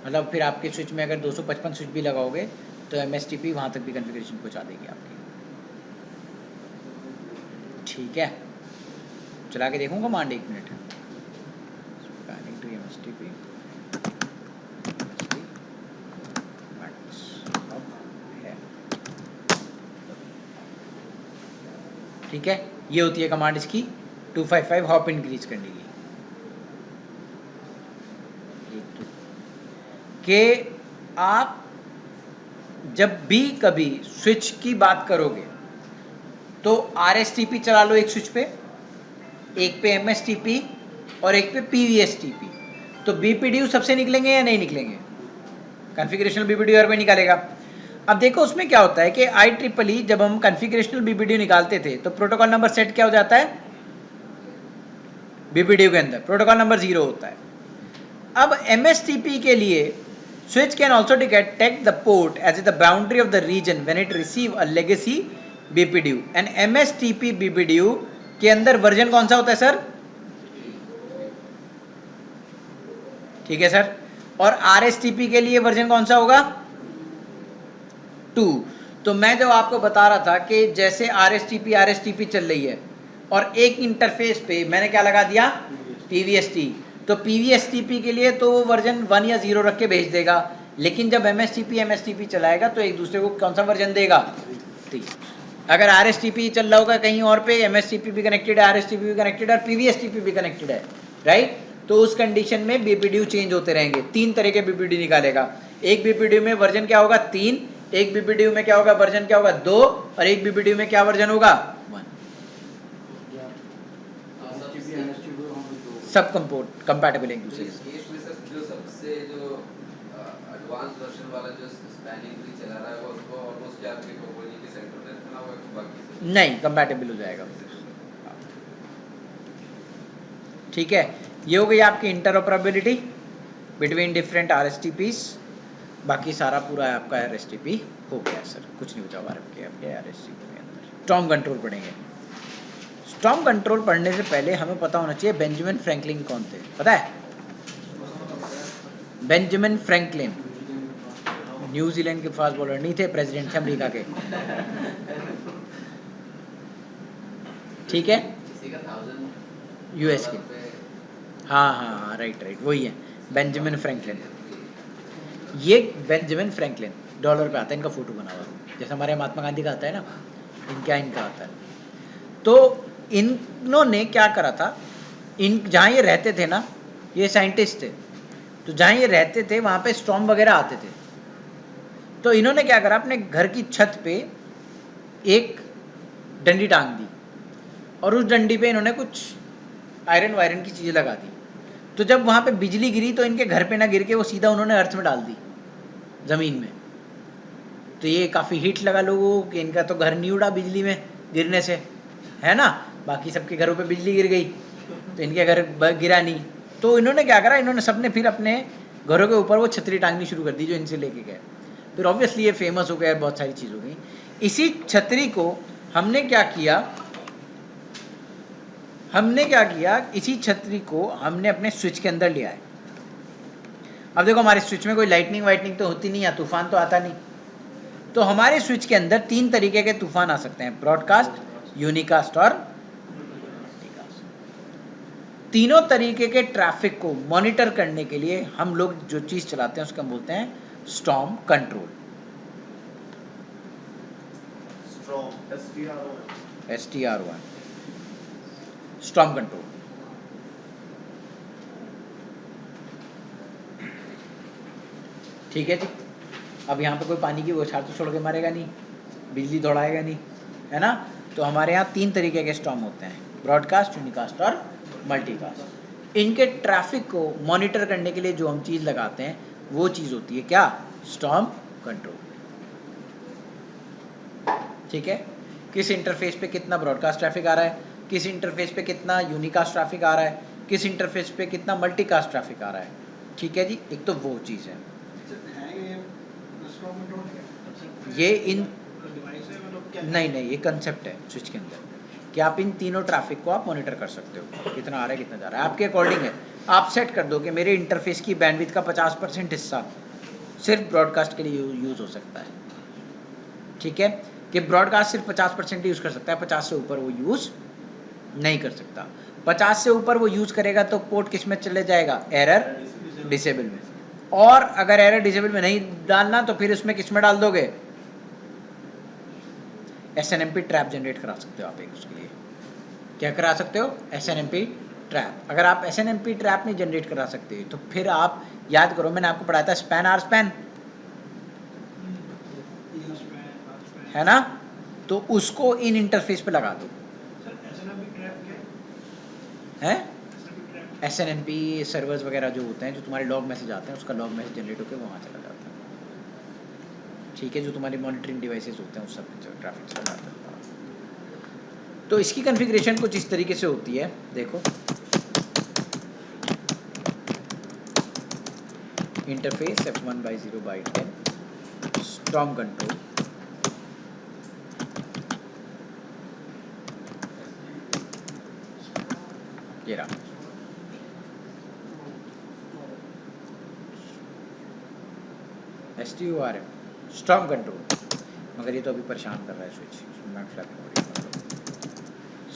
मतलब फिर आपके स्विच में अगर 255 स्विच भी लगाओगे तो MSTP वहाँ तक भी कॉन्फ़िगरेशन पहुँचा देगी आपकी। ठीक है, चला के देखूँगा command, 1 minute. Spanning tree MSTP ठीक है, ये होती है कमांड इसकी 255 हॉप इंक्रीज करने की। कि आप जब भी कभी स्विच की बात करोगे तो RSTP चला लो एक स्विच पे, एक पे MSTP और एक पे PVSTP, तो BPDU सबसे निकलेंगे या नहीं निकलेंगे, कॉन्फ़िगरेशनल BPDU हर पे निकालेगा। अब देखो उसमें क्या होता है कि IEEE जब हम कॉन्फ़िगरेशनल BPDU निकालते थे तो प्रोटोकॉल नंबर सेट क्या हो जाता है, BPDU के अंदर प्रोटोकॉल नंबर 0 होता है। अब MSTP के लिए switch can also detect the port as the boundary of the region when it receive a legacy BPDU, and MSTP BPDU के अंदर वर्जन कौन सा होता है सर, ठीक है सर, और RSTP के लिए वर्जन कौन सा होगा 2। तो मैं जो आपको बता रहा था कि जैसे RSTP चल रही है और एक इंटरफेस पे मैंने क्या लगा दिया PVST, तो PVSTP के लिए तो वो वर्जन 1 या 0 रख के भेज देगा, लेकिन जब MSTP चलाएगा तो एक दूसरे को कौन सा वर्जन देगा 3। अगर RSTP चल रहा होगा कहीं और पे, MSTP भी कनेक्टेड है, RSTP भी कनेक्टेड है और PVSTP भी कनेक्टेड है, राइट, तो उस कंडीशन में BPDU चेंज होते रहेंगे। 3 तरह के BPDU निकालेगा, एक BPDU में वर्जन क्या होगा 3, एक BPDU में क्या होगा वर्जन क्या होगा 2, और एक BPDU में क्या वर्जन होगा 1। सब कंपैटिबल एक दूसरे से। इसमें सर जो सबसे जो एडवांस वर्जन वाला जो स्पैनिंग ट्री चला रहा है वो उसको ऑलमोस्ट क्या आपके टोपोलॉजी के सेंटर में रखना होगा, बाकी से नहीं कंपैटिबल हो जाएगा। ठीक है, ये हो गई आपकी इंटरऑपरेबिलिटी बिटवीन डिफरेंट RSTPs। बाकी सारा पूरा आपका RSTP हो गया सर, कुछ नहीं बचा हुआ आपके RSTP के अंदर। स्टॉर्म कंट्रोल पढ़ेंगे। स्टॉर्म कंट्रोल पढ़ने से पहले हमें पता होना चाहिए बेंजामिन फ्रैंकलिन कौन थे, पता है बेंजामिन फ्रैंकलिन, न्यूजीलैंड के फास्ट बॉलर नहीं थे, प्रेसिडेंट थे अमेरिका के। ठीक है, किसी का 1000 यूएस के। पे हाँ, राइट, वही है बेंजामिन फ्रैंकलिन। ये बेंजामिन फ्रैंकलिन डॉलर पे आता है, इनका फोटो बना हुआ, जैसे हमारे महात्मा गांधी का आता है ना, इनका आता है। तो इन्होंने क्या करा था, जहाँ ये रहते थे ना, ये साइंटिस्ट थे, तो जहाँ ये रहते थे वहाँ पे स्टॉर्म वगैरह आते थे। तो इन्होंने क्या करा, अपने घर की छत पे एक डंडी टांग दी और उस डंडी पे इन्होंने कुछ आयरन वायरन की चीज़ें लगा दी। तो जब वहाँ पे बिजली गिरी तो इनके घर पे ना गिर के वो सीधा उन्होंने अर्थ में डाल दी, ज़मीन में। तो ये काफ़ी हिट लगा लोगों को कि इनका तो घर नहीं उड़ा बिजली में गिरने से, है ना, बाकी सबके घरों पे बिजली गिर गई तो इनके घर गिरा नहीं। तो इन्होंने क्या करा, इन्होंने सबने फिर अपने घरों के ऊपर वो छतरी टांगनी शुरू कर दी जो इनसे लेके गए। फिर ऑब्वियसली ये फेमस हो गया, बहुत सारी चीज़ हो गई। इसी छतरी को हमने क्या किया, इसी छतरी को हमने अपने स्विच के अंदर लिया है। अब देखो हमारे स्विच में कोई लाइटनिंग वाइटनिंग तो होती नहीं है, तूफान तो आता नहीं, तो हमारे स्विच के अंदर 3 तरीके के तूफान आ सकते हैं, ब्रॉडकास्ट, यूनिकास्ट और मल्टीकास्ट। तीनों तरीके के ट्रैफिक को मॉनिटर करने के लिए हम लोग जो चीज़ चलाते हैं उसको हम बोलते हैं storm control, STR1, storm control. ठीक है जी। अब यहाँ पे कोई पानी की बौछार तो छोड़ के मारेगा नहीं, बिजली दौड़ाएगा नहीं, है ना। तो हमारे यहाँ 3 तरीके के स्टॉर्म होते हैं, ब्रॉडकास्ट, यूनिकास्ट और मल्टीकास्ट। इनके ट्रैफिक को मॉनिटर करने के लिए जो हम चीज़ लगाते हैं वो चीज़ होती है क्या, स्टॉर्म कंट्रोल। ठीक है, किस इंटरफेस पे कितना ब्रॉडकास्ट ट्रैफिक आ रहा है, किस इंटरफेस पे कितना यूनिकास्ट ट्रैफिक आ रहा है, किस इंटरफेस पे कितना मल्टीकास्ट ट्रैफिक आ रहा है। ठीक है जी, एक तो वो चीज़ है। ये इन नहीं, ये कंसेप्ट है स्विच के अंदर कि आप इन तीनों ट्रैफिक को आप मॉनिटर कर सकते हो, कितना आ रहा है कितना जा रहा है, आपके अकॉर्डिंग है। आप सेट कर दो कि मेरे इंटरफेस की बैंडविड्थ का 50% हिस्सा सिर्फ ब्रॉडकास्ट के लिए यूज़ हो सकता है। ठीक है, कि ब्रॉडकास्ट सिर्फ 50% यूज़ कर सकता है, 50 से ऊपर वो यूज़ नहीं कर सकता। 50 से ऊपर वो यूज़ करेगा तो पोर्ट किस में चले जाएगा, एरर डिसेबल में। और अगर एरर डिसेबल में नहीं डालना तो फिर उसमें किस में डाल दोगे, SNMP ट्रैप जनरेट करा सकते हो आप एक, उसके लिए क्या करा सकते हो, SNMP ट्रैप। अगर आप SNMP ट्रैप नहीं जनरेट करा सकते तो फिर आप याद करो, मैंने आपको पढ़ाया था स्पैन आर स्पैन, है ना, तो उसको इन इंटरफेस पे लगा दो। है SNMP सर्वर्स वगैरह जो होते हैं, जो तुम्हारे लॉग मैसेज आते हैं, उसका लॉग मैसेज जनरेट होकर वहाँ चला जाता है। ठीक है, जो तुम्हारे मॉनिटरिंग डिवाइसेस होते हैं उस सब ट्रैफिक चला जाता है। तो इसकी कॉन्फ़िगरेशन कुछ इस तरीके से होती है, देखो इंटरफेस F1/0/10 स्टॉर्म कंट्रोल, ये रहा STORM स्टॉर्म कंट्रोल। मगर ये तो अभी परेशान कर रहा है स्विच,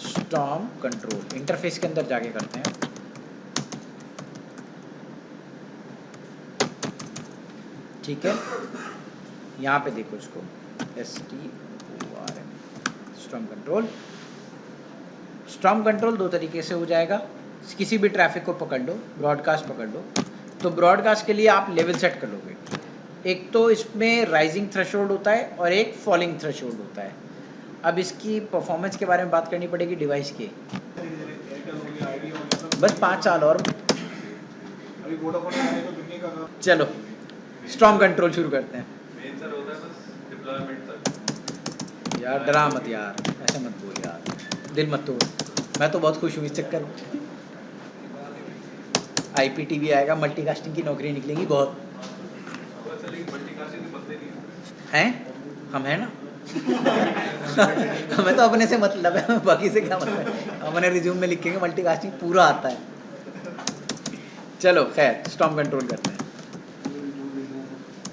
स्टॉर्म कंट्रोल इंटरफेस के अंदर जाके करते हैं। ठीक है, यहाँ पे देखो इसको STORM storm control. Storm control 2 तरीके से हो जाएगा, किसी भी ट्रैफिक को पकड़ लो, ब्रॉडकास्ट पकड़ लो, तो ब्रॉडकास्ट के लिए आप लेवल सेट कर लोगे। एक तो इसमें राइजिंग थ्रेशोल्ड होता है और एक फॉलिंग थ्रेशोल्ड होता है। अब इसकी परफॉर्मेंस के बारे में बात करनी पड़ेगी डिवाइस की, बस 5 साल और। चलो स्टॉर्म कंट्रोल शुरू करते हैं। मेन सर होता है बस डिप्लॉयमेंट तक। यार डरा मत यार, ऐसे मत बोल यार, दिल मत तोड़। मैं तो बहुत खुश हूँ इस चक्कर में। IPTV आएगा, मल्टीकास्टिंग की नौकरी निकलेंगी बहुत। हैं हम हैं ना हमें तो अपने से मतलब है, बाकी से क्या मतलब है। हमने रिज्यूम में लिखेंगे मल्टीकास्टिंग पूरा आता है। चलो खैर, स्टॉर्म कंट्रोल करते हैं।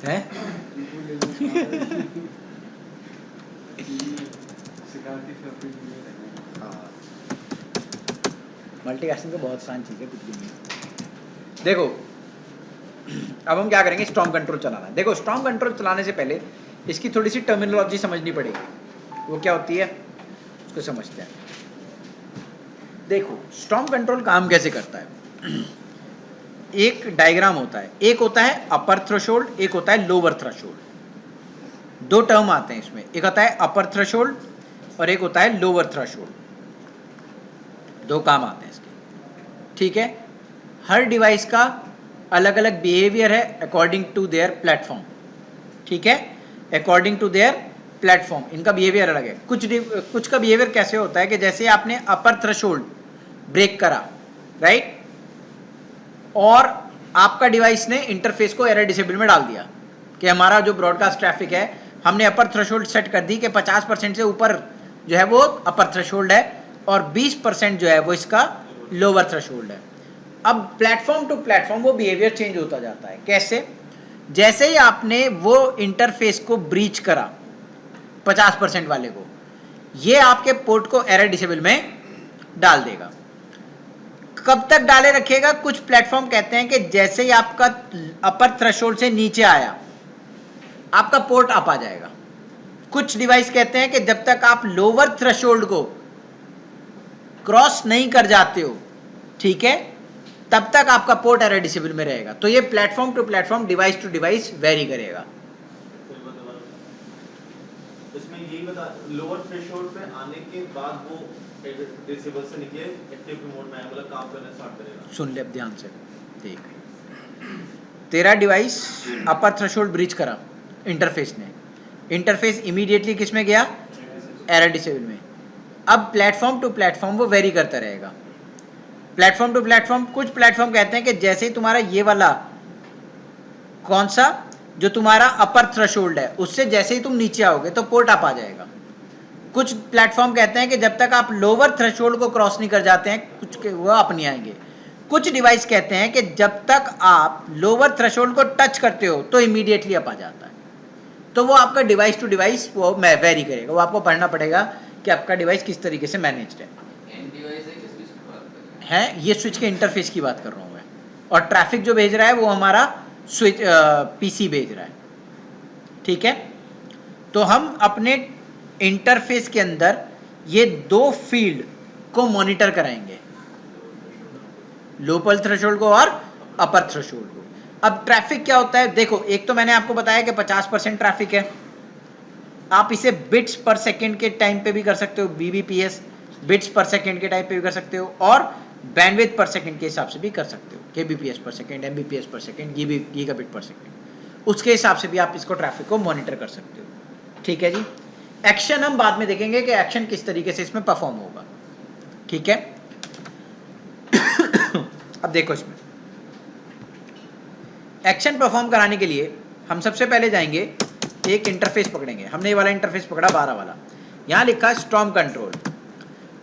है सिखाती फिर अपनी वीडियो देखना। हाँ, मल्टीकास्टिंग तो बहुत आसान चीज़ है, कुछ भी नहीं। देखो अब हम क्या करेंगे, स्टॉर्म कंट्रोल चलाना है। देखो स्टॉर्म कंट्रोल चलाने से पहले इसकी थोड़ी सी टर्मिनोलॉजी समझनी पड़ेगी। वो क्या होती है उसको समझते हैं। देखो स्टॉर्म कंट्रोल काम कैसे करता है। एक डायग्राम होता है, एक होता है अपर थ्रेशोल्ड, एक होता है लोअर थ्रेशोल्ड। दो टर्म आते हैं इसमें, एक होता है अपर थ्रेशोल्ड और एक होता है लोअर थ्रेशोल्ड। दो काम आते हैं इसके, ठीक है। हर डिवाइस का अलग अलग बिहेवियर है अकॉर्डिंग टू देयर प्लेटफॉर्म, ठीक है, अकॉर्डिंग टू देयर प्लेटफॉर्म इनका बिहेवियर अलग है। कुछ का बिहेवियर कैसे होता है कि जैसे आपने अपर थ्रेशोल्ड ब्रेक करा, राइट, और आपका डिवाइस ने इंटरफेस को एरर डिसेबल में डाल दिया कि हमारा जो ब्रॉडकास्ट ट्रैफिक है हमने अपर थ्रेशोल्ड सेट कर दी कि 50% से ऊपर जो है वो अपर थ्रेशोल्ड है और 20% जो है वो इसका लोअर थ्रेशोल्ड है। अब प्लेटफॉर्म टू प्लेटफॉर्म वो बिहेवियर चेंज होता जाता है। कैसे? जैसे ही आपने वो इंटरफेस को ब्रीच करा 50% वाले को, ये आपके पोर्ट को एरर डिसेबल में डाल देगा। कब तक डाले रखेगा? कुछ प्लेटफॉर्म कहते हैं कि जैसे ही आपका अपर थ्रेशोल्ड से नीचे आया आपका पोर्ट अप आ जाएगा। कुछ डिवाइस कहते हैं कि जब तक आप लोअर थ्रेशोल्ड को क्रॉस नहीं कर जाते हो, ठीक है, तब तक आपका पोर्ट एरर डिसेबल में रहेगा। तो ये platform to platform, device to device vary करेगा। इसमें यही बता, लोअर थ्रेशोल्ड पे आने के बाद वो डिसेबल से निकले एक्टिव मोड में, मतलब काम करना स्टार्ट करेगा। सुन ले अब ध्यान से, देख, तेरा डिवाइस अपर थ्रेशोल्ड ब्रीच करा इंटरफेस ने, इंटरफेस इमीडिएटली किस में गया? एरर डिसेबल में। अब प्लेटफॉर्म टू प्लेटफॉर्म वो वेरी करता रहेगा। प्लेटफॉर्म टू प्लेटफॉर्म, कुछ प्लेटफॉर्म कहते हैं कि जैसे ही तुम्हारा ये वाला कौन सा जो तुम्हारा अपर थ्रेशोल्ड है उससे जैसे ही तुम नीचे आओगे तो पोर्ट अप आ जाएगा। कुछ प्लेटफॉर्म कहते हैं कि जब तक आप लोअर थ्रेशोल्ड को क्रॉस नहीं कर जाते हैं कुछ के वो अप नहीं आएंगे। कुछ डिवाइस कहते हैं कि जब तक आप लोअर थ्रेशोल्ड को टच करते हो तो इमीडिएटली अप आ जाता है। तो वो आपका डिवाइस टू डिवाइस वो वेरी करेगा। वो आपको पढ़ना पड़ेगा कि आपका डिवाइस किस तरीके से मैनेज्ड है। एंड डिवाइस है कि स्विच की बात कर रहे है ये स्विच के इंटरफेस की बात कर रहा हूँ मैं, और ट्रैफिक जो भेज रहा है वो हमारा स्विच पीसी भेज रहा है, ठीक है। तो हम अपने इंटरफेस के अंदर ये दो फील्ड को मॉनिटर कराएंगे, लोअर थ्रेशोल्ड को और अपर थ्रेशोल्ड को। अब ट्रैफिक क्या होता है? देखो, एक तो मैंने आपको बताया कि 50% ट्रैफिक है। आप इसे बिट्स पर सेकंड के टाइम पे भी कर सकते हो, बीबीपीएस बिट्स पर सेकंड के टाइप पे भी कर सकते हो, और बैंडविड्थ पर सेकंड के हिसाब से भी कर सकते हो, केबीपीएस पर सेकंड, एमबीपीएस पर सेकंड, गीगाबिट पर सेकंड, उसके हिसाब से भी आप इसको ट्रैफिक को मॉनिटर कर सकते हो, ठीक है जी। एक्शन हम बाद में देखेंगे कि एक्शन किस तरीके से इसमें परफॉर्म होगा, ठीक है। अब देखो, इसमें एक्शन परफॉर्म कराने के लिए हम सबसे पहले जाएंगे, एक इंटरफेस पकड़ेंगे। हमने ये वाला इंटरफेस पकड़ा 12 वाला, यहाँ लिखा है स्टॉर्म कंट्रोल।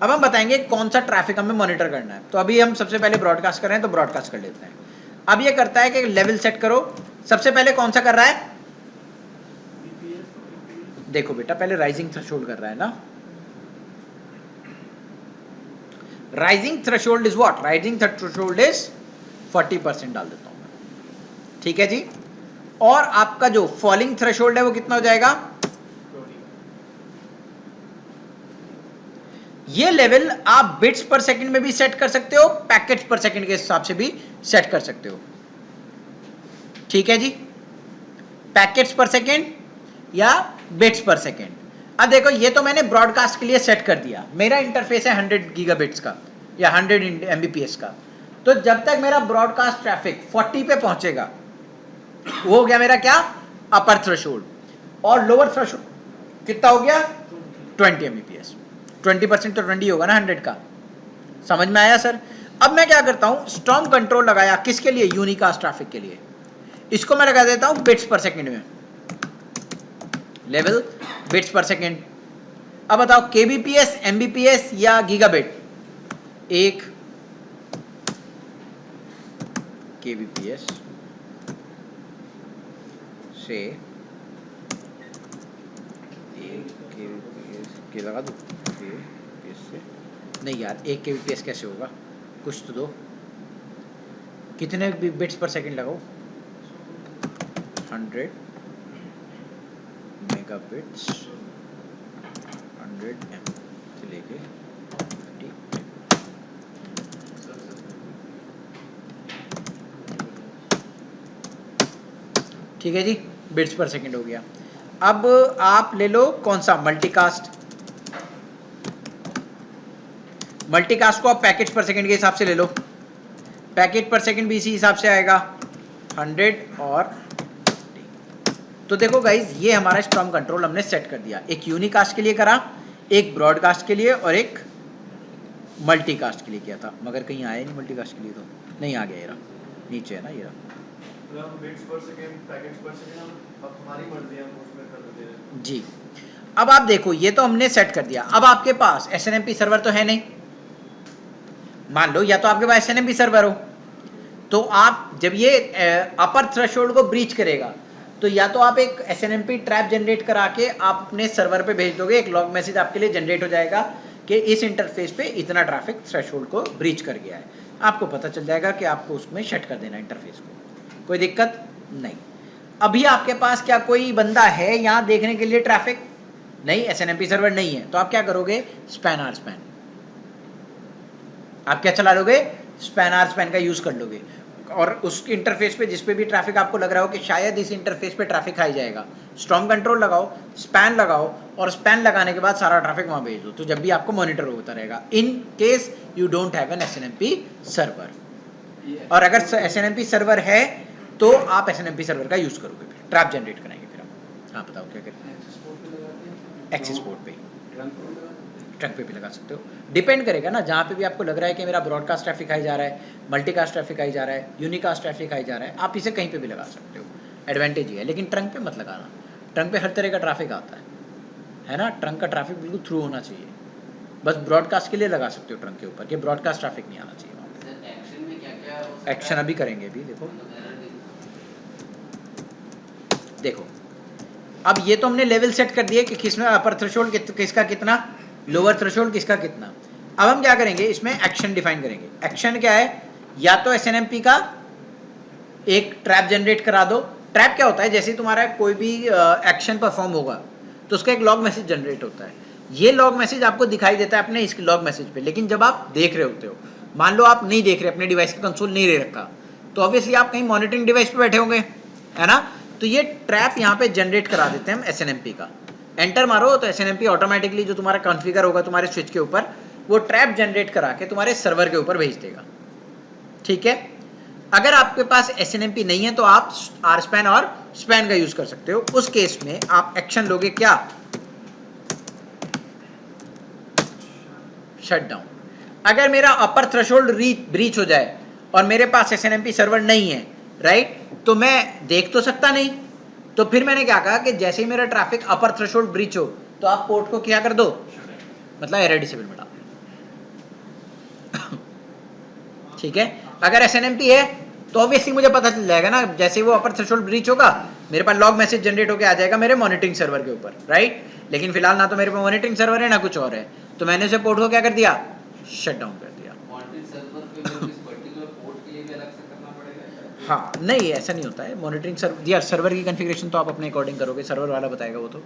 अब हम बताएंगे कौन सा ट्रैफिक हमें मॉनिटर करना है। तो अभी हम सबसे पहले ब्रॉडकास्ट कर रहे हैं तो ब्रॉडकास्ट कर लेते हैं। अब ये करता है कि लेवल सेट करो। सबसे पहले कौन सा कर रहा है? देखो बेटा, पहले राइजिंग थ्रेशोल्ड कर रहा है ना। Rising threshold is what? Rising threshold is 40% डाल देता हूं मैं, ठीक है जी। और आपका जो फॉलिंग थ्रेशोल्ड है वो कितना हो जाएगा? ये लेवल आप बिट्स पर सेकंड में भी सेट कर सकते हो, पैकेट्स पर सेकंड के हिसाब से भी सेट कर सकते हो, ठीक है जी। पैकेट्स पर सेकंड या बिट्स पर सेकंड। अब देखो, ये तो मैंने ब्रॉडकास्ट के लिए सेट कर दिया। मेरा इंटरफेस है 100 गीगाबिट्स का या 100 एमबीपीएस का। तो जब तक मेरा ब्रॉडकास्ट ट्रैफिक 40 पे पहुंचेगा वो हो गया मेरा क्या? अपर थ्रेशोल्ड। और लोअर थ्रेशोल्ड कितना हो गया? 20 एमबीपीएस। 20% तो 20 होगा ना 100 का। समझ में आया सर? अब मैं क्या करता हूं, स्टॉर्म कंट्रोल लगाया किसके लिए? यूनिकास्ट ट्रैफिक के लिए। इसको मैं लगा देता हूं बिट्स पर सेकंड में, लेवल बिट्स पर सेकंड। अब बताओ, केबीपीएस, एमबीपीएस या गीगाबिट? एक केबीपीएस से 1 kbps के लगा दूँ से नहीं यार 1 kbps कैसे होगा, कुछ तो दो, कितने बिट्स पर सेकंड लगाओ, 100 मेगाबिट्स 100 m से लेके 50 ठीक है जी, बिट्स पर सेकंड हो गया। अब आप ले लो कौन सा मल्टीकास्ट, मल्टीकास्ट को आप पैकेट पर सेकंड के हिसाब से ले लो, पैकेट पर सेकंड भी इसी हिसाब से आएगा 100 और 50। तो देखो गाइज ये हमारा स्टॉर्म कंट्रोल हमने सेट कर दिया, एक यूनिकास्ट के लिए करा, एक ब्रॉडकास्ट के लिए और एक मल्टीकास्ट के लिए किया था, मगर कहीं आया नहीं मल्टीकास्ट के लिए, तो नहीं आ गया, ये रहा नीचे है ना, ये रहा बिट्स पर सेकंड पैकेट्स पर सेकंड हम अब हमारी मर्जी है, हम उसमें कर देते हैं जी। अब आप देखो ये तो हमने सेट कर दिया, अब आपके पास SNMP सर्वर तो है नहीं, मान लो या तो आपके पास SNMP सर्वर हो, तो आप जब ये अपर थ्रेशोल्ड को ब्रीच करेगा तो या तो आप एक SNMP ट्रैप जनरेट करा के आप अपने सर्वर पे भेज दोगे, एक लॉग मैसेज आपके लिए जनरेट हो जाएगा कि इस इंटरफेस पे इतना ट्रैफिक थ्रेशोल्ड को ब्रीच कर गया है, आपको पता चल जाएगा कि आपको उसमें शट कर देना इंटरफेस को, कोई दिक्कत नहीं। अभी आपके पास क्या कोई बंदा है यहाँ देखने के लिए ट्रैफिक नहीं, SNMP सर्वर नहीं है, तो आप क्या करोगे, स्पैन आर स्पैन, आप क्या चला लोगे, स्पैन आर स्पैन का यूज कर लोगे, और उस इंटरफेस पे जिस पे भी ट्रैफिक आपको लग रहा हो कि शायद इस इंटरफेस पे ट्रैफिक आ जाएगा, स्टॉर्म कंट्रोल लगाओ, स्पैन लगाओ, और स्पैन लगाने के बाद सारा ट्रैफिक वहां भेज दो, तो जब भी आपको मॉनिटर होता रहेगा, in case you don't have an SNMP server. और अगर SNMP सर्वर है तो आप SNMP सर्वर का यूज करोगे, फिर ट्रैप जनरेट कराएंगे फिर हम। हाँ बताओ क्या करें, एक्सेस पोर्ट पे, ट्रंक पे भी लगा सकते हो, डिपेंड करेगा ना, जहाँ पे भी आपको लग रहा है कि मेरा ब्रॉडकास्ट ट्रैफिक आई जा रहा है, मल्टीकास्ट ट्रैफिक आई जा रहा है, यूनिकास्ट ट्रैफिक आई जा रहा है, आप इसे कहीं पे भी लगा सकते हो, एडवांटेज ही है, लेकिन ट्रंक पे मत लगाना, ट्रंक पे हर तरह का ट्रैफिक आता है ना, ट्रंक का ट्रैफिक बिल्कुल थ्रू होना चाहिए, बस ब्रॉडकास्ट के लिए लगा सकते हो ट्रंक के ऊपर, कि ब्रॉडकास्ट ट्रैफिक नहीं आना चाहिए वहाँ पे। एक्शन अभी करेंगे, अभी देखो अब ये तो हमने लेवल सेट कर दिए कि किसमें अपर थ्रेशोल्ड किसका कितना, लोअर थ्रेशोल्ड किसका कितना। अब हम क्या करेंगे, इसमें एक्शन डिफाइन करेंगे। एक्शन क्या है, या तो SNMP का एक ट्रैप जनरेट करा दो। ट्रैप क्या होता है, जैसे तुम्हारा कोई भी एक्शन परफॉर्म होगा तो उसका एक लॉग मैसेज जनरेट होता है, ये लॉग मैसेज आपको दिखाई देता है अपने इस लॉग मैसेज पे, लेकिन जब आप देख रहे होते हो, मान लो आप नहीं देख रहे, अपने डिवाइस का कंसोल नहीं ले रखा, तो ऑब्वियसली आप कहीं मॉनिटरिंग डिवाइस पे बैठे होंगे, है ना, तो ये ट्रैप यहाँ पे जनरेट करा देते हैं हम SNMP का। एंटर मारो तो SNMP ऑटोमेटिकली जो तुम्हारा कॉन्फ़िगर होगा तुम्हारे स्विच के ऊपर, वो ट्रैप जनरेट करा के तुम्हारे सर्वर के ऊपर भेज देगा, ठीक है। अगर आपके पास SNMP नहीं है तो आप RSPAN और SPAN का यूज कर सकते हो। उस केस में आप एक्शन लोगे क्या, शट डाउन। अगर मेरा अपर थ्रेशोल्ड ब्रीच हो जाए और मेरे पास SNMP सर्वर नहीं है, राइट, तो मैं देख तो सकता नहीं, तो फिर मैंने क्या कहा कि जैसे ही मेरा ट्रैफिक अपर थ्रेशोल्ड ब्रीच हो तो आप पोर्ट को क्या कर दो, मतलब एरर डिसेबल में डाल, ठीक है। अगर SNMP है तो ऑब्वियसली मुझे पता चल जाएगा ना, जैसे वो अपर थ्रेशोल्ड ब्रीच होगा मेरे पास लॉग मैसेज जनरेट होकर आ जाएगा मेरे मॉनिटरिंग सर्वर के ऊपर, राइट। लेकिन फिलहाल ना तो मेरे पास मॉनिटरिंग सर्वर है ना कुछ और है, तो मैंने उसे पोर्ट को क्या कर दिया, शट डाउन कर दिया। मॉनिटरिंग सर्वर पे इस पर्टिकुलर पोर्ट के लिए भी अलग से करना पड़ेगा? हाँ नहीं, ऐसा नहीं होता है। मॉनिटरिंग सर्वर की कॉन्फ़िगरेशन तो आप अपने अकॉर्डिंग करोगे, सर्वर वाला बताएगा वो तो,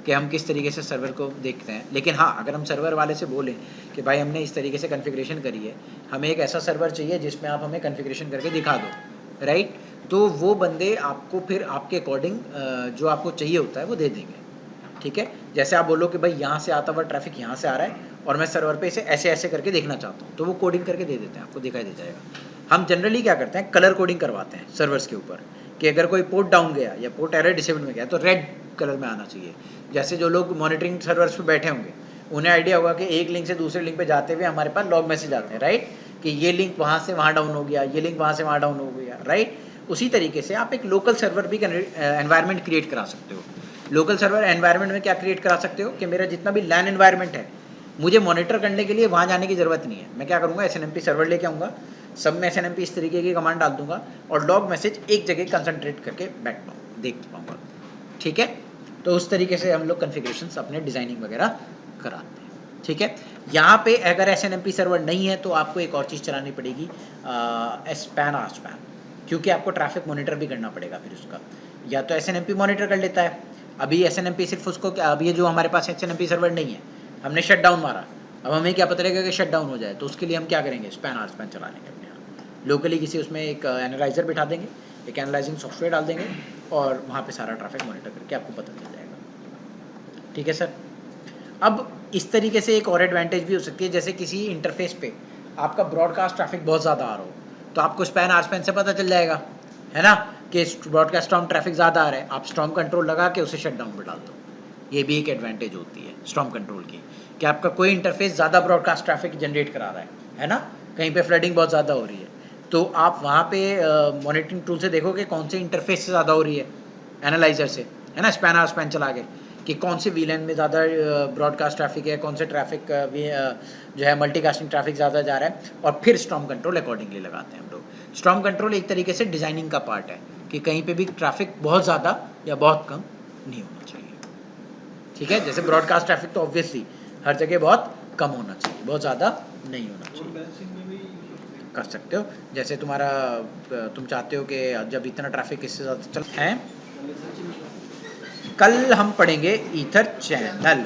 कि हम किस तरीके से सर्वर को देखते हैं। लेकिन हाँ, अगर हम सर्वर वाले से बोलें कि भाई हमने इस तरीके से कॉन्फ़िगरेशन करी है, हमें एक ऐसा सर्वर चाहिए जिसमें आप हमें कॉन्फ़िगरेशन करके दिखा दो, राइट, तो वो बंदे आपको फिर आपके अकॉर्डिंग जो आपको चाहिए होता है वो दे देंगे, ठीक है। जैसे आप बोलो कि भाई यहाँ से आता हुआ ट्रैफिक यहाँ से आ रहा है और मैं सर्वर पे इसे ऐसे ऐसे करके देखना चाहता हूँ, तो वो कोडिंग करके दे देते हैं, आपको दिखाई दे जाएगा। हम जनरली क्या करते हैं, कलर कोडिंग करवाते हैं सर्वर्स के ऊपर, कि अगर कोई पोर्ट डाउन गया या पोर्ट एरर डिसेबल में गया तो रेड कलर में आना चाहिए। जैसे जो लोग मॉनिटरिंग सर्वर्स पे बैठे होंगे उन्हें आइडिया होगा कि एक लिंक से दूसरे लिंक पे जाते हुए हमारे पास लॉग मैसेज आते हैं, राइट, कि ये लिंक वहाँ से वहाँ डाउन हो गया, ये लिंक वहाँ से वहाँ डाउन हो गया, राइट। उसी तरीके से आप एक लोकल सर्वर भी एनवायरनमेंट क्रिएट करा सकते हो। लोकल सर्वर एनवायरनमेंट में क्या क्रिएट करा सकते हो कि मेरा जितना भी लैन एनवायरनमेंट है, मुझे मॉनिटर करने के लिए वहाँ जाने की ज़रूरत नहीं है। मैं क्या करूँगा, SNMP सर्वर लेके आऊँगा, सब में SNMP इस तरीके की कमांड डाल दूंगा और लॉग मैसेज एक जगह कंसंट्रेट करके बैठ पाऊँ, देख पाऊँगा। ठीक है, तो उस तरीके से हम लोग कॉन्फ़िगरेशंस अपने डिज़ाइनिंग वगैरह कराते हैं। ठीक है, यहाँ पे अगर SNMP सर्वर नहीं है तो आपको एक और चीज़ चलानी पड़ेगी, स्पैन आरस्पैन, क्योंकि आपको ट्रैफिक मॉनिटर भी करना पड़ेगा फिर उसका। या तो SNMP मॉनिटर कर लेता है, अभी SNMP सिर्फ उसको क्या, अब ये जो हमारे पास SNMP सर्वर नहीं है, हमने शट डाउन मारा, अब हमें क्या पता लगेगा कि शट डाउन हो जाए, तो उसके लिए हम क्या करेंगे, स्पैन आरस्पैन चला लेंगे अपने यहाँ लोकली, किसी उसमें एक एनालाइज़र बिठा देंगे, एक एनालाइजिंग सॉफ्टवेयर डाल देंगे और वहाँ पे सारा ट्रैफिक मॉनिटर करके आपको पता चल जाएगा। ठीक है सर। अब इस तरीके से एक और एडवांटेज भी हो सकती है, जैसे किसी इंटरफेस पे आपका ब्रॉडकास्ट ट्रैफिक बहुत ज़्यादा आ रहा हो, तो आपको स्पैन आरस्पैन से पता चल जाएगा, है ना, कि ब्रॉडकास्ट स्टॉर्म ट्रैफिक ज़्यादा आ रहा है, आप स्टॉर्म कंट्रोल लगा के उसे शट डाउन पर डाल दो। ये भी एक एडवांटेज होती है स्टॉर्म कंट्रोल की, कि आपका कोई इंटरफेस ज़्यादा ब्रॉडकास्ट ट्रैफिक जनरेट करा रहा है ना, कहीं पे फ्लडिंग बहुत ज़्यादा हो रही है, तो आप वहाँ पे मॉनिटरिंग टूल से देखोगे कौन से इंटरफेस से ज़्यादा हो रही है, एनालाइजर से, है ना, स्पैन आरस्पैन चला के, कि कौन से वीलैन में ज़्यादा ब्रॉडकास्ट ट्रैफिक है, कौन से ट्रैफिक जो है मल्टीकास्टिंग ट्रैफिक ज़्यादा जा रहा है, और फिर स्टॉर्म कंट्रोल अकॉर्डिंगली लगाते हैं हम लोग। स्टॉर्म कंट्रोल एक तरीके से डिज़ाइनिंग का पार्ट है, कि कहीं पे भी ट्रैफिक बहुत ज़्यादा या बहुत कम नहीं होना चाहिए। ठीक है, जैसे ब्रॉडकास्ट ट्रैफिक तो ऑब्वियसली हर जगह बहुत कम होना चाहिए, बहुत ज़्यादा नहीं होना चाहिए। बैलेंसिंग में भी use होते हैं। कर सकते हो, जैसे तुम्हारा तुम चाहते हो कि जब इतना ट्रैफिक इससे ज़्यादा चल है, कल हम पढ़ेंगे ईथर चैनल।